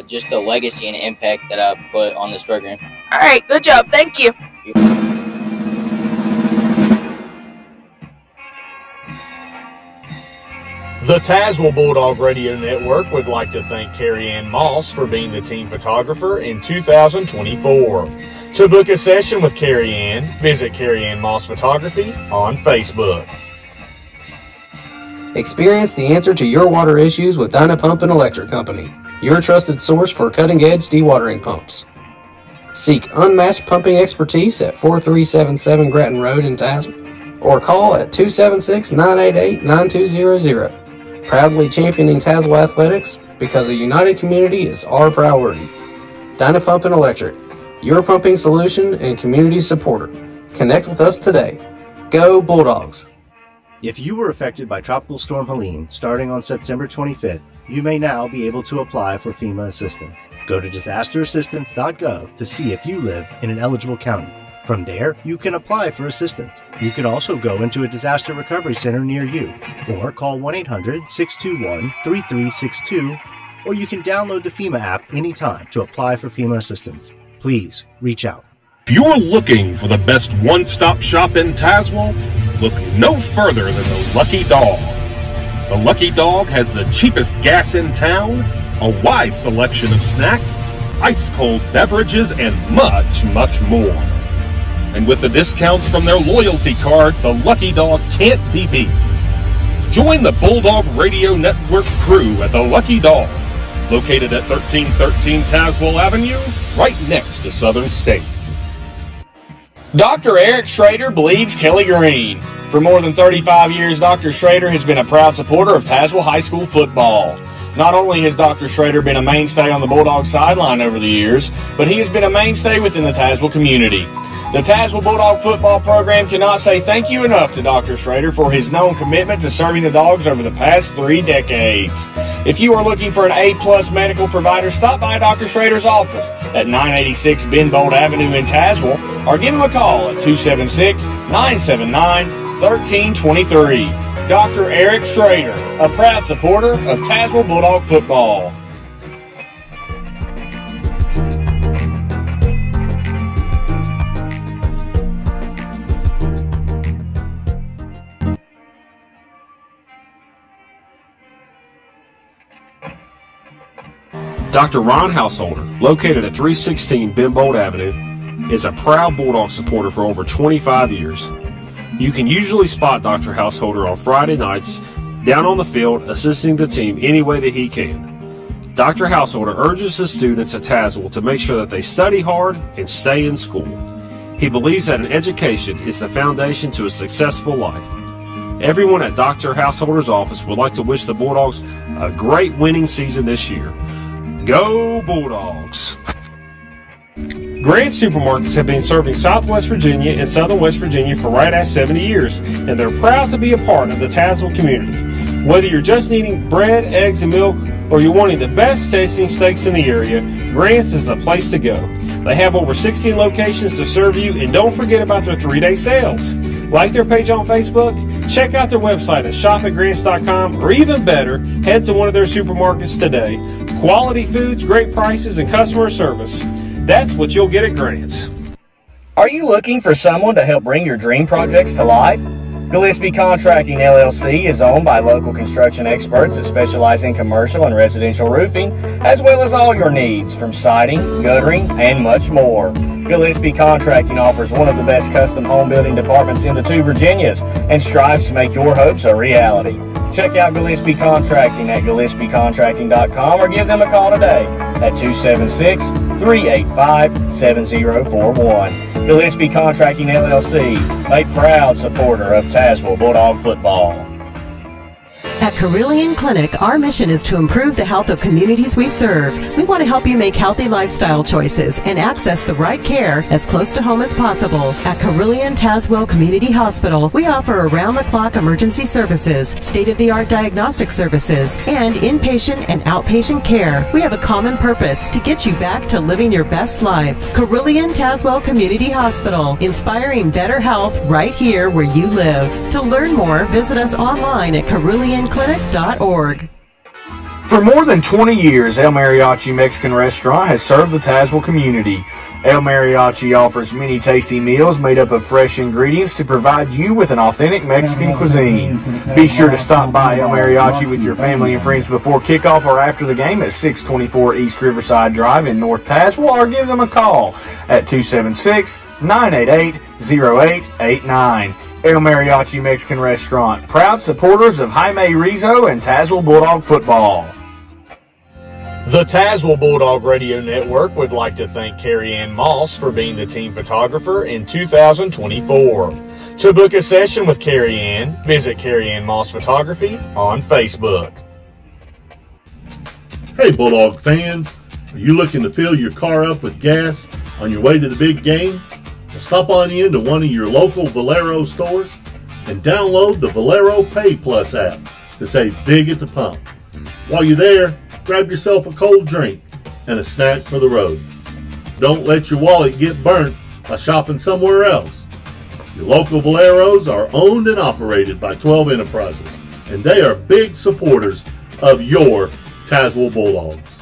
Just the legacy and impact that I put on this program. All right, good job. Thank you. The Tazewell Bulldog Radio Network would like to thank Carrie Ann Moss for being the team photographer in 2024. To book a session with Carrie Ann, visit Carrie Ann Moss Photography on Facebook. Experience the answer to your water issues with Dynapump and Electric Company, your trusted source for cutting-edge dewatering pumps. Seek unmatched pumping expertise at 4377 Grattan Road in Tazewell, or call at 276-988-9200. Proudly championing Tazewell athletics because a united community is our priority. Dynapump and Electric, your pumping solution and community supporter. Connect with us today. Go Bulldogs! If you were affected by Tropical Storm Helene starting on September 25th, you may now be able to apply for FEMA assistance. Go to disasterassistance.gov to see if you live in an eligible county. From there, you can apply for assistance. You can also go into a disaster recovery center near you, or call 1-800-621-3362, or you can download the FEMA app anytime to apply for FEMA assistance. Please reach out. If you're looking for the best one-stop shop in Tazewell, look no further than the Lucky Dog. The Lucky Dog has the cheapest gas in town, a wide selection of snacks, ice-cold beverages, and much, much more. And with the discounts from their loyalty card, the Lucky Dog can't be beat. Join the Bulldog Radio Network crew at the Lucky Dog, located at 1313 Tazewell Avenue, right next to Southern States. Dr. Eric Schrader believes Kelly Green. For more than 35 years, Dr. Schrader has been a proud supporter of Tazewell High School football. Not only has Dr. Schrader been a mainstay on the Bulldog sideline over the years, but he has been a mainstay within the Tazewell community. The Tazewell Bulldog football program cannot say thank you enough to Dr. Schrader for his known commitment to serving the Dogs over the past 3 decades. If you are looking for an A-plus medical provider, stop by Dr. Schrader's office at 986 Ben Bolt Avenue in Tazewell, or give him a call at 276-979-1323. Dr. Eric Schrader, a proud supporter of Tazewell Bulldog football. Dr. Ron Householder, located at 316 Benbold Avenue, is a proud Bulldog supporter for over 25 years. You can usually spot Dr. Householder on Friday nights down on the field assisting the team any way that he can. Dr. Householder urges his students at Tazewell to make sure that they study hard and stay in school. He believes that an education is the foundation to a successful life. Everyone at Dr. Householder's office would like to wish the Bulldogs a great winning season this year. Go Bulldogs! Grant Supermarkets have been serving Southwest Virginia and Southern West Virginia for right at 70 years, and they're proud to be a part of the Tazewell community. Whether you're just needing bread, eggs, and milk, or you're wanting the best tasting steaks in the area, Grant's is the place to go. They have over 16 locations to serve you, and don't forget about their 3-day sales. Like their page on Facebook, check out their website at shopatgrants.com, or even better, head to one of their supermarkets today. Quality foods, great prices, and customer service. That's what you'll get at Grant's. Are you looking for someone to help bring your dream projects to life? Gillespie Contracting LLC is owned by local construction experts that specialize in commercial and residential roofing, as well as all your needs from siding, guttering, and much more. Gillespie Contracting offers one of the best custom home building departments in the 2 Virginias and strives to make your hopes a reality. Check out Gillespie Contracting at GillespieContracting.com or give them a call today at 276-385-7041. Gillespie Contracting LLC, a proud supporter of Tazewell Bulldog football. At Carillion Clinic, our mission is to improve the health of communities we serve. We want to help you make healthy lifestyle choices and access the right care as close to home as possible. At Carillion Tazewell Community Hospital, we offer around-the-clock emergency services, state-of-the-art diagnostic services, and inpatient and outpatient care. We have a common purpose: to get you back to living your best life. Carillion Tazewell Community Hospital, inspiring better health right here where you live. To learn more, visit us online at carillionclinic.org. For more than 20 years, El Mariachi Mexican Restaurant has served the Tazewell community. El Mariachi offers many tasty meals made up of fresh ingredients to provide you with an authentic Mexican cuisine. Be sure to stop by El Mariachi with your family and friends before kickoff or after the game at 624 East Riverside Drive in North Tazewell, or give them a call at 276-988-0889. El Mariachi Mexican Restaurant, proud supporters of Jaime Rizzo and Tazewell Bulldog football. The Tazewell Bulldog Radio Network would like to thank Carrie Ann Moss for being the team photographer in 2024. To book a session with Carrie Ann, visit Carrie Ann Moss Photography on Facebook. Hey Bulldog fans, are you looking to fill your car up with gas on your way to the big game? Well, stop on in to one of your local Valero stores and download the Valero Pay Plus app to save big at the pump. While you're there, grab yourself a cold drink and a snack for the road. Don't let your wallet get burnt by shopping somewhere else. Your local Valeros are owned and operated by 12 Enterprises, and they are big supporters of your Tazewell Bulldogs.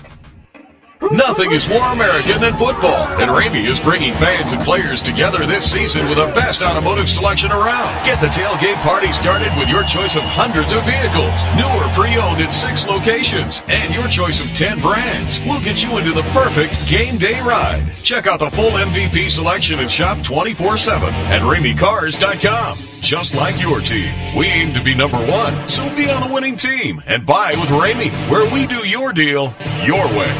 Nothing is more American than football, and Ramey is bringing fans and players together this season with the best automotive selection around. Get the tailgate party started with your choice of hundreds of vehicles, new or pre-owned in 6 locations, and your choice of 10 brands. We'll get you into the perfect game day ride. Check out the full MVP selection and shop 24/7 at RameyCars.com. Just like your team, we aim to be number 1, so be on the winning team and buy with Ramey, where we do your deal your way.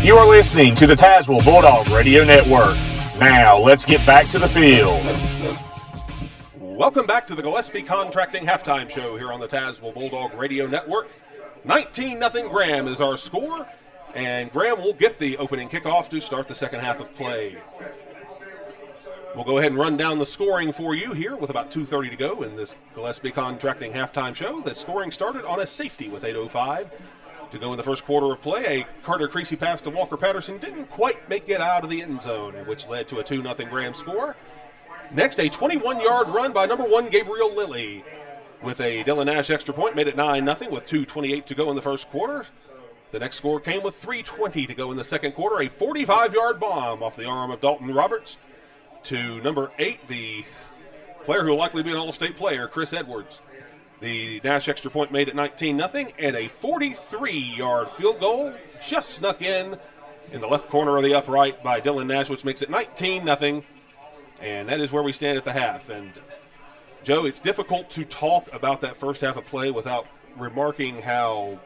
You are listening to the Tazewell Bulldog Radio Network. Now, let's get back to the field. Welcome back to the Gillespie Contracting Halftime Show here on the Tazewell Bulldog Radio Network. 19-0 Graham is our score, and Graham will get the opening kickoff to start the second half of play. We'll go ahead and run down the scoring for you here with about 2:30 to go in this Gillespie Contracting Halftime Show. The scoring started on a safety with 8:05 to go in the first quarter of play. A Carter Creasy pass to Walker Patterson didn't quite make it out of the end zone, which led to a 2-0 Graham score. Next, a 21-yard run by number 1, Gabriel Lilly. With a Dylan Nash extra point, made it 9-0 with 2:28 to go in the first quarter. The next score came with 3:20 to go in the second quarter. A 45-yard bomb off the arm of Dalton Roberts to number 8, the player who will likely be an All-State player, Chris Edwards. The Nash extra point made it 19-0, and a 43-yard field goal just snuck in the left corner of the upright by Dylan Nash, which makes it 19-0, and that is where we stand at the half. And Joe, it's difficult to talk about that first half of play without remarking how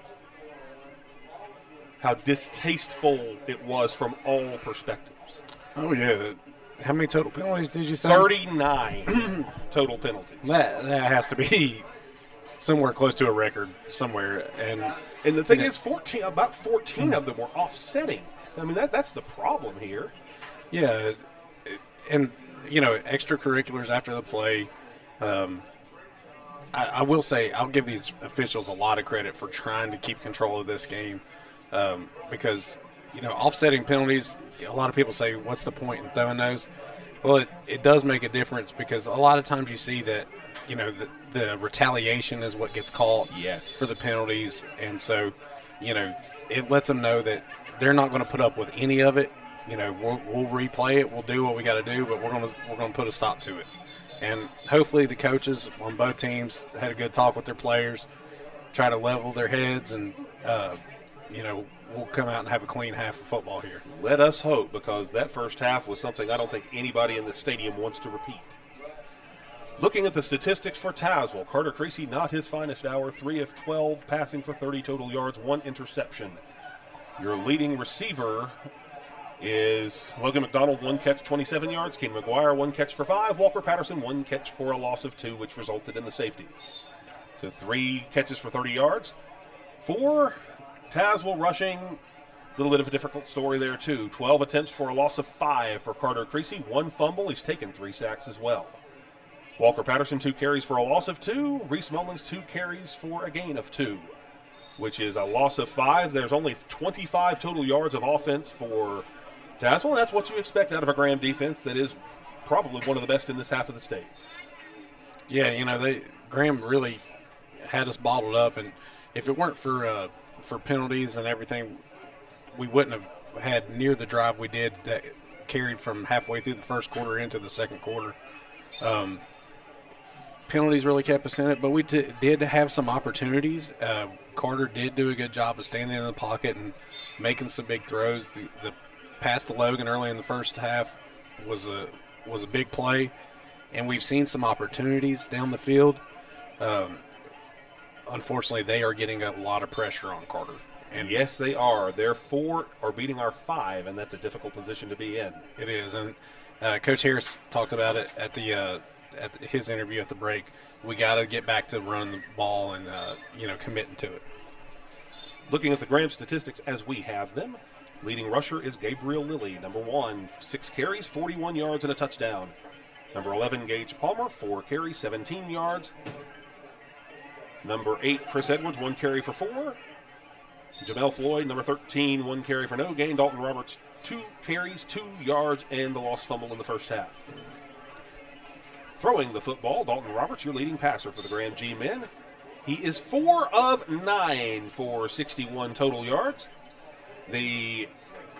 distasteful it was from all perspectives. Oh, yeah. How many total penalties did you say? 39 total penalties. That has to be somewhere close to a record somewhere. And the thing is, about 14 of them were offsetting. I mean, that's the problem here. Yeah. And, extracurriculars after the play. I will say I'll give these officials a lot of credit for trying to keep control of this game because, offsetting penalties, a lot of people say, what's the point in throwing those? Well, it does make a difference because a lot of times you see that, the retaliation is what gets called for the penalties. And so, it lets them know that they're not going to put up with any of it. We'll replay it. We'll do what we got to do, but we're going to put a stop to it. And hopefully the coaches on both teams had a good talk with their players, try to level their heads, and, we'll come out and have a clean half of football here. Let us hope, because that first half was something I don't think anybody in the stadium wants to repeat. Looking at the statistics for Tazewell, Carter Creasy, not his finest hour, 3 of 12, passing for 30 total yards, 1 interception. Your leading receiver is Logan McDonald, 1 catch, 27 yards. Ken McGuire, 1 catch for 5. Walker Patterson, 1 catch for a loss of 2, which resulted in the safety. So 3 catches for 30 yards. For Tazewell rushing, a little bit of a difficult story there too. 12 attempts for a loss of 5 for Carter Creasy. 1 fumble. He's taken 3 sacks as well. Walker Patterson, 2 carries for a loss of 2. Reese Mullins, 2 carries for a gain of 2, which is a loss of 5. There's only 25 total yards of offense for Tazewell. That's what you expect out of a Graham defense that is probably one of the best in this half of the state. Yeah, Graham really had us bottled up, and if it weren't for penalties and everything, we wouldn't have had near the drive we did that carried from halfway through the first quarter into the second quarter. Penalties really kept us in it, but we did have some opportunities. Carter did do a good job of standing in the pocket and making some big throws. The pass to Logan early in the first half was a big play, and we've seen some opportunities down the field. Unfortunately, they are getting a lot of pressure on Carter. And yes, they are. Their 4 are beating our 5, and that's a difficult position to be in. It is, and Coach Harris talked about it at his interview at the break. We got to get back to running the ball and committing to it. Looking at the Graham statistics as we have them, leading rusher is Gabriel Lilly, number 1, 6 carries, 41 yards, and a touchdown. Number 11, Gage Palmer, 4 carries, 17 yards. Number 8, Chris Edwards, 1 carry for 4. Jamel Floyd, number 13, 1 carry for no gain. Dalton Roberts, 2 carries, 2 yards, and the lost fumble in the first half. Throwing the football, Dalton Roberts, your leading passer for the Graham G men. He is 4 of 9 for 61 total yards. The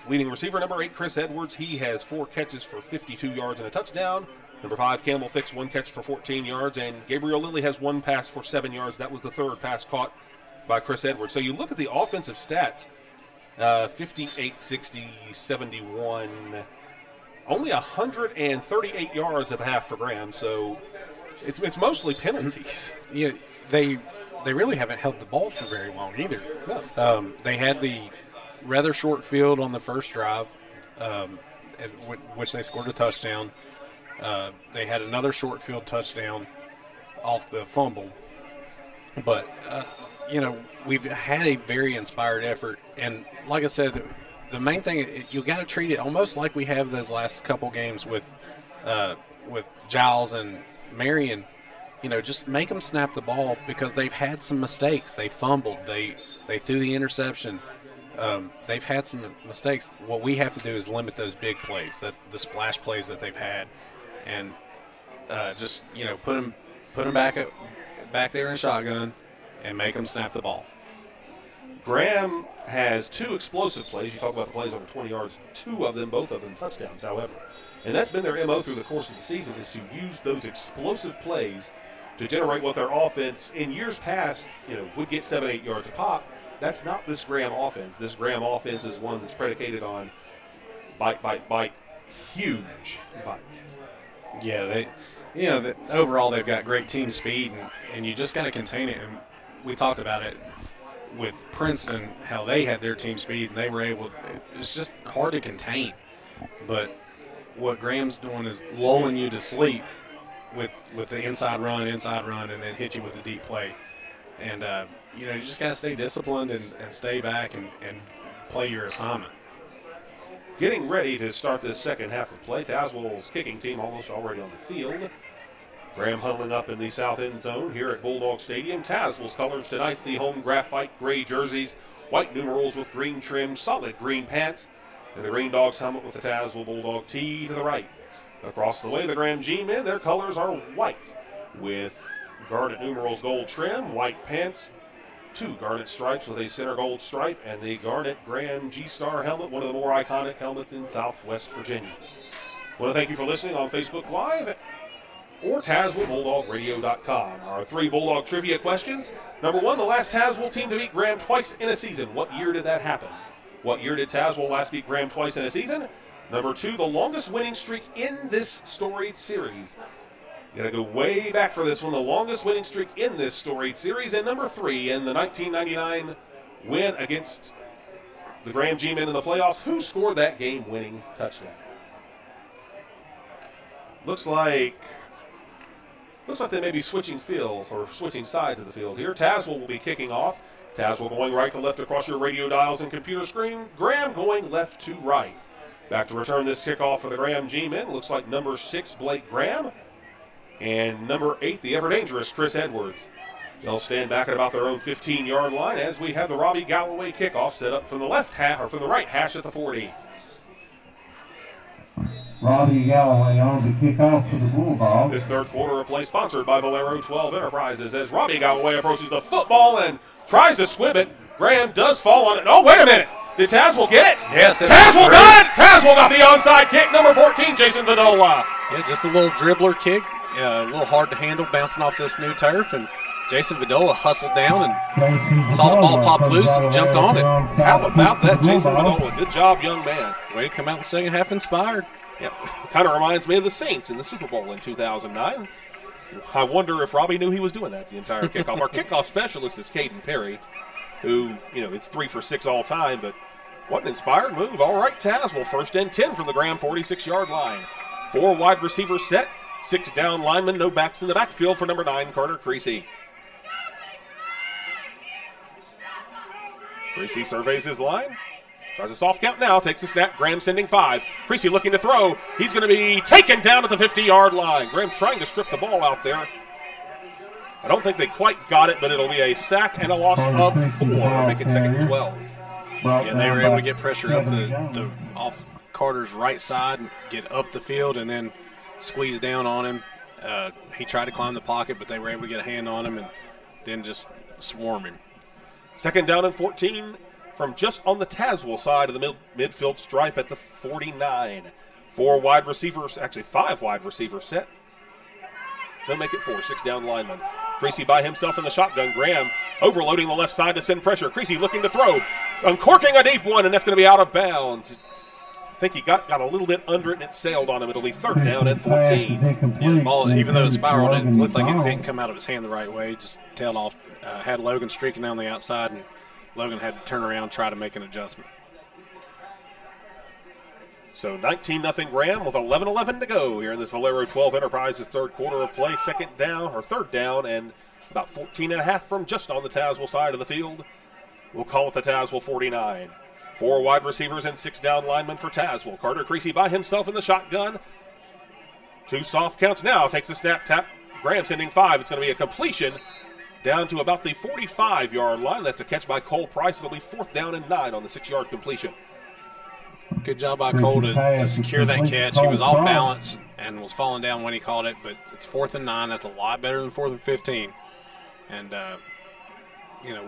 leading receiver, number 8, Chris Edwards, he has 4 catches for 52 yards and a touchdown. Number 5, Campbell Fix, 1 catch for 14 yards. And Gabriel Lilly has 1 pass for 7 yards. That was the 3rd pass caught by Chris Edwards. So you look at the offensive stats, 58, 60, 71, only 138 yards of a half for Graham. So it's mostly penalties. Yeah, they really haven't held the ball for very long either. No. They had the rather short field on the first drive, which they scored a touchdown. They had another short field touchdown off the fumble. But, we've had a very inspired effort. And like I said, the main thing, you got to treat it almost like we have those last couple games with Giles and Marion. Just make them snap the ball because they've had some mistakes. They fumbled. They threw the interception. They've had some mistakes. What we have to do is limit those big plays, the splash plays that they've had. And just put him back there in shotgun and make him snap the ball. Graham has 2 explosive plays. You talk about the plays over 20 yards. 2 of them, both of them touchdowns, however. And that's been their MO through the course of the season, is to use those explosive plays to generate what their offense in years past, would get 7-8 yards a pop. That's not this Graham offense. This Graham offense is one that's predicated on bite, huge bite. Yeah, overall they've got great team speed, and you just got to contain it. And we talked about it with Princeton, how they had their team speed, and they were able. It's just hard to contain. But what Graham's doing is lulling you to sleep with the inside run, and then hit you with a deep play. And you just got to stay disciplined and stay back and play your assignment. Getting ready to start this second half of play. Tazewell's kicking team almost already on the field. Graham huddling up in the south end zone here at Bulldog Stadium. Tazewell's colors tonight, the home graphite gray jerseys, white numerals with green trim, solid green pants, and the Green Dogs helmet with the Tazewell Bulldog T to the right. Across the way, the Graham G-men, their colors are white with garnet numerals gold trim, white pants, 2 garnet stripes with a center gold stripe, and the garnet Graham G-Star helmet, one of the more iconic helmets in Southwest Virginia. I want to thank you for listening on Facebook Live or TazewellBulldogRadio.com. Our 3 Bulldog trivia questions. Number 1, the last Tazewell team to beat Graham twice in a season. What year did that happen? What year did Tazewell last beat Graham twice in a season? Number 2, the longest winning streak in this storied series. You got to go way back for this one, the longest winning streak in this storied series. And number 3, in the 1999 win against the Graham G-men in the playoffs, who scored that game-winning touchdown? Looks like they may be switching field or switching sides of the field here. Tazewell will be kicking off. Tazewell going right to left across your radio dials and computer screen. Graham going left to right. Back to return this kickoff for the Graham G-men. Looks like number 6, Blake Graham, and number 8, the ever-dangerous Chris Edwards. They'll stand back at about their own 15-yard line as we have the Robbie Galloway kickoff set up from the right hash at the 40. Robbie Galloway on the kickoff for the Bulldogs. This third quarter of play sponsored by Valero 12 Enterprises as Robbie Galloway approaches the football and tries to squib it. Graham does fall on it. Oh, wait a minute. Did Tazewell get it? Yes. Tazewell got it. Tazewell got the onside kick. Number 14, Jason Vidola. Yeah, just a little dribbler kick. A little hard to handle, bouncing off this new turf. And Jason Vidola hustled down and saw the ball pop loose and jumped on it. How about that, Jason Vidola? Good job, young man. Way to come out in the second half inspired. Yep. Kind of reminds me of the Saints in the Super Bowl in 2009. I wonder if Robbie knew he was doing that the entire kickoff. Our kickoff specialist is Caden Perry, who, it's 3 for 6 all time, but what an inspired move. All right, Tazewell, 1st and 10 from the Graham 46-yard line. 4 wide receivers set, 6 down linemen, no backs in the backfield for number 9, Carter Creasy. Creasy surveys his line. Tries a soft count now, takes a snap. Graham sending 5. Creasy looking to throw. He's going to be taken down at the 50-yard line. Graham trying to strip the ball out there. I don't think they quite got it, but it'll be a sack and a loss of 4 to make it 2nd and 12. Yeah, they were able to get pressure up the off Carter's right side and get up the field and then squeeze down on him. He tried to climb the pocket, but they were able to get a hand on him and then just swarm him. 2nd down and 14 from just on the Tazewell side of the midfield stripe at the 49. 4 wide receivers, actually 5 wide receivers set. They'll make it 4, 6 down linemen. Creasy by himself in the shotgun. Graham overloading the left side to send pressure. Creasy looking to throw. Uncorking a deep one, and that's going to be out of bounds. I think he got a little bit under it, and it sailed on him. It'll be 3rd down and 14. Yeah, the ball, even though it spiraled, it looked like it didn't come out of his hand the right way. Just tailed off. Had Logan streaking down the outside, and Logan had to turn around and try to make an adjustment. So 19-0 Graham with 11:11 to go here in this Valero 12 Enterprises 3rd quarter of play. 3rd down and about 14.5 from just on the Tazewell side of the field. We'll call it the Tazewell 49. 4 wide receivers and 6 down linemen for Tazewell. Carter Creasy by himself in the shotgun. 2 soft counts now. Takes the snap tap. Graham sending 5. It's going to be a completion down to about the 45-yard line. That's a catch by Cole Price. It'll be 4th down and 9 on the 6-yard completion. Good job by Cole to secure that catch. He was off balance and was falling down when he called it, but it's 4th and 9. That's a lot better than 4th and 15. And,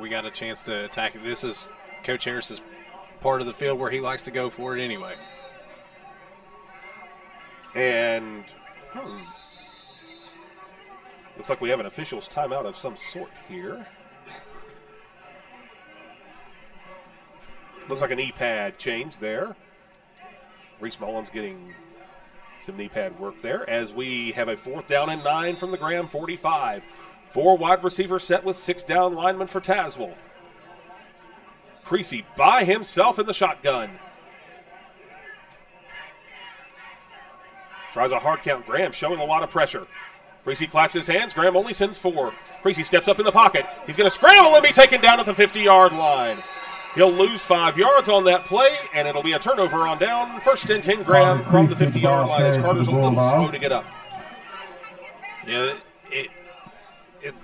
we got a chance to attack it. This is Coach Harris's part of the field where he likes to go for it anyway. And looks like we have an official's timeout of some sort here. Looks like a knee pad change there. Reese Mullins getting some knee pad work there as we have a 4th down and 9 from the Graham 45. 4 wide receivers set with 6 down linemen for Tazewell. Creasy by himself in the shotgun. Tries a hard count. Graham showing a lot of pressure. Creasy claps his hands. Graham only sends 4. Creasy steps up in the pocket. He's going to scramble and be taken down at the 50-yard line. He'll lose 5 yards on that play, and it'll be a turnover on down. 1st and 10 Graham from the 50-yard line as Carter's a little slow to get up. Yeah,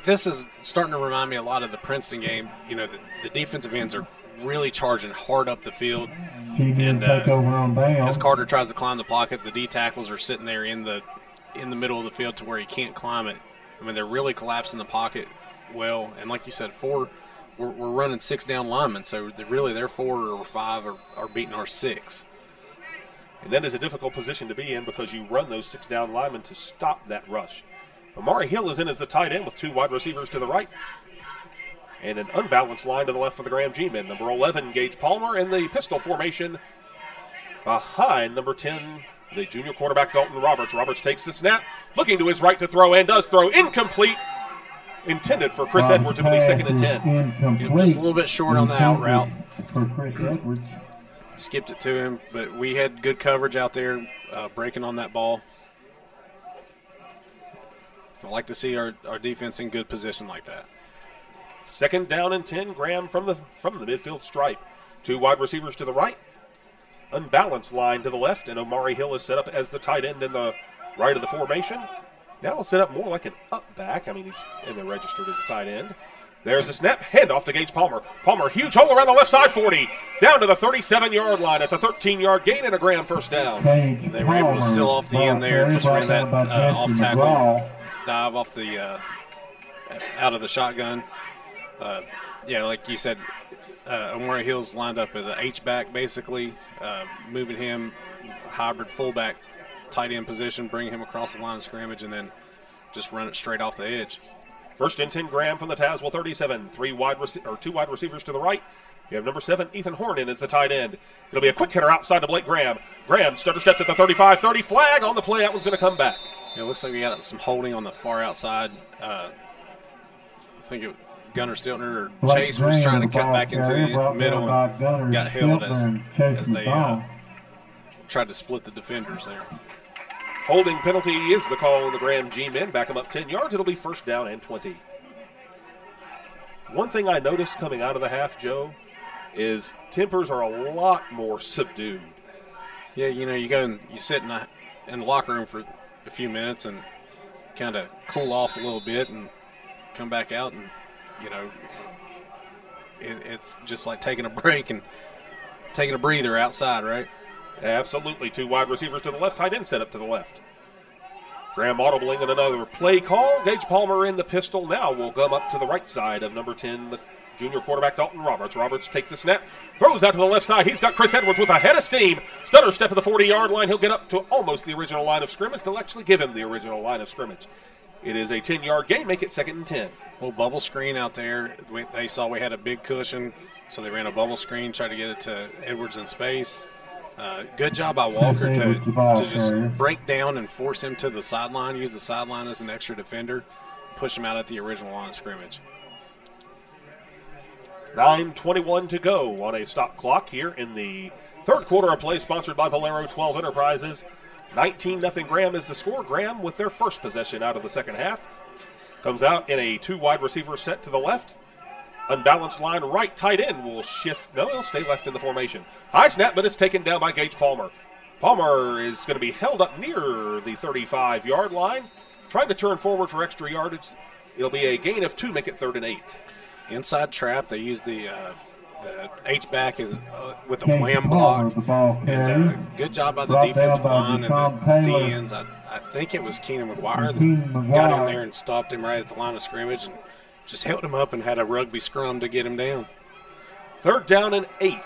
this is starting to remind me a lot of the Princeton game. The defensive ends are really charging hard up the field. And as Carter tries to climb the pocket, the D tackles are sitting there in the middle of the field to where he can't climb it. I mean, they're really collapsing the pocket well. And like you said, we're running 6 down linemen, so really their 4 or 5 are beating our 6. And that is a difficult position to be in because you run those 6 down linemen to stop that rush. Amari Hill is in as the tight end with 2 wide receivers to the right. And an unbalanced line to the left for the Graham G-men. Number 11, Gage Palmer, in the pistol formation behind number 10, the junior quarterback Dalton Roberts. Roberts takes the snap, looking to his right to throw, and does throw. Incomplete. Intended for Chris Edwards. It'll be 2nd and 10. Just a little bit short on the out route. For Chris Edwards. Skipped it to him, but we had good coverage out there breaking on that ball. I like to see our defense in good position like that. 2nd down and 10, Graham from the midfield stripe. 2 wide receivers to the right. Unbalanced line to the left, and Omari Hill is set up as the tight end in the right of the formation. Now he'll set up more like an up back. I mean, he's in there registered as a tight end. There's a snap, handoff to Gage Palmer. Palmer, huge hole around the left side, 40. Down to the 37-yard line. It's a 13-yard gain and a Graham 1st down. They were able to seal off the end there. Just ran that off tackle dive off the out of the shotgun. Like you said, Omari Hill's lined up as an H-back, basically, moving him hybrid fullback, tight end position, bring him across the line of scrimmage, and then just run it straight off the edge. 1st and 10 Graham from the Tazewell 37. 2 wide receivers to the right. You have number 7, Ethan Horn, in as the tight end. It'll be a quick hitter outside to Blake Graham. Graham stutter steps at the 35-30 flag on the play. That one's going to come back. It looks like we got some holding on the far outside. I think Gunnar Stiltner or Chase was trying to cut back into the middle and got held as they tried to split the defenders there. Holding penalty is the call on the Graham G-men. Back them up 10 yards. It'll be 1st down and 20. One thing I noticed coming out of the half, Joe, is tempers are a lot more subdued. Yeah, you go and you sit in the locker room for a few minutes and kind of cool off a little bit and come back out and, it's just like taking a break and taking a breather outside, right? Absolutely. 2 wide receivers to the left, tight end set up to the left. Graham audibling in another play call. Gage Palmer in the pistol. Now will come up to the right side of number 10, the junior quarterback Dalton Roberts. Roberts takes a snap, throws out to the left side. He's got Chris Edwards with a head of steam. Stutter step at the 40-yard line. He'll get up to almost the original line of scrimmage. They'll actually give him the original line of scrimmage. It is a 10-yard gain. Make it 2nd and 10. Little bubble screen out there. They saw we had a big cushion, so they ran a bubble screen, tried to get it to Edwards in space. Good job by Walker to just break down and force him to the sideline, use the sideline as an extra defender, push him out at the original line of scrimmage. 9:21 to go on a stop clock here in the 3rd quarter of play, sponsored by Valero 12 Enterprises. 19-0 Graham is the score. Graham with their first possession out of the 2nd half. Comes out in a 2 wide receiver set to the left. Unbalanced line right, tight end will shift. No, he'll stay left in the formation. High snap, but it's taken down by Gage Palmer. Palmer is going to be held up near the 35-yard line, trying to turn forward for extra yardage. It'll be a gain of 2, make it 3rd and 8. Inside trap, they use the the H-back is with a wham block. And good job by the defensive line and the D-ends. I think it was Keenan McGuire that got in there and stopped him right at the line of scrimmage and just held him up and had a rugby scrum to get him down. 3rd down and 8.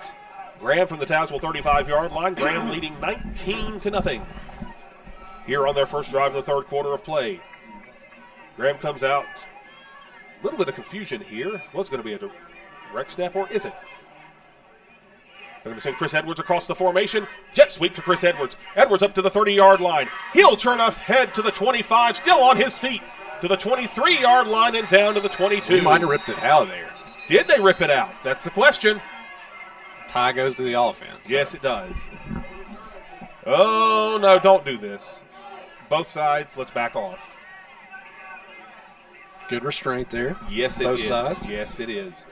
Graham from the Tazewell 35-yard line. Graham leading 19-0 here on their first drive in the 3rd quarter of play. Graham comes out. A little bit of confusion here. What's going to be a direct snap, or is it? They're going to send Chris Edwards across the formation. Jet sweep to Chris Edwards. Edwards up to the 30-yard line. He'll turn ahead to the 25, still on his feet, to the 23-yard line and down to the 22. He might have ripped it out of there. Did they rip it out? That's the question. Tie goes to the offense. Yes, it does. Oh, no, don't do this. Both sides, let's back off. Good restraint there. Yes, it is. Both sides. Yes, it is.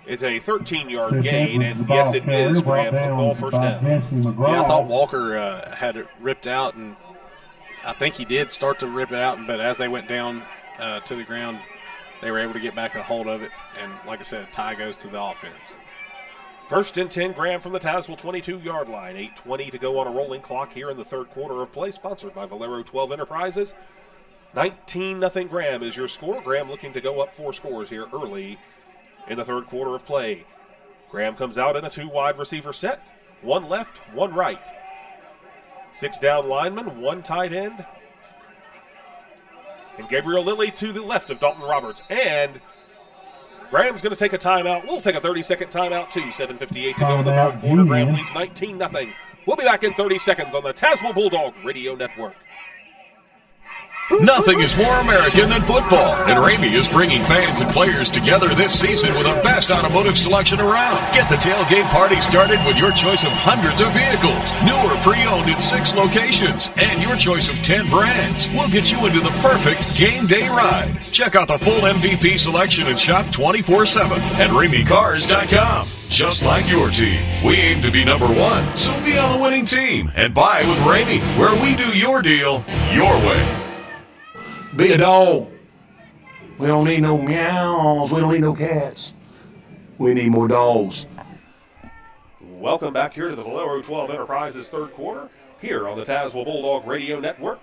It's a 13-yard gain, and yes, it is Graham football, first down. Yeah, I thought Walker had it ripped out, and I think he did start to rip it out, but as they went down to the ground, they were able to get back a hold of it, and like I said, a tie goes to the offense. 1st and 10, Graham from the Tazewell 22-yard line. 8:20 to go on a rolling clock here in the 3rd quarter of play, sponsored by Valero 12 Enterprises. 19-0 Graham is your score. Graham looking to go up 4 scores here early in the 3rd quarter of play. Graham comes out in a 2-wide receiver set. 1 left, 1 right. 6 down linemen, 1 tight end. And Gabriel Lilly to the left of Dalton Roberts. And Graham's going to take a timeout. We'll take a 30-second timeout, too. 7:58 to go in the 3rd quarter. Graham leads 19-0. We'll be back in 30 seconds on the Tazewell Bulldog Radio Network. Nothing is more American than football, and Ramey is bringing fans and players together this season with the best automotive selection around. Get the tailgate party started with your choice of hundreds of vehicles, new or pre-owned in 6 locations, and your choice of 10 brands. We'll get you into the perfect game day ride. Check out the full MVP selection and shop 24/7 at RameyCars.com. Just like your team, we aim to be number 1, so be on the winning team and buy with Ramey, where we do your deal your way. Be a dog. We don't need no meows. We don't need no cats. We need more dogs. Welcome back here to the Valero 12 Enterprises 3rd quarter here on the Tazewell Bulldog Radio Network.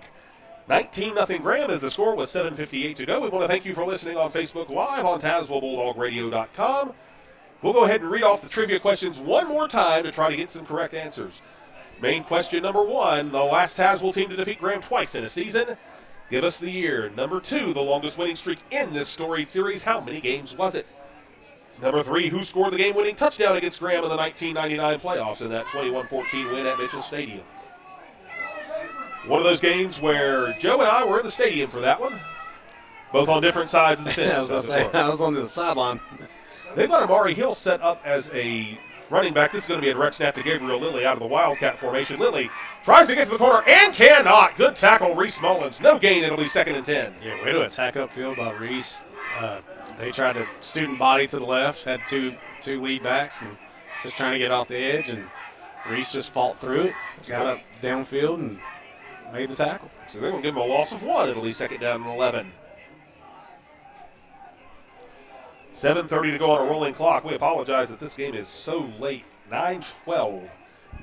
19-0 Graham is the score with 7:58 to go. We want to thank you for listening on Facebook Live on TazewellBulldogRadio.com. We'll go ahead and read off the trivia questions one more time to try to get some correct answers. Main question number 1, the last Tazewell team to defeat Graham twice in a season. Give us the year. Number 2, the longest winning streak in this storied series. How many games was it? Number 3, who scored the game-winning touchdown against Graham in the 1999 playoffs in that 21-14 win at Mitchell Stadium? One of those games where Joe and I were in the stadium for that one, both on different sides of the fence. I was going to say, I was on the sideline. They've got Amari Hill set up as a running back. This is going to be a direct snap to Gabriel Lilly out of the Wildcat formation. Lilly tries to get to the corner and cannot. Good tackle, Reese Mullins. No gain. It'll be 2nd and 10. Yeah, way to attack upfield by Reese. They tried to student body to the left, had two lead backs, and just trying to get off the edge, and Reese just fought through it, got up downfield, and made the tackle. So they're going to give him a loss of 1. It'll be 2nd down and 11. 7:30 to go on a rolling clock. We apologize that this game is so late. 9:12.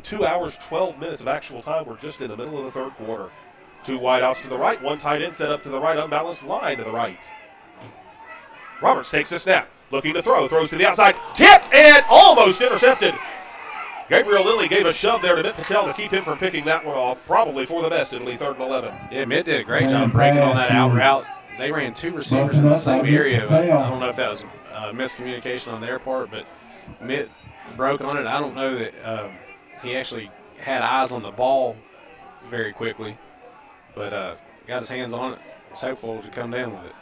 2 hours, 12 minutes of actual time. We're just in the middle of the 3rd quarter. 2 wideouts to the right. 1 tight end set up to the right. Unbalanced line to the right. Roberts takes the snap. Looking to throw. Throws to the outside. Tipped and almost intercepted. Gabriel Lilly gave a shove there to Mitt Patel to keep him from picking that one off. Probably for the best. It'll be 3rd and 11. Yeah, Mitt did a great job breaking on that out route. They ran 2 receivers in the same area. I don't know if that was miscommunication on their part, but Mitt broke on it. I don't know that he actually had eyes on the ball very quickly, but got his hands on it. Was hopeful to come down with it.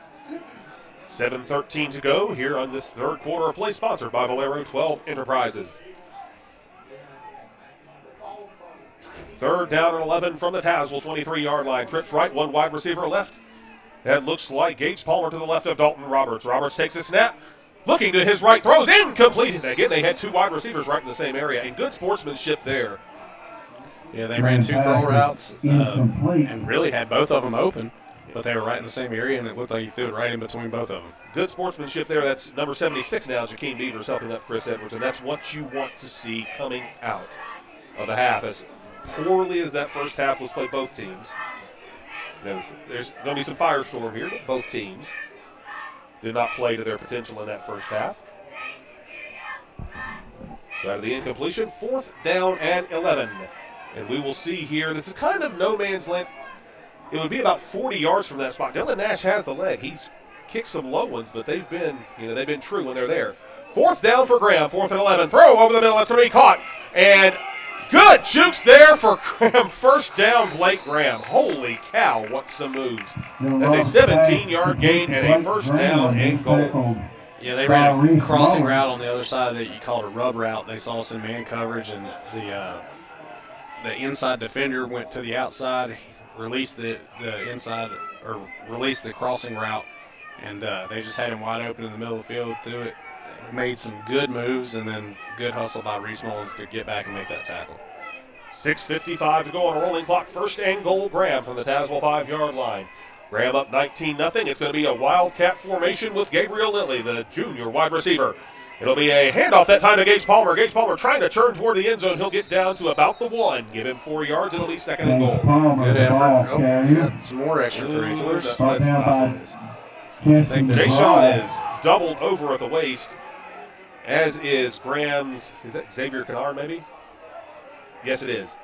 7:13 to go here on this 3rd quarter of play, sponsored by Valero 12 Enterprises. 3rd down and 11 from the Tazewell 23-yard line. Trips right, 1 wide receiver left. That looks like Gage Palmer to the left of Dalton Roberts. Roberts takes a snap. Looking to his right, throws incomplete. And again, they had 2 wide receivers right in the same area. And good sportsmanship there. Yeah, they ran 2 curl routes and really had both of them open. but they were right in the same area, and it looked like he threw it right in between both of them. Good sportsmanship there. That's number 76 now, Jakeem Beavers helping up Chris Edwards, and that's what you want to see coming out of the half. As poorly as that first half was played, both teams. There's going to be some firestorm here, but both teams did not play to their potential in that first half. So out of the incompletion, 4th down and 11. And we will see here, this is kind of no man's land. It would be about 40 yards from that spot. Dylan Nash has the leg. He's kicked some low ones, but they've been true when they're there. 4th down for Graham, 4th and 11. Throw over the middle, that's going to be caught. And good jukes there for Graham. First down, Blake Graham. Holy cow, what some moves. That's a 17-yard gain and a first down and goal. Yeah, they ran a crossing route on the other side that you called a rub route. They saw some man coverage, and the inside defender went to the outside, released the inside, or released the crossing route, and they just had him wide open in the middle of the field, threw it, made some good moves, and then good hustle by Reese Mullins to get back and make that tackle. 6:55 to go on a rolling clock. First and goal, Graham from the Tazewell 5-yard line. Graham up 19-0. It's going to be a Wildcat formation with Gabriel Lilly, the junior wide receiver. It'll be a handoff that time to Gage Palmer. Gage Palmer trying to turn toward the end zone. He'll get down to about the 1. Give him 4 yards. It'll be 2nd and goal. Good effort. Got some more extracurriculars. Jay Sean is doubled over at the waist, as is Graham's. Is that Xavier Kennard, maybe? Yes, it is.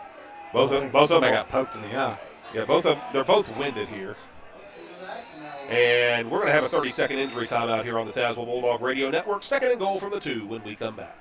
Both of them got poked in the eye. Yeah, they're both winded here. And we're going to have a 30-second injury timeout here on the Tazewell Bulldog Radio Network. 2nd and goal from the 2 when we come back.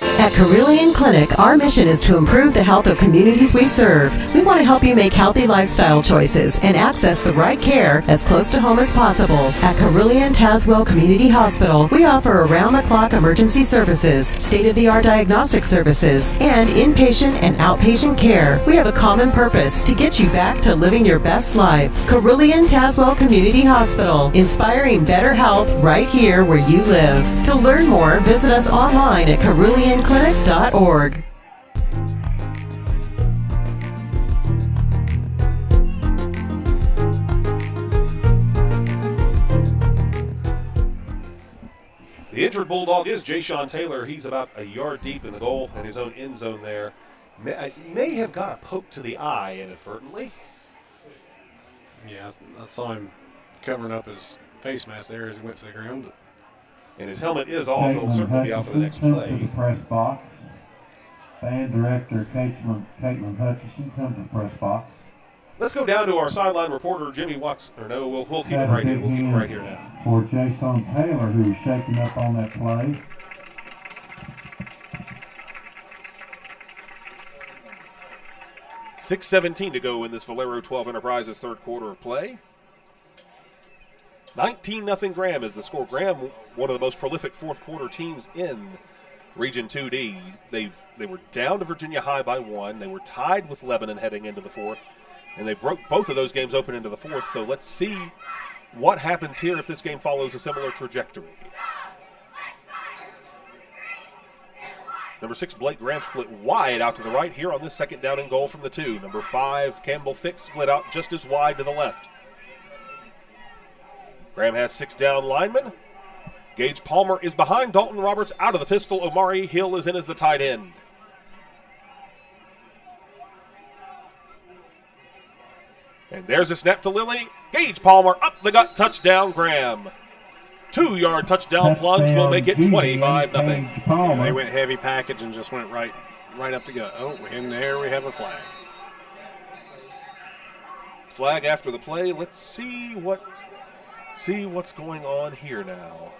At Carillion Clinic, our mission is to improve the health of communities we serve. We want to help you make healthy lifestyle choices and access the right care as close to home as possible. At Carillion Tazewell Community Hospital, we offer around-the-clock emergency services, state-of-the-art diagnostic services, and inpatient and outpatient care. We have a common purpose: to get you back to living your best life. Carillion Tazewell Community Hospital, inspiring better health right here where you live. To learn more, visit us online at carillionclinic.org. The injured Bulldog is Jay-Sean Taylor. He's about a yard deep in the goal in his own end zone there. May have got a poke to the eye inadvertently. Yeah, I saw him covering up his face mask there as he went to the ground. And his helmet is off. He'll certainly be out for the next play. Press box. Band director Caitlin Hutchison comes to the press box. Let's go down to our sideline reporter, Jimmy Watts. Or no, we'll keep it right here. We'll keep it right here now. For Jason Taylor, who's shaking up on that play. $6:17 to go in this Valero 12 Enterprises third quarter of play. 19-0 Graham is the score. Graham, one of the most prolific fourth quarter teams in Region 2D. They were down to Virginia High by 1. They were tied with Lebanon heading into the fourth, and they broke both of those games open into the fourth. So let's see what happens here if this game follows a similar trajectory. Number 6, Blake Graham split wide out to the right here on this 2nd down and goal from the 2. Number 5, Campbell Fix split out just as wide to the left. Graham has 6 down linemen. Gage Palmer is behind Dalton Roberts out of the pistol. Omari Hill is in as the tight end. And there's a snap to Lilly. Gage Palmer up the gut, touchdown Graham. 2-yard touchdown plunge will make it 25-0. Yeah, they went heavy package and just went right up the gut. Oh, and there we have a flag. Flag after the play. Let's see what's going on here now.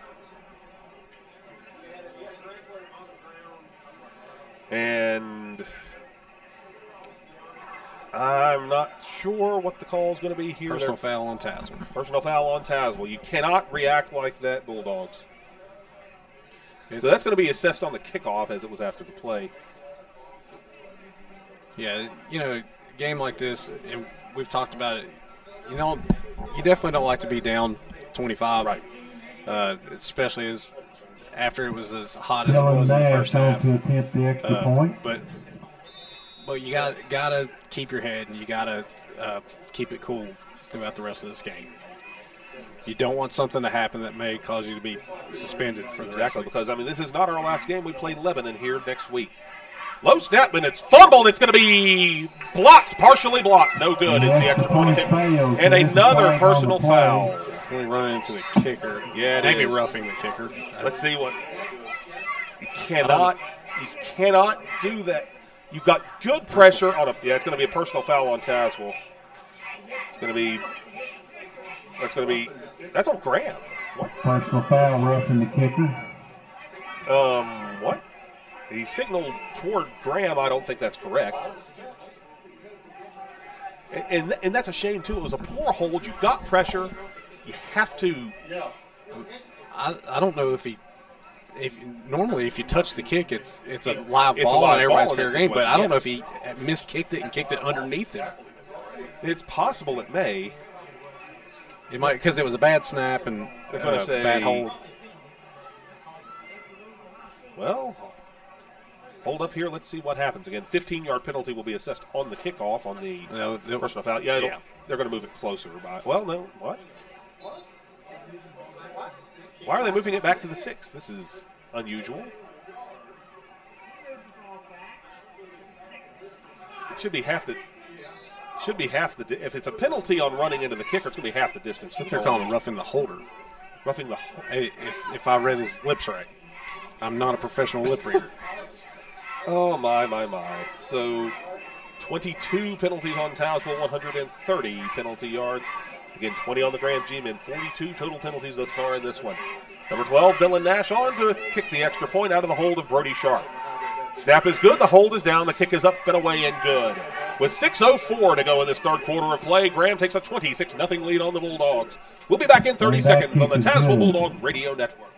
And I'm not sure what the call is going to be here. Personal foul on Tazewell. Personal foul on Tazewell. You cannot react like that, Bulldogs. So that's going to be assessed on the kickoff as it was after the play. Yeah, a game like this, and we've talked about it, you definitely don't like to be down 25. Right. Especially after it was as hot as it was in the first half. To attempt the extra point. But Well, you gotta keep your head, and you gotta keep it cool throughout the rest of this game. You don't want something to happen that may cause you to be suspended for the rest of Exactly, because, I mean, this is not our last game. We play Lebanon here next week. Low snap, and it's fumbled. It's going to be blocked, partially blocked. No good. It's the extra point attempt. And another personal foul. It's going to be running into the kicker. Yeah, it maybe is. roughing the kicker. Let's see what. You cannot do that. You've got good pressure on a. Yeah, it's going to be a personal foul on Tazewell. It's going to be. That's on Graham. What? Personal foul, roughing the kicker. What? He signaled toward Graham. I don't think that's correct. And that's a shame, too. It was a poor hold. You got pressure. You have to. I don't know if normally if you touch the kick, it's a live It's a ball live and everybody's ball in fair that game. But I don't know if situation, he miskicked it and kicked it underneath him. It's possible it may. It might, because it was a bad snap and They're going to say bad hold. Well, hold up here. Let's see what happens. Again, 15-yard penalty will be assessed on the kickoff on the personal foul. Yeah, they're going to move it closer. Well, no, what? Why are they moving it back to the 6? This is unusual. It should be half the. If it's a penalty on running into the kicker, it's going to be half the distance. They're calling roughing the holder. Roughing the. If I read his lips right, I'm not a professional lip reader. Oh my. So, 22 penalties on Tazewell, 130 penalty yards. Again, 20 on the Graham G-men, 42 total penalties thus far in this one. Number 12, Dylan Nash on to kick the extra point out of the hold of Brody Sharp. Snap is good. The hold is down. The kick is up and away and good. With 6:04 to go in this third quarter of play, Graham takes a 26-0 lead on the Bulldogs. We'll be back in 30 seconds on the Tazewell Bulldog Radio Network.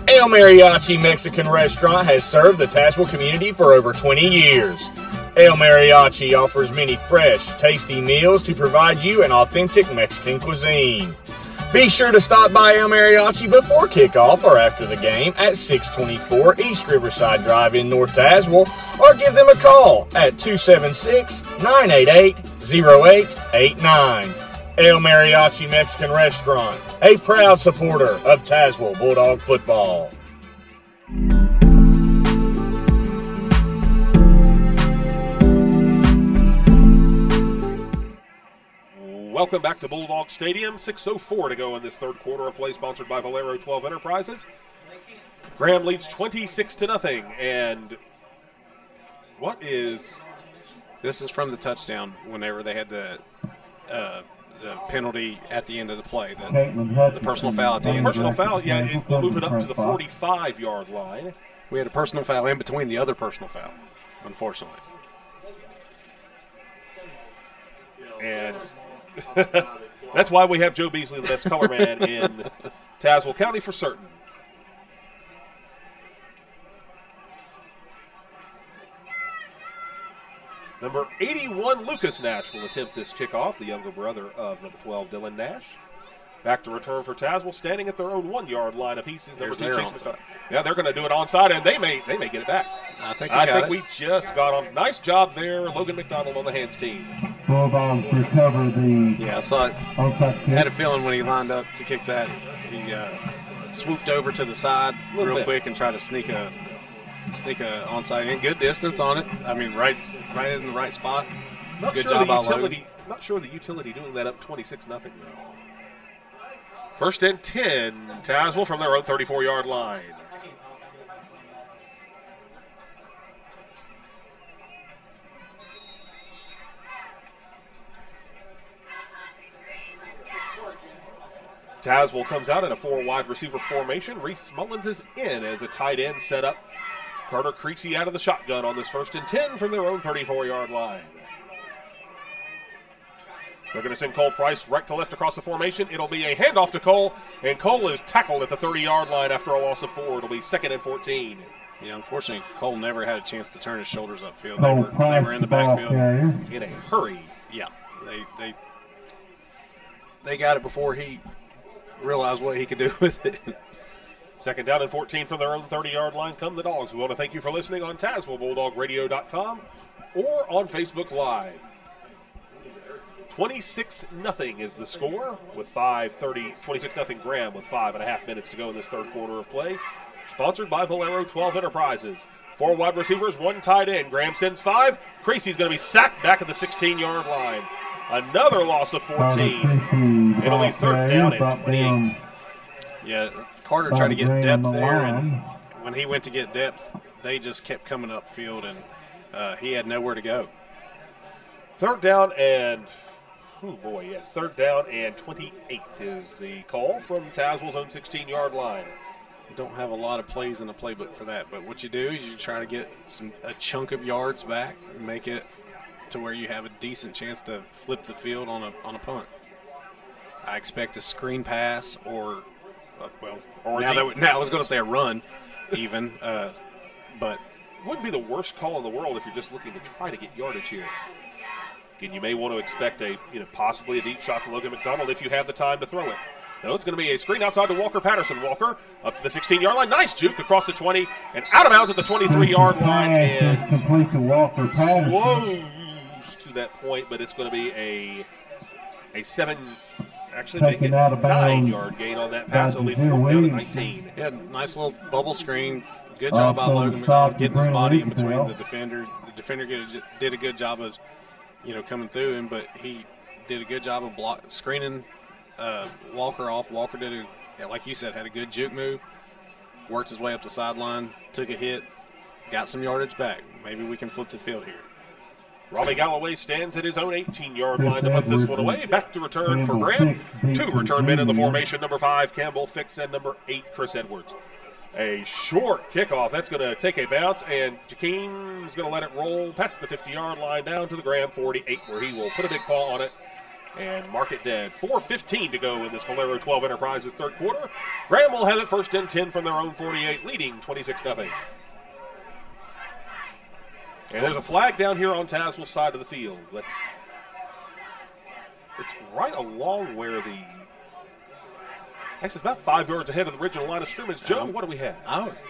El Mariachi Mexican Restaurant has served the Tazewell community for over 20 years. El Mariachi offers many fresh, tasty meals to provide you an authentic Mexican cuisine. Be sure to stop by El Mariachi before kickoff or after the game at 624 East Riverside Drive in North Tazewell, or give them a call at 276-988-0889. El Mariachi Mexican Restaurant, a proud supporter of Tazewell Bulldog football. Welcome back to Bulldog Stadium. 6:04 to go in this third quarter of play, sponsored by Valero 12 Enterprises. Graham leads 26-0. And what is... This is from the touchdown whenever they had the penalty at the end of the play, the personal foul at the end. Personal foul, yeah, we'll move it up to the 45-yard line. We had a personal foul in between the other personal foul, unfortunately. And that's why we have Joe Beasley, the best color man in Tazewell County, for certain. Number 81, Lucas Nash, will attempt this kickoff, the younger brother of number 12, Dylan Nash. Back to return for Tazewell, standing at their own 1-yard line apiece. Number 2, Chase McDonald. Yeah, they're going to do it onside, and they may get it back. I think we just got on. Nice job there, Logan McDonald on the hands team. Bulldogs recover the. Yeah, I saw it. Had a feeling when he lined up to kick that, he swooped over to the side real quick and tried to sneak a onside in. Good distance on it. I mean, right in the right spot. Good job by Logan. Not sure the utility doing that up 26-0 though. First and 10, Tazewell from their own 34-yard line. Tazewell comes out in a 4-wide receiver formation. Reese Mullins is in as a tight end set up. Carter Creasy out of the shotgun on this first and 10 from their own 34-yard line. They're going to send Cole Price right to left across the formation. It'll be a handoff to Cole, and Cole is tackled at the 30-yard line after a loss of 4. It'll be 2nd and 14. Yeah, unfortunately, Cole never had a chance to turn his shoulders upfield. They were in the backfield. In a hurry. Yeah, they got it before he realized what he could do with it. Second down and 14 from their own 30-yard line come the Dogs. We want to thank you for listening on TazewellBulldogRadio.com or on Facebook Live. 26-0 is the score with 26-0 Graham with 5.5 minutes to go in this third quarter of play. Sponsored by Valero 12 Enterprises. 4 wide receivers, 1 tight end. Graham sends 5. Creasy's going to be sacked back at the 16-yard line. Another loss of 14. It'll be third down and 28. Yeah, Carter tried to get depth there, and when he went to get depth, they just kept coming upfield, and he had nowhere to go. Third down and, third down and 28 is the call from Tazewell's own 16-yard line. You don't have a lot of plays in the playbook for that, but what you do is you try to get a chunk of yards back and make it to where you have a decent chance to flip the field on a punt. I expect a screen pass or now I was going to say a run even, but it wouldn't be the worst call in the world if you're just looking to try to get yardage here. Again, you may want to expect possibly a deep shot to Logan McDonald if you have the time to throw it. No, it's going to be a screen outside to Walker Patterson. Walker up to the 16-yard line. Nice juke across the 20 and out of bounds at the 23-yard line. And complete to Walker Patterson. Close to that point, but it's going to be a 7, actually make it 9-yard gain on that pass. It'll be fourth down and 19. Yeah, nice little bubble screen. Good job by Logan McDonald getting his body in between the defender. The defender did a good job of, coming through him, but he did a good job of screening Walker off. Walker did like you said, had a good juke move, worked his way up the sideline, took a hit, got some yardage back. Maybe we can flip the field here. Robbie Galloway stands at his own 18-yard line to put this one away. Back to return for Graham. 2 return men in the formation, number 5, Campbell Fix, and number 8, Chris Edwards. A short kickoff. That's going to take a bounce, and Jakeem's going to let it roll past the 50-yard line down to the Graham 48, where he will put a big paw on it and mark it dead. 4:15 to go in this Valero 12 Enterprises third quarter. Graham will have it first and 10 from their own 48, leading 26-0. And there's a flag down here on Tazewell's side of the field. It's right along where actually, it's about 5 yards ahead of the original line of scrimmage. Joe, what do we have?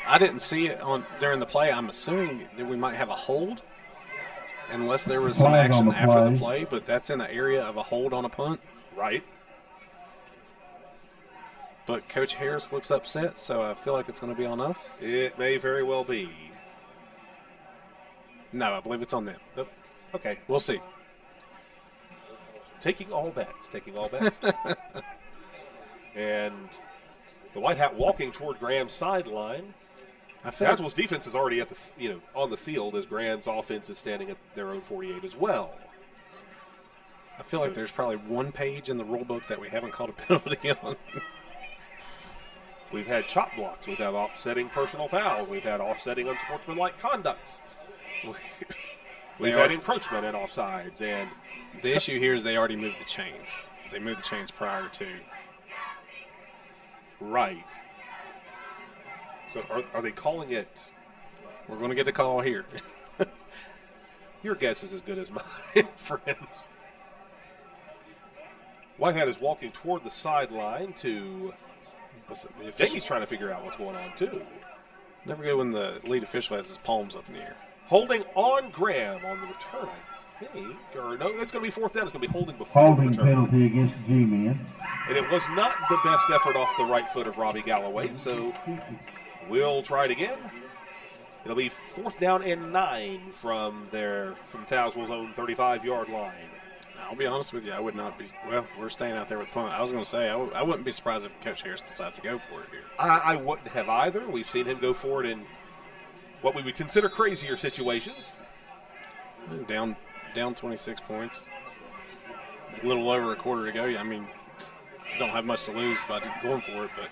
I didn't see it during the play. I'm assuming that we might have a hold, unless there was some action after the play, but that's in the area of a hold on a punt. Right. But Coach Harris looks upset, so I feel like it's going to be on us. It may very well be. No, I believe it's on them. Nope. Okay. We'll see. Taking all bets. And the White Hat walking toward Graham's sideline. Tazewell's defense is already at on the field as Graham's offense is standing at their own 48 as well. I feel like there's probably one page in the rule book that we haven't called a penalty on. We've had chop blocks. We've had offsetting personal fouls. We've had offsetting unsportsmanlike conducts. We've had encroachment and offsides. And the issue here is they already moved the chains. They moved the chains prior to. Right. So are they calling it? We're going to get the call here. Your guess is as good as mine, friends. Whitehead is walking toward the sideline to. Jamie's trying to figure out what's going on, too. Never good when the lead official has his palms up in the air. Holding on Graham on the return, I think. Or no, that's going to be fourth down. It's going to be holding before the return. Penalty against the G-men. And it was not the best effort off the right foot of Robbie Galloway, so we'll try it again. It'll be fourth down and 9 from Tazewell's own 35-yard line. I'll be honest with you, I would not be. Well, we're staying out there with punt. I was going to say, I wouldn't be surprised if Coach Harris decides to go for it here. I wouldn't have either. We've seen him go for it in what we would consider crazier situations. Down 26 points. A little over a quarter to go. I mean, don't have much to lose by going for it, but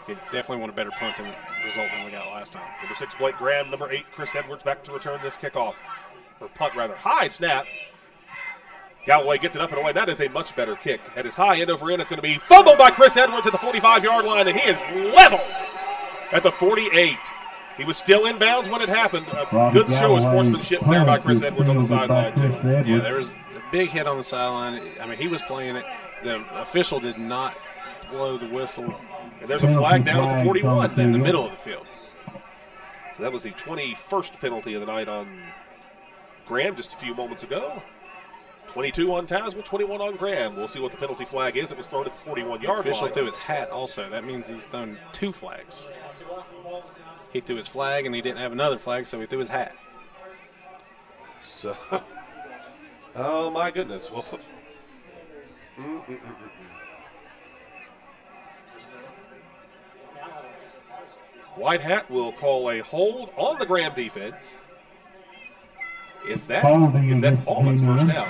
you definitely want a better punt result than we got last time. Number 6, Blake Graham. Number 8, Chris Edwards back to return this kickoff. Or punt, rather. High snap. Galloway gets it up and away. That is a much better kick. At his high end over end, it's going to be fumbled by Chris Edwards at the 45-yard line, and he is level at the 48. He was still in bounds when it happened. A good show of sportsmanship there by Chris Edwards on the sideline, too. Yeah, there was a big hit on the sideline. I mean, he was playing it. The official did not blow the whistle And there's a flag down at the 41 in the middle of the field. So that was the 21st penalty of the night on Graham just a few moments ago. 22 on Tazewell, 21 on Graham. We'll see what the penalty flag is. It was thrown at the 41-yard line. Official threw his hat also. That means he's thrown 2 flags. He threw his flag, and he didn't have another flag, so he threw his hat. So, oh my goodness. Well, White Hat will call a hold on the Graham defense. If that's all, it's first down.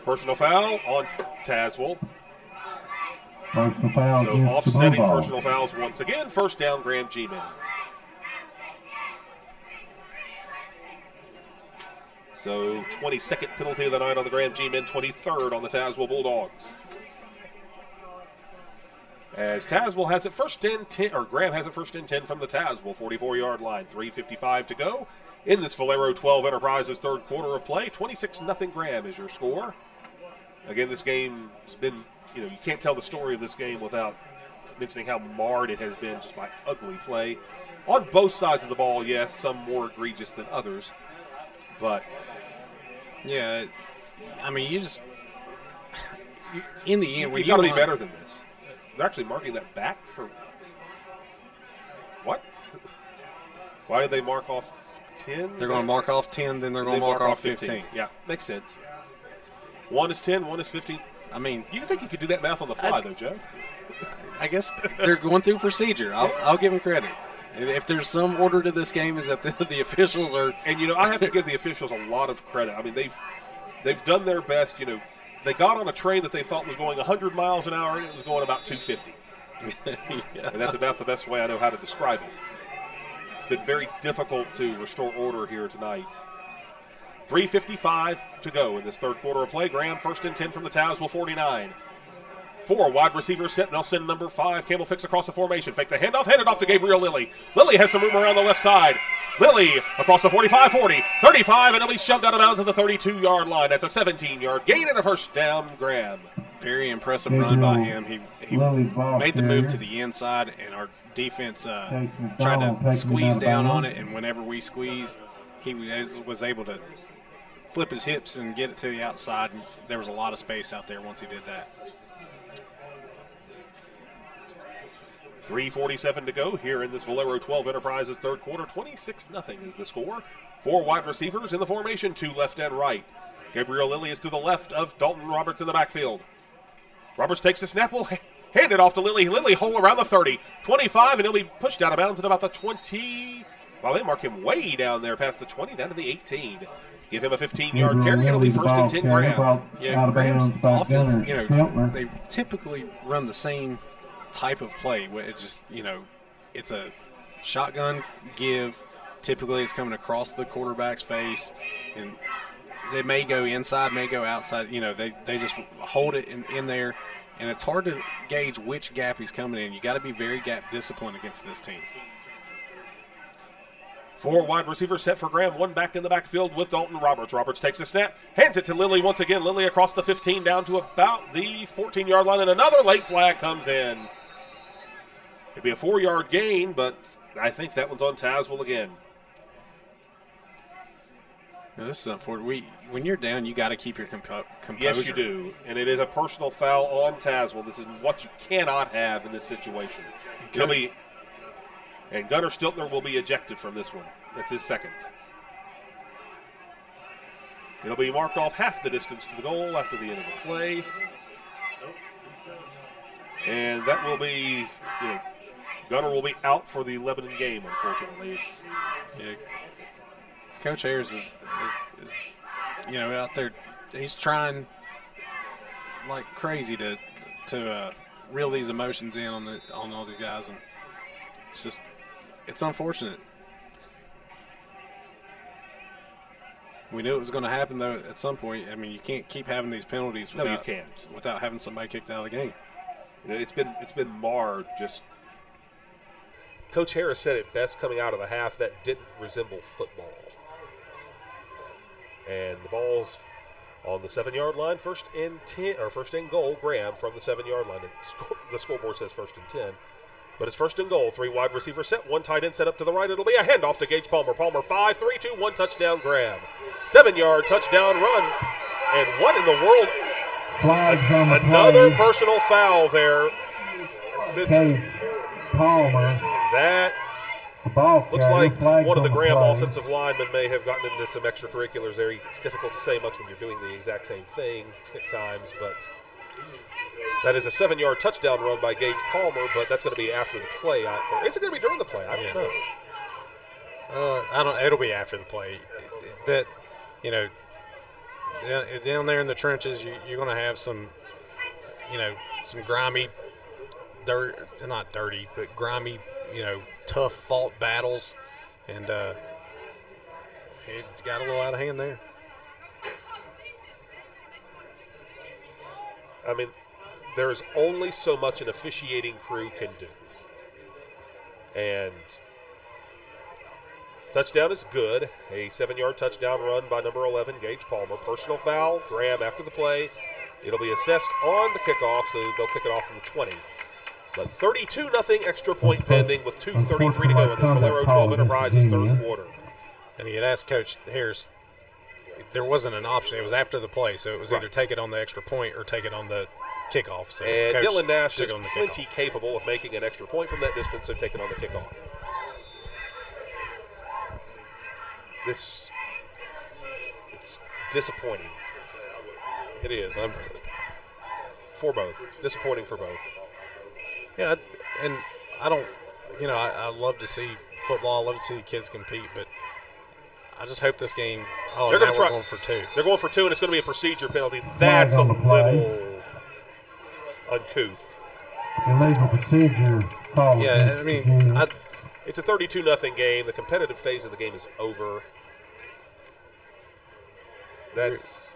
Personal foul on Tazewell. Personal foul. So offsetting personal fouls once again. First down, Graham G-Men. So 22nd penalty of the night on the Graham G-Men, 23rd on the Tazewell Bulldogs. As Tazewell has it first and 10, or Graham has it first and 10 from the Tazewell 44-yard line. 3:55 to go in this Valero 12 Enterprises third quarter of play. 26-0 Graham is your score. Again, this game has been, you can't tell the story of this game without mentioning how marred it has been just by ugly play. On both sides of the ball, yes, some more egregious than others. But, yeah, I mean, in the end, you got to be better than this. They're actually marking that back for what? Why did they mark off 10? They're going to mark off 10, then they're going to mark off 15. Yeah, makes sense. One is 10, one is 15. I mean, you think you could do that math on the fly, though, Joe? I guess they're going through procedure. I'll give them credit. If there's some order to this game, is that the officials are. And I have to give the officials a lot of credit. I mean, they've done their best. They got on a train that they thought was going 100 miles an hour, and it was going about 250. Yeah. And that's about the best way I know how to describe it. It's been very difficult to restore order here tonight. 3:55 to go in this third quarter of play. Graham first and 10 from the Tazewell 49. 4 wide receivers set. They'll send number 5. Campbell Fix across the formation. Fake the handoff. Hand it off to Gabriel Lilly. Lilly has some room around the left side. Lilly across the 45, 40, 35, and he'll be shoved out of bounds to the 32-yard line. That's a 17-yard gain and a first down, Graham. Very impressive run by him. He made the move to the inside, and our defense tried to squeeze down on it, and whenever we squeezed, he was able to flip his hips and get it to the outside, and there was a lot of space out there once he did that. 3:47 to go here in this Valero 12 Enterprises third quarter. 26-0 is the score. 4 wide receivers in the formation, 2 left and right. Gabriel Lilly is to the left of Dalton Roberts in the backfield. Roberts takes the snap, will hand it off to Lilly. Lilly hole around the 30, 25, and he'll be pushed out of bounds at about the 20. Well, they mark him way down there past the 20, down to the 18. Give him a 15-yard carry. It'll be first and 10, Graham. Yeah, Graham's offense, they typically run the same type of play. It's just, it's a shotgun give. Typically, it's coming across the quarterback's face, and they may go inside, may go outside. They just hold it in there, and it's hard to gauge which gap he's coming in. You got to be very gap disciplined against this team. 4 wide receivers set for Graham, 1 back in the backfield with Dalton Roberts. Roberts takes a snap, hands it to Lilly once again. Lilly across the 15 down to about the 14-yard line, and another late flag comes in. It'd be a 4-yard gain, but I think that one's on Tazewell again. Now, this is unfortunate. When you're down, you got to keep your composure. Yes, you do, and it is a personal foul on Tazewell. This is what you cannot have in this situation. And Gunnar Stiltner will be ejected from this one. That's his second. It'll be marked off half the distance to the goal after the end of the play. And that will be, Gunnar will be out for the Lebanon game, unfortunately. Coach Ayers is out there. He's trying like crazy to reel these emotions in on all these guys, and it's unfortunate. We knew it was going to happen, though, at some point. I mean, you can't keep having these penalties without having somebody kicked out of the game. It's been marred. Just Coach Harris said it best coming out of the half, that didn't resemble football. And the ball's On the 7-yard line, first and goal, Graham from the 7-yard line. The scoreboard says first and 10. But it's first and goal. 3 wide receiver set, 1 tight end set up to the right. It'll be a handoff to Gage Palmer. Palmer 5, 3, 2, 1 touchdown Graham. 7-yard touchdown run. And what in the world? Another personal foul there. Palmer. That looks like one of the Graham offensive linemen may have gotten into some extracurriculars there. It's difficult to say much when you're doing the exact same thing at times, but that is a 7-yard touchdown run by Gage Palmer, but that's going to be after the play. Or is it going to be during the play? I don't know. It'll be after the play. That, down there in the trenches, you're going to have some grimy, not dirty, but grimy, tough fought battles, and it got a little out of hand there. I mean, there is only so much an officiating crew can do. And touchdown is good. A 7-yard touchdown run by number 11, Gage Palmer. Personal foul, Graham after the play. It'll be assessed on the kickoff, so they'll kick it off from the 20. But 32-0 extra point pending with 2:33 to go in this Valero 12 Enterprises third quarter. And he had asked Coach Harris, there wasn't an option. It was after the play, so it was either take it on the extra point or take it on the kickoff. So and Coach Dylan Nash is on the plenty capable of making an extra point from that distance, so take it on the kickoff. It's disappointing. It is. For both. Disappointing for both. Yeah, and I love to see football. I love to see the kids compete, but I just hope this game. Oh, they're going for 2. They're going for 2, and it's going to be a procedure penalty. That's a little uncouth. Illegal procedure call. Yeah, I mean, it's a 32-0 game. The competitive phase of the game is over. It's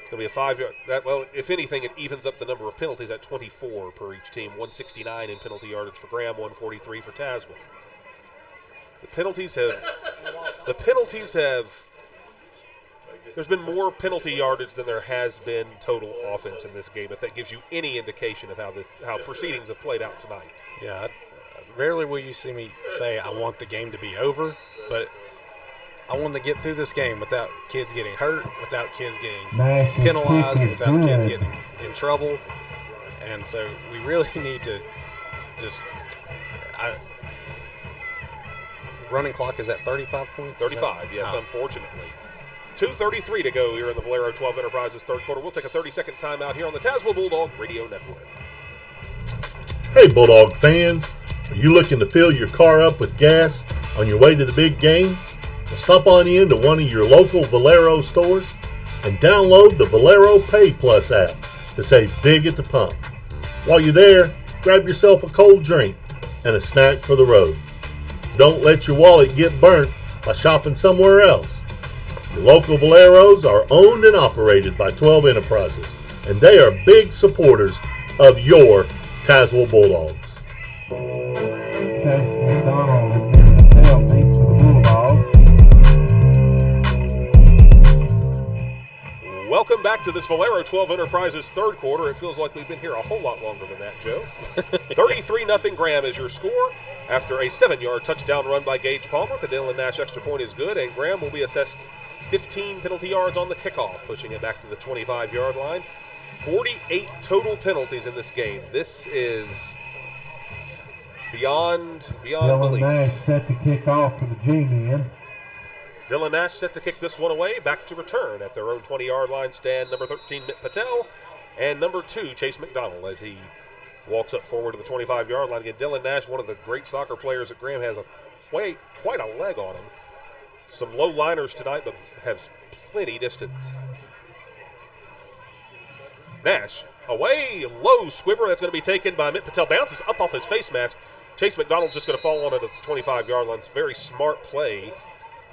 going to be a 5-yard. Well, if anything, it evens up the number of penalties at 24 per each team. 169 in penalty yardage for Graham, 143 for Tazewell. The penalties have. There's been more penalty yardage than there has been total offense in this game. If that gives you any indication of how proceedings have played out tonight. Yeah, rarely will you see me say I want the game to be over, but I want to get through this game without kids getting hurt, without kids getting penalized, without kids getting in trouble. And so we really need to just running clock is at 35 points? 35, yes, unfortunately. 2:33 to go here in the Valero 12 Enterprises third quarter. We'll take a 30-second timeout here on the Tazewell Bulldog Radio Network. Hey, Bulldog fans. Are you looking to fill your car up with gas on your way to the big game? Well, stop on in to one of your local Valero stores and download the Valero Pay Plus app to save big at the pump. While you're there, grab yourself a cold drink and a snack for the road. Don't let your wallet get burnt by shopping somewhere else. Your local Valeros are owned and operated by 12 Enterprises, and they are big supporters of your Tazewell Bulldogs. Welcome back to this Valero 12 Enterprises third quarter. It feels like we've been here a whole lot longer than that, Joe. 33-0 Graham is your score after a 7-yard touchdown run by Gage Palmer. The Dylan Nash extra point is good, and Graham will be assessed 15 penalty yards on the kickoff, pushing it back to the 25-yard line. 48 total penalties in this game. This is beyond belief. Dylan Nash set to kick off for the G-men. Dylan Nash set to kick this one away, back to return at their own 20-yard line stand. Number 13, Mitt Patel, and number 2, Chase McDonald, as he walks up forward to the 25-yard line. Again, Dylan Nash, one of the great soccer players at Graham, has quite a leg on him. Some low liners tonight, but has plenty distance. Nash, away, low squibber. That's going to be taken by Mitt Patel. Bounces up off his face mask. Chase McDonald's just going to fall on it at the 25-yard line. It's a very smart play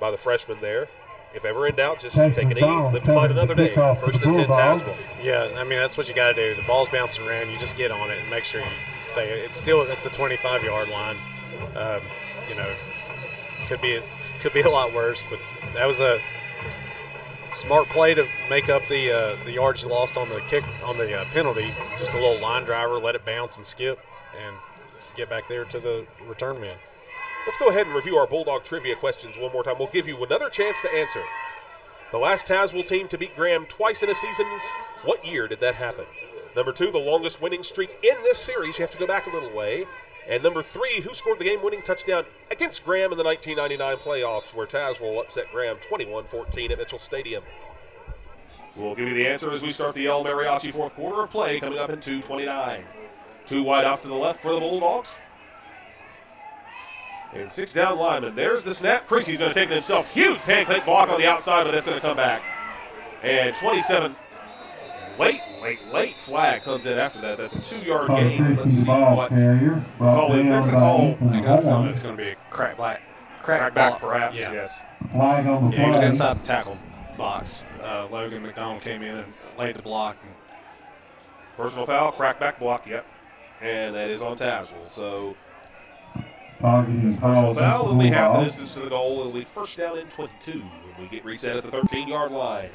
by the freshman there. If ever in doubt, just take a knee, live to fight another day. First and 10, Tazewell. Yeah, I mean, that's what you got to do. The ball's bouncing around. You just get on it and make sure you stay. It's still at the 25-yard line. Could be a lot worse, but that was Smart play to make up the yards lost on the kick on the penalty. Just a little line driver, let it bounce and skip, and get back there to the return man. Let's go ahead and review our Bulldog trivia questions one more time. We'll give you another chance to answer. The last Tazewell team to beat Graham twice in a season, what year did that happen? Number 2, the longest winning streak in this series. You have to go back a little way. And number 3, who scored the game-winning touchdown against Graham in the 1999 playoffs, where Tazewell upset Graham 21-14 at Mitchell Stadium? We'll give you the answer as we start the El Mariachi fourth quarter of play coming up in 2:29. 2 wide off to the left for the Bulldogs. And 6 down linemen. There's the snap. Creasy's going to take it himself. Huge pancake block on the outside, but that's going to come back. And 27. Late flag comes in after that. That's a 2-yard gain. Let's see what the call is. They're going to call. I got a feeling it's going to be a crackback, perhaps. Yeah. Yes. Flag on the Yeah, he was play. inside the tackle box. Logan McDonald came in and laid the block. Personal foul, crackback block. Yep. And that is on Tazewell. So Targeting personal calls foul. It'll be half the Bulldog. distance to the goal. It'll be first down and 22 when we get reset at the 13-yard line.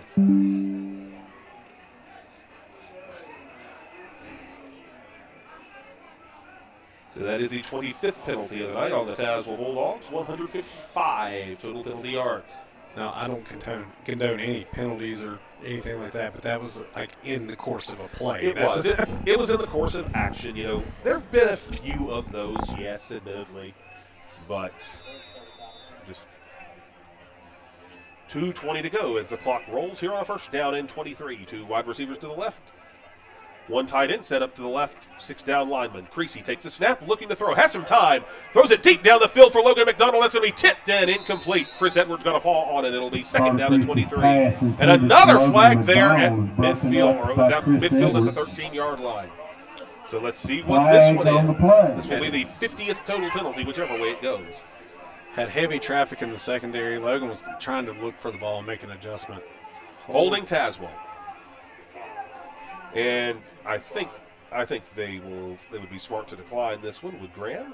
So that is the 25th penalty of the night on the Tazewell Bulldogs. 155 total penalty yards. Now, I don't condone any penalties or anything like that, but that was like in the course of a play. It was in the course of action. You know, there have been a few of those, yes, admittedly, but just 2:20 to go as the clock rolls here on a first down and 23. 2 wide receivers to the left. 1 tight end set up to the left, 6 down linemen. Creasy takes a snap, looking to throw, has some time, throws it deep down the field for Logan McDonald. That's going to be tipped and incomplete. Chris Edwards got a paw on it. It'll be second down and 23. And another flag there at midfield, or down midfield at the 13-yard line. So let's see what this one is. This will be the 50th total penalty, whichever way it goes. Had heavy traffic in the secondary. Logan was trying to look for the ball and make an adjustment. Holding Tazewell. And I think they would be smart to decline this one with Graham,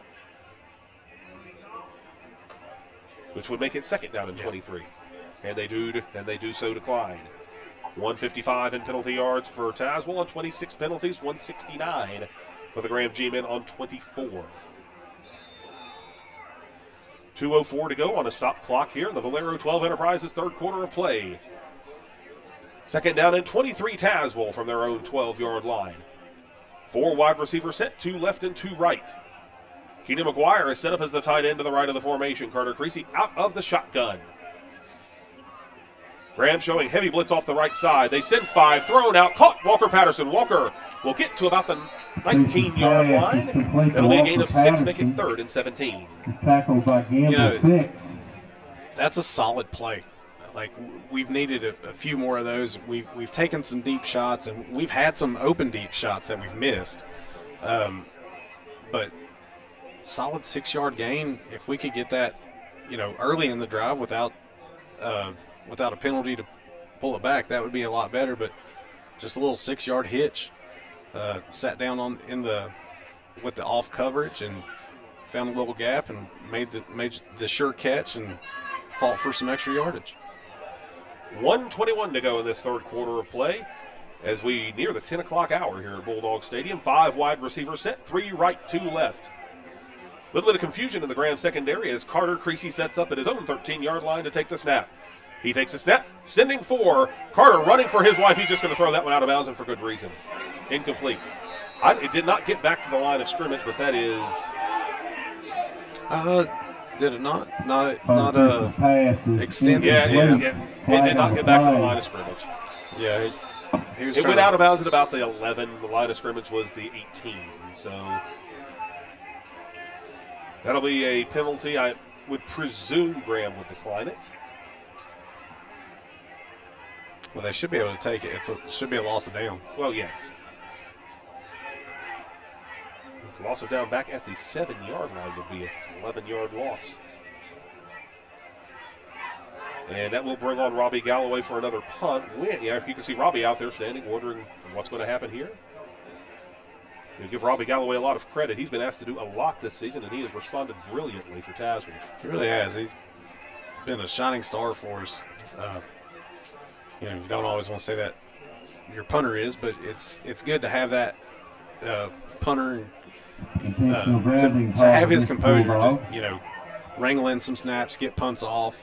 which would make it second down and 23. And they do so decline. 155 in penalty yards for Tazewell on 26 penalties, 169 for the Graham G-men on 24. 2:04 to go on a stop clock here in the Valero 12 Enterprises third quarter of play. Second down and 23 Tazewell from their own 12-yard line. 4 wide receivers set, 2 left and 2 right. Keenan McGuire is set up as the tight end to the right of the formation. Carter Creasy out of the shotgun. Graham showing heavy blitz off the right side. They send 5, thrown out, caught Walker Patterson. Walker will get to about the 19-yard line. That'll be a gain of 6, make it third and 17. Tackled by Gamble. That's a solid play. Like, we've needed a few more of those. We've taken some deep shots, and we've had some open deep shots that we've missed. But solid 6-yard gain, if we could get that, early in the drive without a penalty to pull it back, that would be a lot better. But just a little 6-yard hitch, sat down with the off coverage and found a little gap and made the sure catch and fought for some extra yardage. 1:21 to go in this third quarter of play as we near the 10 o'clock hour here at Bulldog Stadium. 5 wide receivers set, 3 right, 2 left. A little bit of confusion in the Graham secondary as Carter Creasy sets up at his own 13-yard line to take the snap. He takes a snap, sending 4. Carter running for his life. He's just going to throw that one out of bounds, and for good reason. Incomplete. It did not get back to the line of scrimmage, but that is... Did it not? Not extended? Yeah. It did not get back to the line of scrimmage. Yeah, he was it went out of bounds at about the 11. The line of scrimmage was the 18. So that'll be a penalty. I would presume Graham would decline it. Well, they should be able to take it. It should be a loss of down. Well, yes. It's a loss of down back at the 7-yard line would be an 11-yard loss. And that will bring on Robbie Galloway for another punt. Yeah, you can see Robbie out there standing, wondering what's going to happen here. We give Robbie Galloway a lot of credit. He's been asked to do a lot this season, and he has responded brilliantly for Tazewell. He really has. He's been a shining star for us. you don't always want to say that your punter is, but it's good to have that punter to have his composure, to, wrangle in some snaps, get punts off,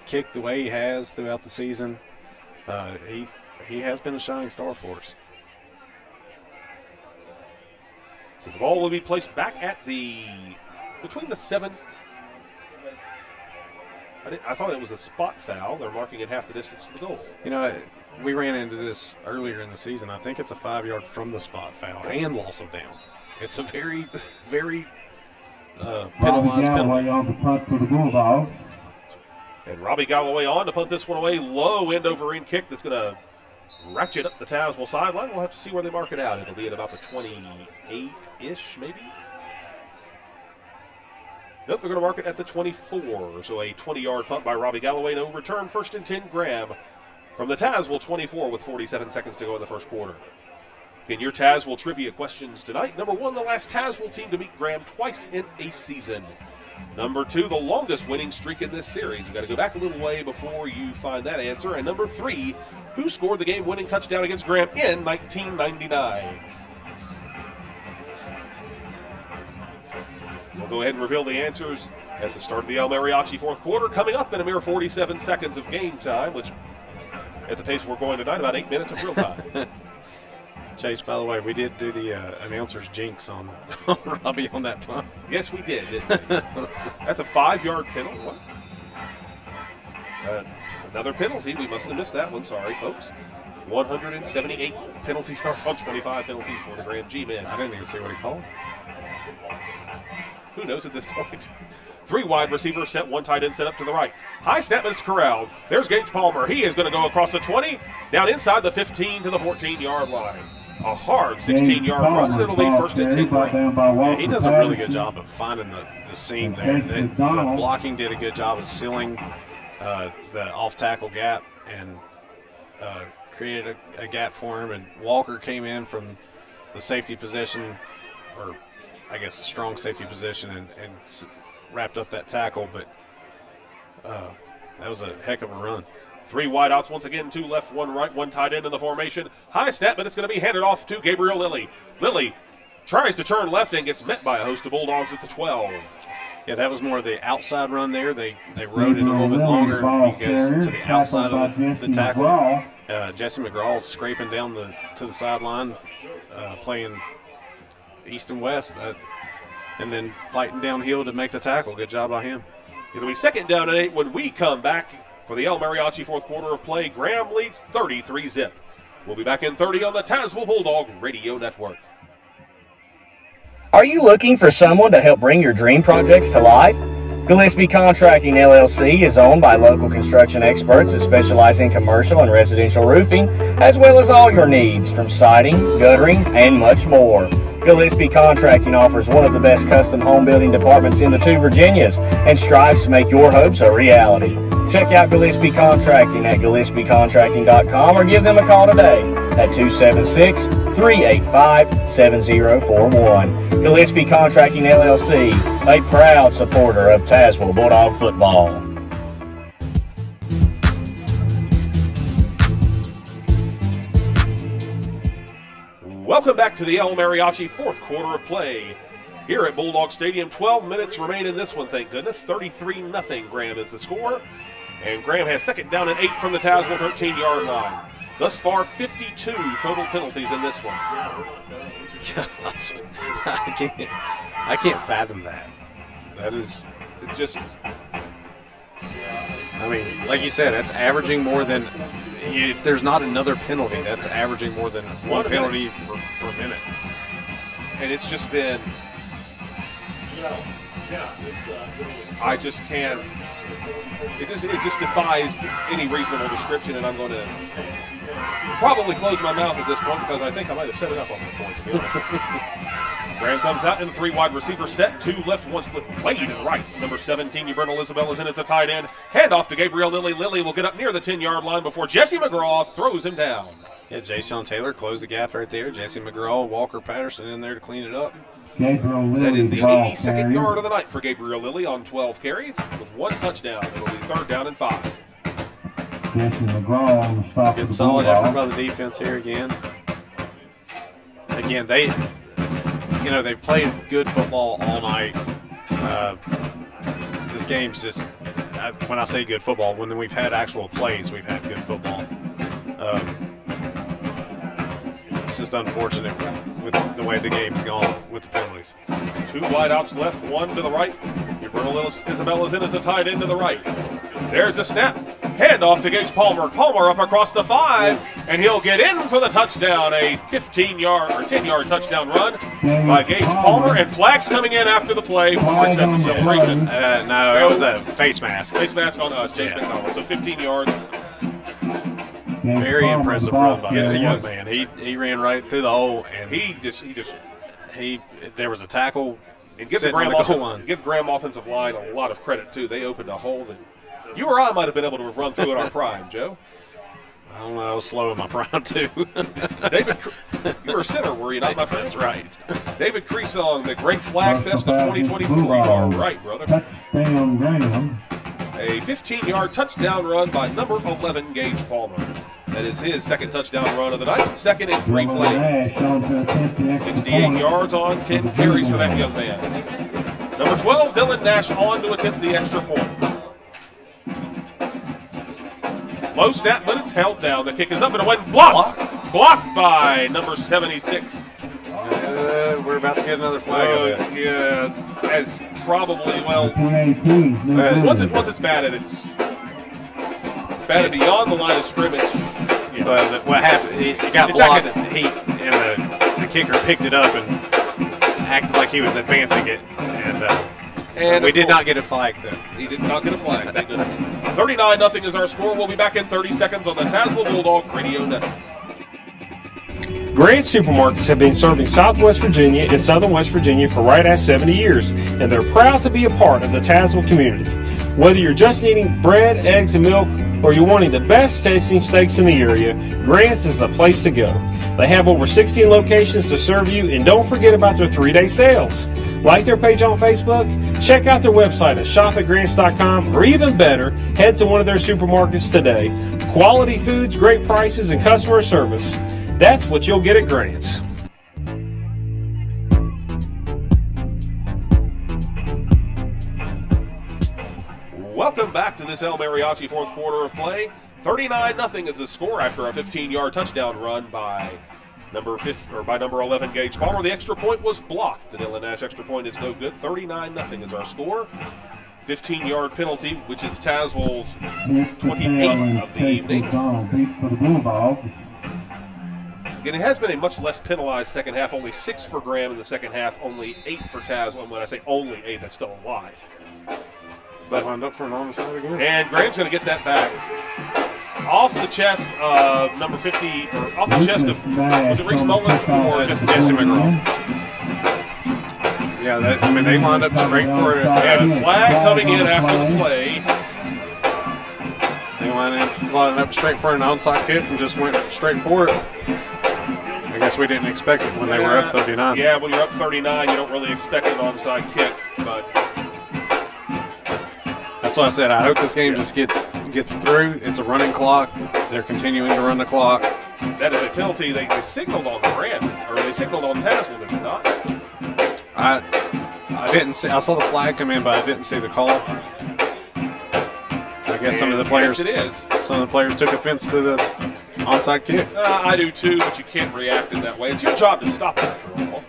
kick the way he has throughout the season. He has been a shining star for us. So the ball will be placed back at between the 7. I thought it was a spot foul. They're marking it half the distance to the goal. We ran into this earlier in the season. I think it's a 5-yard from the spot foul and loss of down. It's a very, very penalized penalty. On the punt for the Bulldogs. And Robbie Galloway on to punt this one away. Low end over end kick that's going to ratchet up the Tazewell sideline. We'll have to see where they mark it out. It'll be at about the 28-ish, maybe. Nope, they're going to mark it at the 24. So a 20-yard punt by Robbie Galloway. No return. 1st and 10, Graham from the Tazewell 24 with 47 seconds to go in the first quarter. In your Tazewell trivia questions tonight, number 1, the last Tazewell team to beat Graham twice in a season. Number 2, the longest winning streak in this series. You've got to go back a little way before you find that answer. And number 3, who scored the game-winning touchdown against Graham in 1999? We'll go ahead and reveal the answers at the start of the El Mariachi fourth quarter, coming up in a mere 47 seconds of game time, which, at the pace we're going tonight, about 8 minutes of real time. Chase, by the way, we did do the announcer's jinx on Robbie on that punt. Yes, we did, didn't we? That's a 5-yard penalty. What? Another penalty. We must have missed that one. Sorry, folks. 178 penalty yards on 25 penalties for the Graham G-men. I didn't even see what he called. Who knows at this point? 3 wide receivers set, 1 tight end set up to the right. High snap, but it's corralled. There's Gage Palmer. He is going to go across the 20, down inside the 15 to the 14-yard line. A hard 16-yard run, and it'll be 1st and 10. Yeah, he does a really good job of finding the seam there. The blocking did a good job of sealing the off-tackle gap and created a gap for him. And Walker came in from the safety position, or I guess strong safety position, and wrapped up that tackle. But that was a heck of a run. 3 wideouts once again, 2 left, 1 right, 1 tight end in the formation. High snap, but it's going to be handed off to Gabriel Lilly. Lilly tries to turn left and gets met by a host of Bulldogs at the 12. Yeah, that was more of the outside run there. They rode it a little bit longer. He goes to the outside of the tackle. Jesse McGraw scraping down to the sideline, playing east and west, and then fighting downhill to make the tackle. Good job by him. It'll be 2nd down and 8 when we come back for the El Mariachi fourth quarter of play. Graham leads 33-zip. We'll be back in 30 on the Tazewell Bulldog Radio Network. Are you looking for someone to help bring your dream projects to life? Gillespie Contracting LLC is owned by local construction experts that specialize in commercial and residential roofing, as well as all your needs from siding, guttering, and much more. Gillespie Contracting offers one of the best custom home building departments in the 2 Virginias and strives to make your hopes a reality. Check out Gillespie Contracting at GillespieContracting.com or give them a call today at 276-385-7041. Gillespie Contracting LLC, a proud supporter of Tazewell Bulldog football. Welcome back to the El Mariachi fourth quarter of play here at Bulldog Stadium. 12 minutes remain in this one, thank goodness. 33-0 Graham is the score. And Graham has 2nd down and 8 from the Tazewell 13-yard line. Thus far, 52 total penalties in this one. Gosh, I can't fathom that. It's just, I mean, like you said, that's averaging more than, if there's not another penalty, that's averaging more than one penalty per minute. And it's just been, I just can't, it just defies any reasonable description, and I'm going to probably close my mouth at this point because I think I might have set it up on that point, to be honest. Graham comes out in a 3 wide receiver set, 2 left, 1 split, way to the right. Number 17, Uberto Isabel is in as a tight end. Hand off to Gabriel Lilly. Lilly will get up near the 10-yard line before Jesse McGraw throws him down. Yeah, Jaysean Taylor closed the gap right there. Jesse McGraw, Walker Patterson in there to clean it up. That is the 82nd yard of the night for Gabriel Lilly on 12 carries with 1 touchdown. It'll be 3rd down and 5. Good solid effort by the defense here again. Again, they've played good football all night. This game's just, when I say good football, when we've had actual plays, we've had good football. It's just unfortunate with the way the game's gone with the penalties. 2 wideouts left, 1 to the right. Roberto Isabel is in as a tight end to the right. There's a snap. Handoff to Gage Palmer. Palmer up across the 5, and he'll get in for the touchdown. A 15-yard or 10-yard touchdown run by Gage Palmer, and flags coming in after the play for excessive celebration. No, it was a face mask. Face mask on us, Chase McDonald. So 15 yards. Very impressive run by the young man. He ran right through the hole, and there was a tackle. And give the Graham offensive line a lot of credit too. They opened a hole that you or I might have been able to have run through in our prime, Joe. I don't know. I was slow in my prime too. David, you were a center, were you not, my friend? That's right. David Creasong, the Great Flag Fest of 2024. You are right, brother. A 15-yard touchdown run by number 11, Gage Palmer. That is his second touchdown run of the night. Second in 3 plays. 68 yards on 10 carries for that young man. Number 12, Dylan Nash on to attempt the extra point. Low snap, but it's held down. The kick is up and away. Blocked. Blocked by number 76. We're about to get another flag. Yeah, as probably, once it's batted, it's batted beyond the line of scrimmage. Yeah. But what happened? It got blocked. The kicker picked it up and acted like he was advancing it, and we did not get a flag though. He did not get a flag. Thank goodness. 39-0 is our score. We'll be back in 30 seconds on the Tazewell Bulldog Radio Network. Grant Supermarkets have been serving Southwest Virginia and Southern West Virginia for right at 70 years, and they're proud to be a part of the Tazewell community. Whether you're just needing bread, eggs, and milk, or you're wanting the best tasting steaks in the area, Grant's is the place to go. They have over 16 locations to serve you, and don't forget about their 3-day sales. Like their page on Facebook, check out their website at shopatgrants.com, or even better, head to one of their supermarkets today. Quality foods, great prices, and customer service. That's what you'll get at Grant's. Welcome back to this El Mariachi fourth quarter of play. 39-0 is the score after a 15-yard touchdown run by number 11, Gage Palmer. The extra point was blocked. The Dylan Nash extra point is no good. 39-0 is our score. 15-yard penalty, which is Tazewell's 28th of the evening. Again, it has been a much less penalized second half. Only 6 for Graham in the second half, only 8 for Tazewell. When I say only 8, that's still a lot. But lined up for an onside again. And Graham's going to get that back. Off the chest of number 50, or off the chest of, was it Reese Mullins or Jesse McGraw? Yeah, they lined up straight for it. And a flag coming in after the play. They lined up straight for an onside kick and just went straight for it. I guess we didn't expect it when they were up 39. Yeah, when you're up 39, you don't really expect an onside kick, but that's what I said. I hope this game just gets through. It's a running clock. They're continuing to run the clock. That is a penalty. They signaled on Grant, or they signaled on Tazewell, did they not? I didn't see. I saw the flag come in, but I didn't see the call. I guess some of the players. Yes, it is. Some of the players took offense to the onside kick. I do too, but you can't react in that way. It's your job to stop it after all.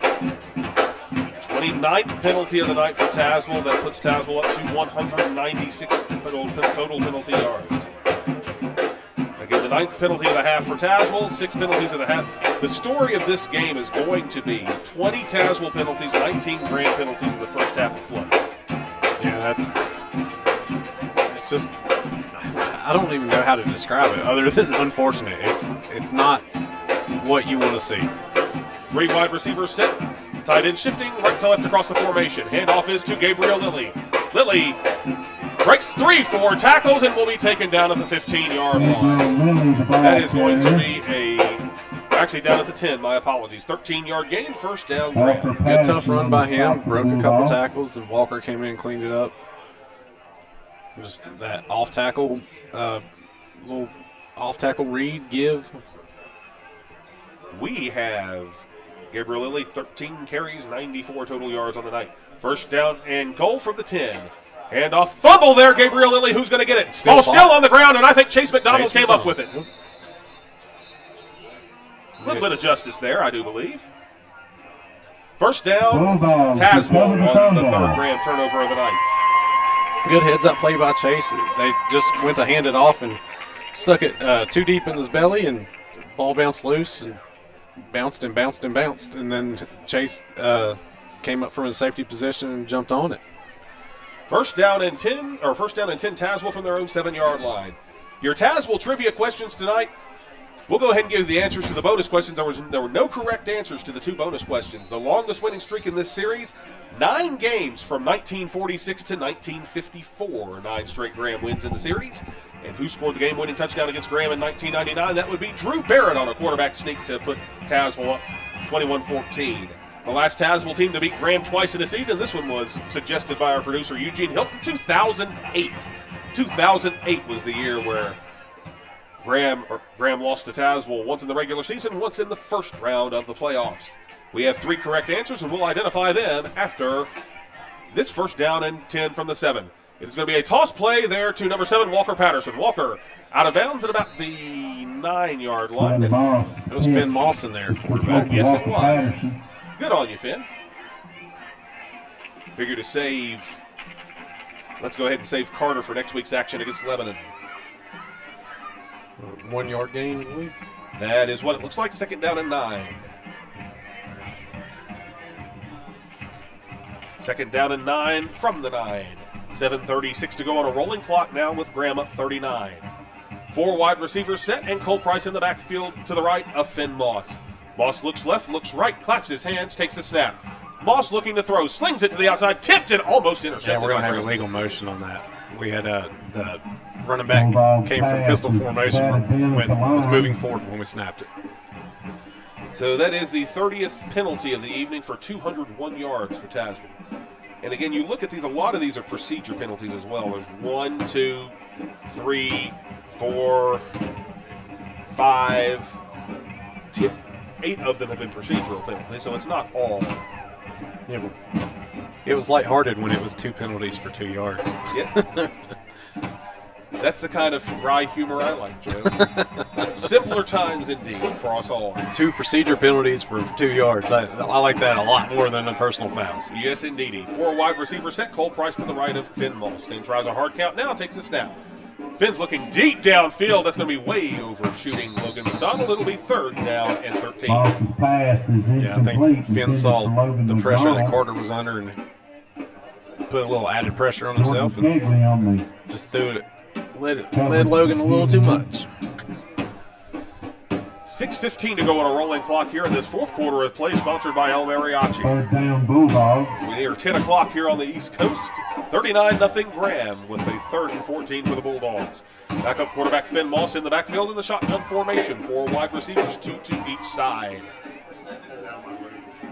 29th penalty of the night for Tazewell. That puts Tazewell up to 196 total penalty yards. Again, the 9th penalty of the half for Tazewell, 6 penalties of the half. The story of this game is going to be 20 Tazewell penalties, 19 Grant penalties in the first half of play. Yeah, it's just, I don't even know how to describe it other than unfortunate. It's not what you want to see. 3 wide receivers set. Tight end shifting right to left across the formation. Handoff is to Gabriel Lilly. Lilly breaks 3, 4 tackles and will be taken down at the 15-yard line. That is going to be actually down at the 10, my apologies. 13-yard gain, first down. Good tough run by him. Broke a couple tackles and Walker came in and cleaned it up. Just that off tackle little off-tackle read, give. We have Gabriel Lilly, 13 carries, 94 total yards on the night. First down and goal from the 10. And a fumble there, Gabriel Lilly. Who's going to get it? Ball still on the ground, and I think Chase McDonald came up with it. A little bit of justice there, I do believe. First down, Tazewell on the third Graham turnover of the night. Good heads-up play by Chase. They just went to hand it off and stuck it too deep in his belly, and ball bounced loose and bounced and bounced and bounced. And then Chase came up from his safety position and jumped on it. First down and 10 Tazewell from their own 7-yard line. Your Tazewell trivia questions tonight. We'll go ahead and give you the answers to the bonus questions. There were no correct answers to the 2 bonus questions. The longest winning streak in this series, 9 games from 1946 to 1954. 9 straight Graham wins in the series. And who scored the game-winning touchdown against Graham in 1999? That would be Drew Barrett on a quarterback sneak to put Tazewell up 21-14. The last Tazewell team to beat Graham twice in a season. This one was suggested by our producer, Eugene Hilton, 2008. 2008 was the year where Graham lost to Tazewell once in the regular season, once in the first round of the playoffs. We have 3 correct answers, and we'll identify them after this first down and 10 from the 7. It is going to be a toss play there to number 7, Walker Patterson. Walker out of bounds at about the 9-yard line. It was Finn Moss in there, quarterback. Yes, it was. Good on you, Finn. Figure to save. Let's go ahead and save Carter for next week's action against Lebanon. 1 yard gain, I believe. That is what it looks like. Second down and 9. Second down and 9 from the 9. 7:36 to go on a rolling clock now with Graham up 39. 4 wide receivers set, and Cole Price in the backfield to the right of Finn Moss. Moss looks left, looks right, claps his hands, takes a snap. Moss looking to throw, slings it to the outside, tipped and almost intercepted. Yeah, we're going to have a legal motion on that. We had the running back came from pistol formation, was moving forward when we snapped it. So that is the 30th penalty of the evening for 201 yards for Tazewell. And again, you look at these, a lot of these are procedure penalties as well. There's 1, 2, 3, 4, 5, 10. 8 of them have been procedural penalties, so it's not all. Yeah, it was lighthearted when it was 2 penalties for 2 yards. Yeah. That's the kind of dry humor I like, Joe. Simpler times indeed for us all. 2 procedure penalties for 2 yards. I like that a lot more than the personal fouls. Yes, indeedy. 4 wide receiver set. Cole Price to the right of Finn Moss. Finn tries a hard count now, takes a snap. Finn's looking deep downfield. That's going to be way overshooting Logan McDonald. It'll be 3rd down and 13. Yeah, I think Finn saw the pressure that Carter was under and put a little added pressure on himself and just threw it. Led Logan a little too much. 6:15 to go on a rolling clock here in this 4th quarter of play, sponsored by El Mariachi. 3rd down, Bulldogs. We are 10 o'clock here on the East Coast. 39-0 Graham with a 3rd and 14 for the Bulldogs. Backup quarterback Finn Moss in the backfield in the shotgun formation. 4 wide receivers, 2 to each side.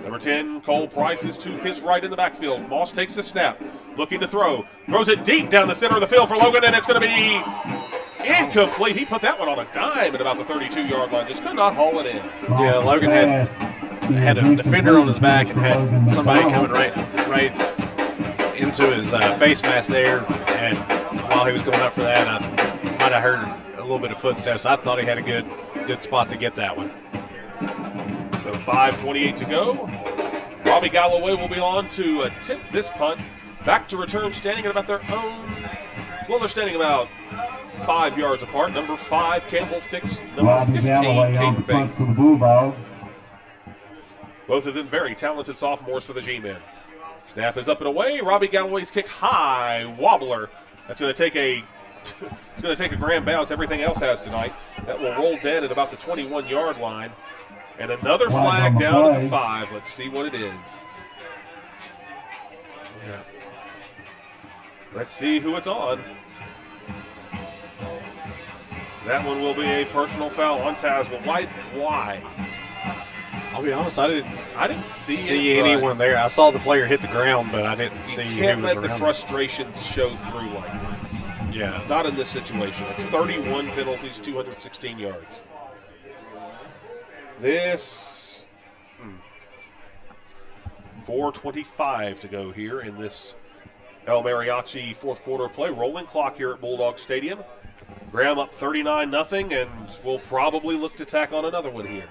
Number 10, Cole Price is to his right in the backfield. Moss takes the snap, looking to throw. Throws it deep down the center of the field for Logan, and it's going to be incomplete. He put that one on a dime at about the 32-yard line. Just could not haul it in. Yeah, Logan had a defender on his back and had somebody coming right into his face mask there. And while he was going up for that, I might have heard a little bit of footsteps. I thought he had a good spot to get that one. So 5:28 to go. Robbie Galloway will be on to attempt this punt. Back to return, standing at about their own. Well, they're standing about 5 yards apart. Number 5, Campbell Fix. Number 15, Caden Banks. Both of them very talented sophomores for the G-men. Snap is up and away. Robbie Galloway's kick high, wobbler. That's going to take a it's going to take a Graham bounce. Everything else has tonight. That will roll dead at about the 21-yard line. And another flag down at the 5. Let's see what it is. Yeah. Let's see who it's on. That one will be a personal foul on Tazewell. Why? I'll be honest, I didn't see anyone there. I saw the player hit the ground, but I didn't see who was around. You can't let the frustrations show through like this. Yeah. Not in this situation. It's 31 penalties, 216 yards. This 4:25 to go here in this El Mariachi fourth quarter of play. Rolling clock here at Bulldog Stadium. Graham up 39-0, and we'll probably look to tack on another one here.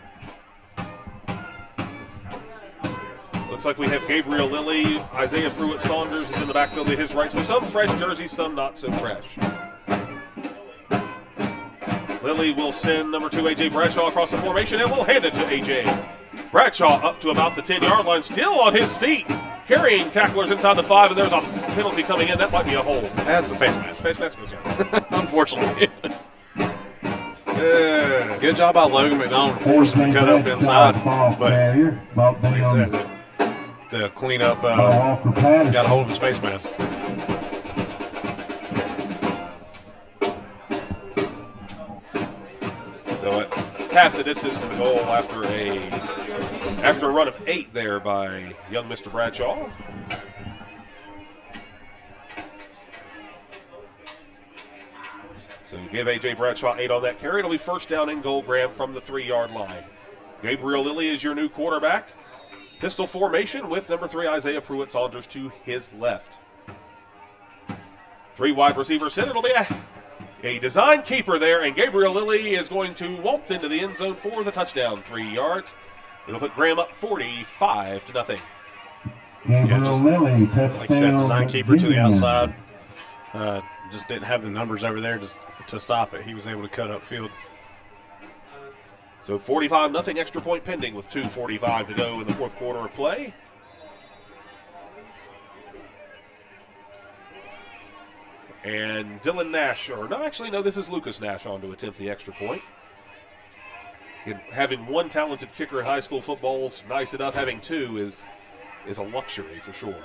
Looks like we have Gabriel Lilly. Isaiah Pruitt-Saunders is in the backfield to his right. So some fresh jerseys, some not so fresh. Lilly will send number 2, A.J. Bradshaw, across the formation, and we'll hand it to A.J. Bradshaw up to about the 10-yard line, still on his feet, carrying tacklers inside the 5, and there's a penalty coming in. That might be a hold. That's a face mask. Face mask goes down. Unfortunately. Good job by Logan McDonald forcing him to cut up inside. But like I said, the cleanup got a hold of his face mask. So it's half the distance to the goal after a run of 8 there by young Mr. Bradshaw. So give A.J. Bradshaw 8 on that carry. It'll be first down and goal, Graham, from the 3-yard line. Gabriel Lilly is your new quarterback. Pistol formation with number 3, Isaiah Pruitt-Saunders to his left. 3 wide receivers set. It'll be a design keeper there, and Gabriel Lilly is going to waltz into the end zone for the touchdown, 3 yards. It'll put Graham up 45-0. Yeah, just like you said, design keeper to the outside. Just didn't have the numbers over there just to stop it. He was able to cut upfield. So 45-0 extra point pending with 2:45 to go in the fourth quarter of play. And Dylan Nash, this is Lucas Nash on to attempt the extra point. And having one talented kicker in high school football is nice enough. Having 2 is a luxury for sure.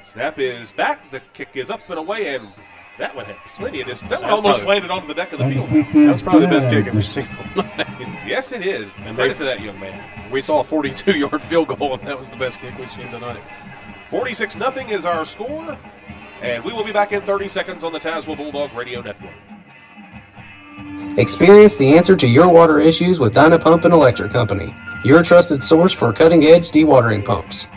Snap is back. The kick is up and away, and that one had plenty of distance. That one almost landed onto the deck of the field. That was probably the best kick we've seen all night. Yes, it is. And credit to that young man. We saw a 42-yard field goal, and that was the best kick we've seen tonight. 46-0 is our score, and we will be back in 30 seconds on the Tazewell Bulldog Radio Network. Experience the answer to your water issues with Dynapump and Electric Company, your trusted source for cutting-edge dewatering pumps.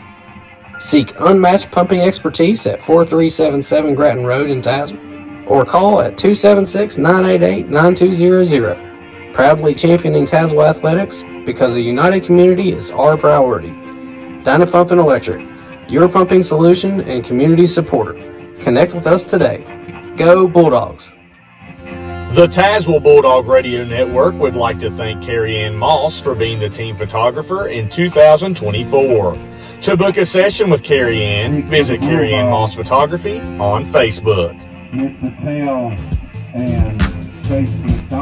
Seek unmatched pumping expertise at 4377 Grattan Road in Tazewell, or call at 276-988-9200. Proudly championing Tazewell athletics because a united community is our priority. Dynapump and Electric, your pumping solution and community supporter. Connect with us today. Go Bulldogs! The Tazewell Bulldog Radio Network would like to thank Carrie Ann Moss for being the team photographer in 2024. To book a session with Carrie Ann, visit Carrie Ann Moss Photography on Facebook.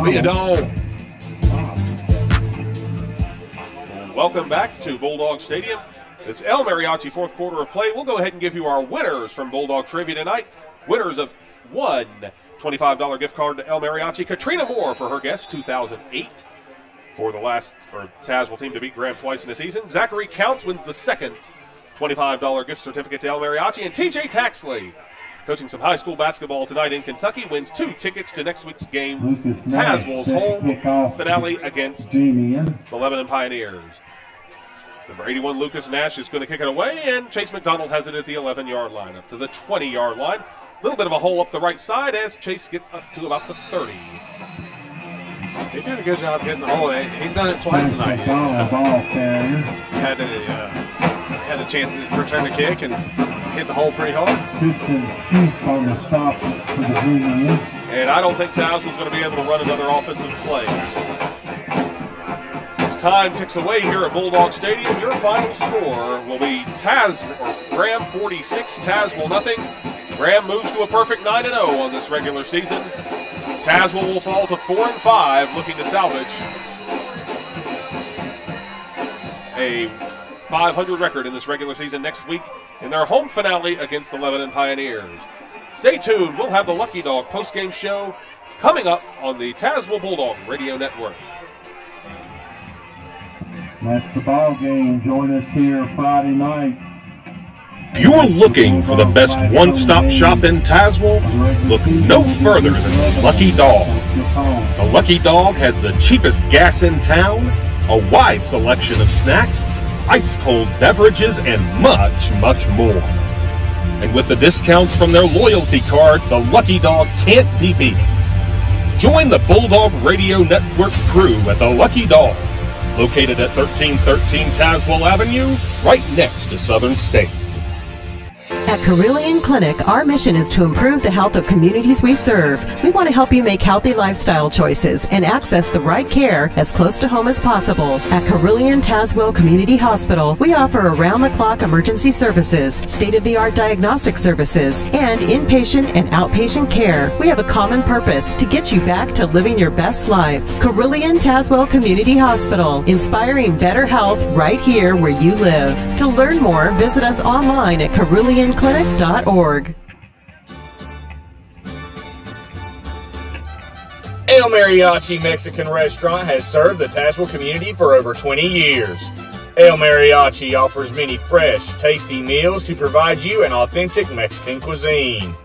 Be a dog. Welcome back to Bulldog Stadium. This El Mariachi fourth quarter of play. We'll go ahead and give you our winners from Bulldog Trivia tonight. Winners of one $25 gift card to El Mariachi. Katrina Moore for her guest, 2008. For the Tazewell team to beat Graham twice in the season. Zachary Counts wins the second $25 gift certificate to El Mariachi. And TJ Taxley, coaching some high school basketball tonight in Kentucky, wins 2 tickets to next week's game, Tazewell's home finale against the Lebanon Pioneers. Number 81, Lucas Nash, is going to kick it away, and Chase McDonald has it at the 11-yard line, up to the 20-yard line. A little bit of a hole up the right side as Chase gets up to about the 30. He did a good job hitting the hole. He's done it twice tonight. Had a chance to return the kick and hit the hole pretty hard. And I don't think Tazewell's going to be able to run another offensive play. As time ticks away here at Bulldog Stadium, your final score will be Graham 46, Tazewell nothing. Graham moves to a perfect 9-0 on this regular season. Tazewell will fall to 4-5, looking to salvage a .500 record in this regular season next week in their home finale against the Lebanon Pioneers. Stay tuned. We'll have the Lucky Dog postgame show coming up on the Tazewell Bulldog Radio Network. That's the ball game. Join us here Friday night. If you're looking for the best one-stop shop in Tazewell, look no further than the Lucky Dog. The Lucky Dog has the cheapest gas in town, a wide selection of snacks, ice-cold beverages, and much, much more. And with the discounts from their loyalty card, the Lucky Dog can't be beat. Join the Bulldog Radio Network crew at the Lucky Dog, located at 1313 Tazewell Avenue, right next to Southern States. At Carillion Clinic, our mission is to improve the health of communities we serve. We want to help you make healthy lifestyle choices and access the right care as close to home as possible. At Carillion Tazewell Community Hospital, we offer around-the-clock emergency services, state-of-the-art diagnostic services, and inpatient and outpatient care. We have a common purpose: to get you back to living your best life. Carillion Tazewell Community Hospital, inspiring better health right here where you live. To learn more, visit us online at carillionclinic.org. El Mariachi Mexican Restaurant has served the Tazewell community for over 20 years. El Mariachi offers many fresh, tasty meals to provide you an authentic Mexican cuisine.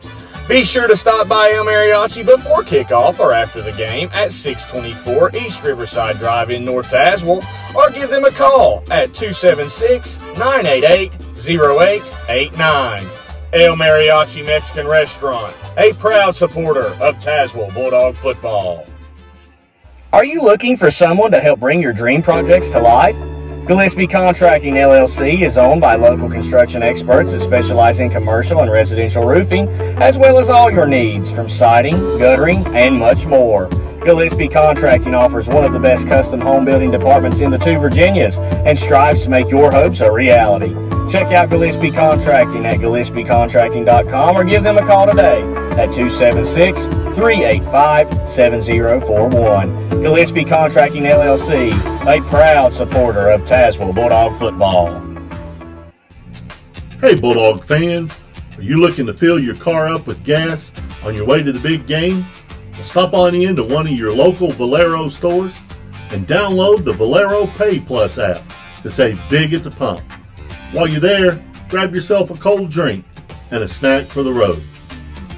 Be sure to stop by El Mariachi before kickoff or after the game at 624 East Riverside Drive in North Tazewell, or give them a call at 276-988-0889. El Mariachi Mexican Restaurant, a proud supporter of Tazewell Bulldog football. Are you looking for someone to help bring your dream projects to life? Gillespie Contracting LLC is owned by local construction experts that specialize in commercial and residential roofing, as well as all your needs from siding, guttering, and much more. Gillespie Contracting offers one of the best custom home building departments in the two Virginias and strives to make your hopes a reality. Check out Gillespie Contracting at GillespieContracting.com or give them a call today at 276-385-7041. Gillespie Contracting LLC, a proud supporter of Tazewell Bulldog football. Hey Bulldog fans, are you looking to fill your car up with gas on your way to the big game? Well, stop on in to one of your local Valero stores and download the Valero Pay Plus app to save big at the pump. While you're there, grab yourself a cold drink and a snack for the road.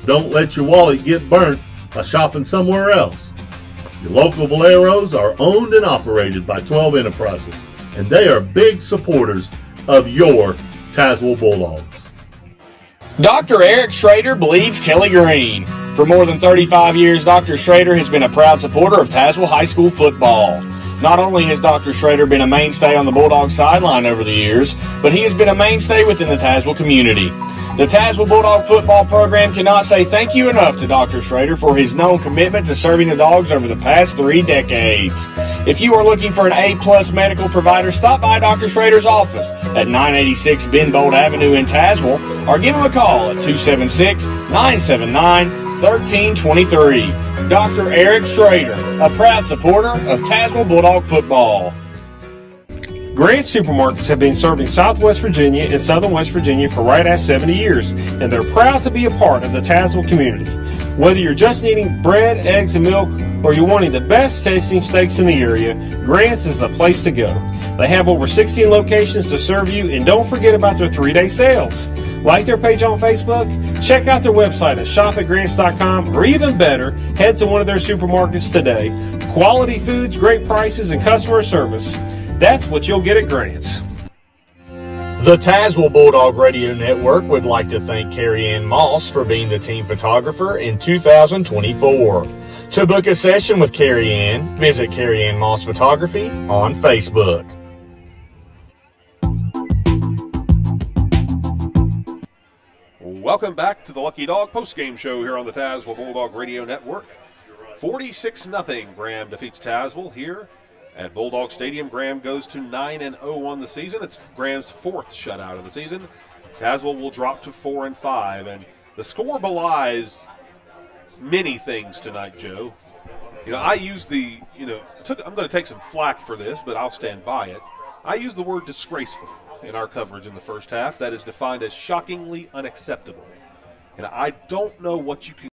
Don't let your wallet get burnt by shopping somewhere else. Your local Valeros are owned and operated by 12 Enterprises, and they are big supporters of your Tazewell Bulldogs. Dr. Eric Schrader bleeds Kelly Green. For more than 35 years, Dr. Schrader has been a proud supporter of Tazewell High School football. Not only has Dr. Schrader been a mainstay on the Bulldog sideline over the years, but he has been a mainstay within the Tazewell community. The Tazewell Bulldog football program cannot say thank you enough to Dr. Schrader for his known commitment to serving the Dogs over the past 3 decades. If you are looking for an A-plus medical provider, stop by Dr. Schrader's office at 986 Ben Bolt Avenue in Tazewell, or give him a call at 276-979-1323. Dr. Eric Schrader, a proud supporter of Tazewell Bulldog football. Grant Supermarkets have been serving Southwest Virginia and Southern West Virginia for right at 70 years, and they're proud to be a part of the Tazewell community. Whether you're just needing bread, eggs, and milk, or you're wanting the best tasting steaks in the area, Grant's is the place to go. They have over 16 locations to serve you, and don't forget about their 3-day sales. Like their page on Facebook, check out their website at shopatgrants.com, or even better, head to one of their supermarkets today. Quality foods, great prices, and customer service. That's what you'll get at Grant's. The Tazewell Bulldog Radio Network would like to thank Carrie Ann Moss for being the team photographer in 2024. To book a session with Carrie Ann, visit Carrie Ann Moss Photography on Facebook. Welcome back to the Lucky Dog postgame show here on the Tazewell Bulldog Radio Network. 46-0, Graham defeats Tazewell here at Bulldog Stadium. Graham goes to 9-0 on the season. It's Graham's 4th shutout of the season. Tazewell will drop to 4-5, and the score belies many things tonight, Joe. I use the, I'm going to take some flack for this, but I'll stand by it. I use the word disgraceful in our coverage in the first half. That is defined as shockingly unacceptable. And I don't know what you can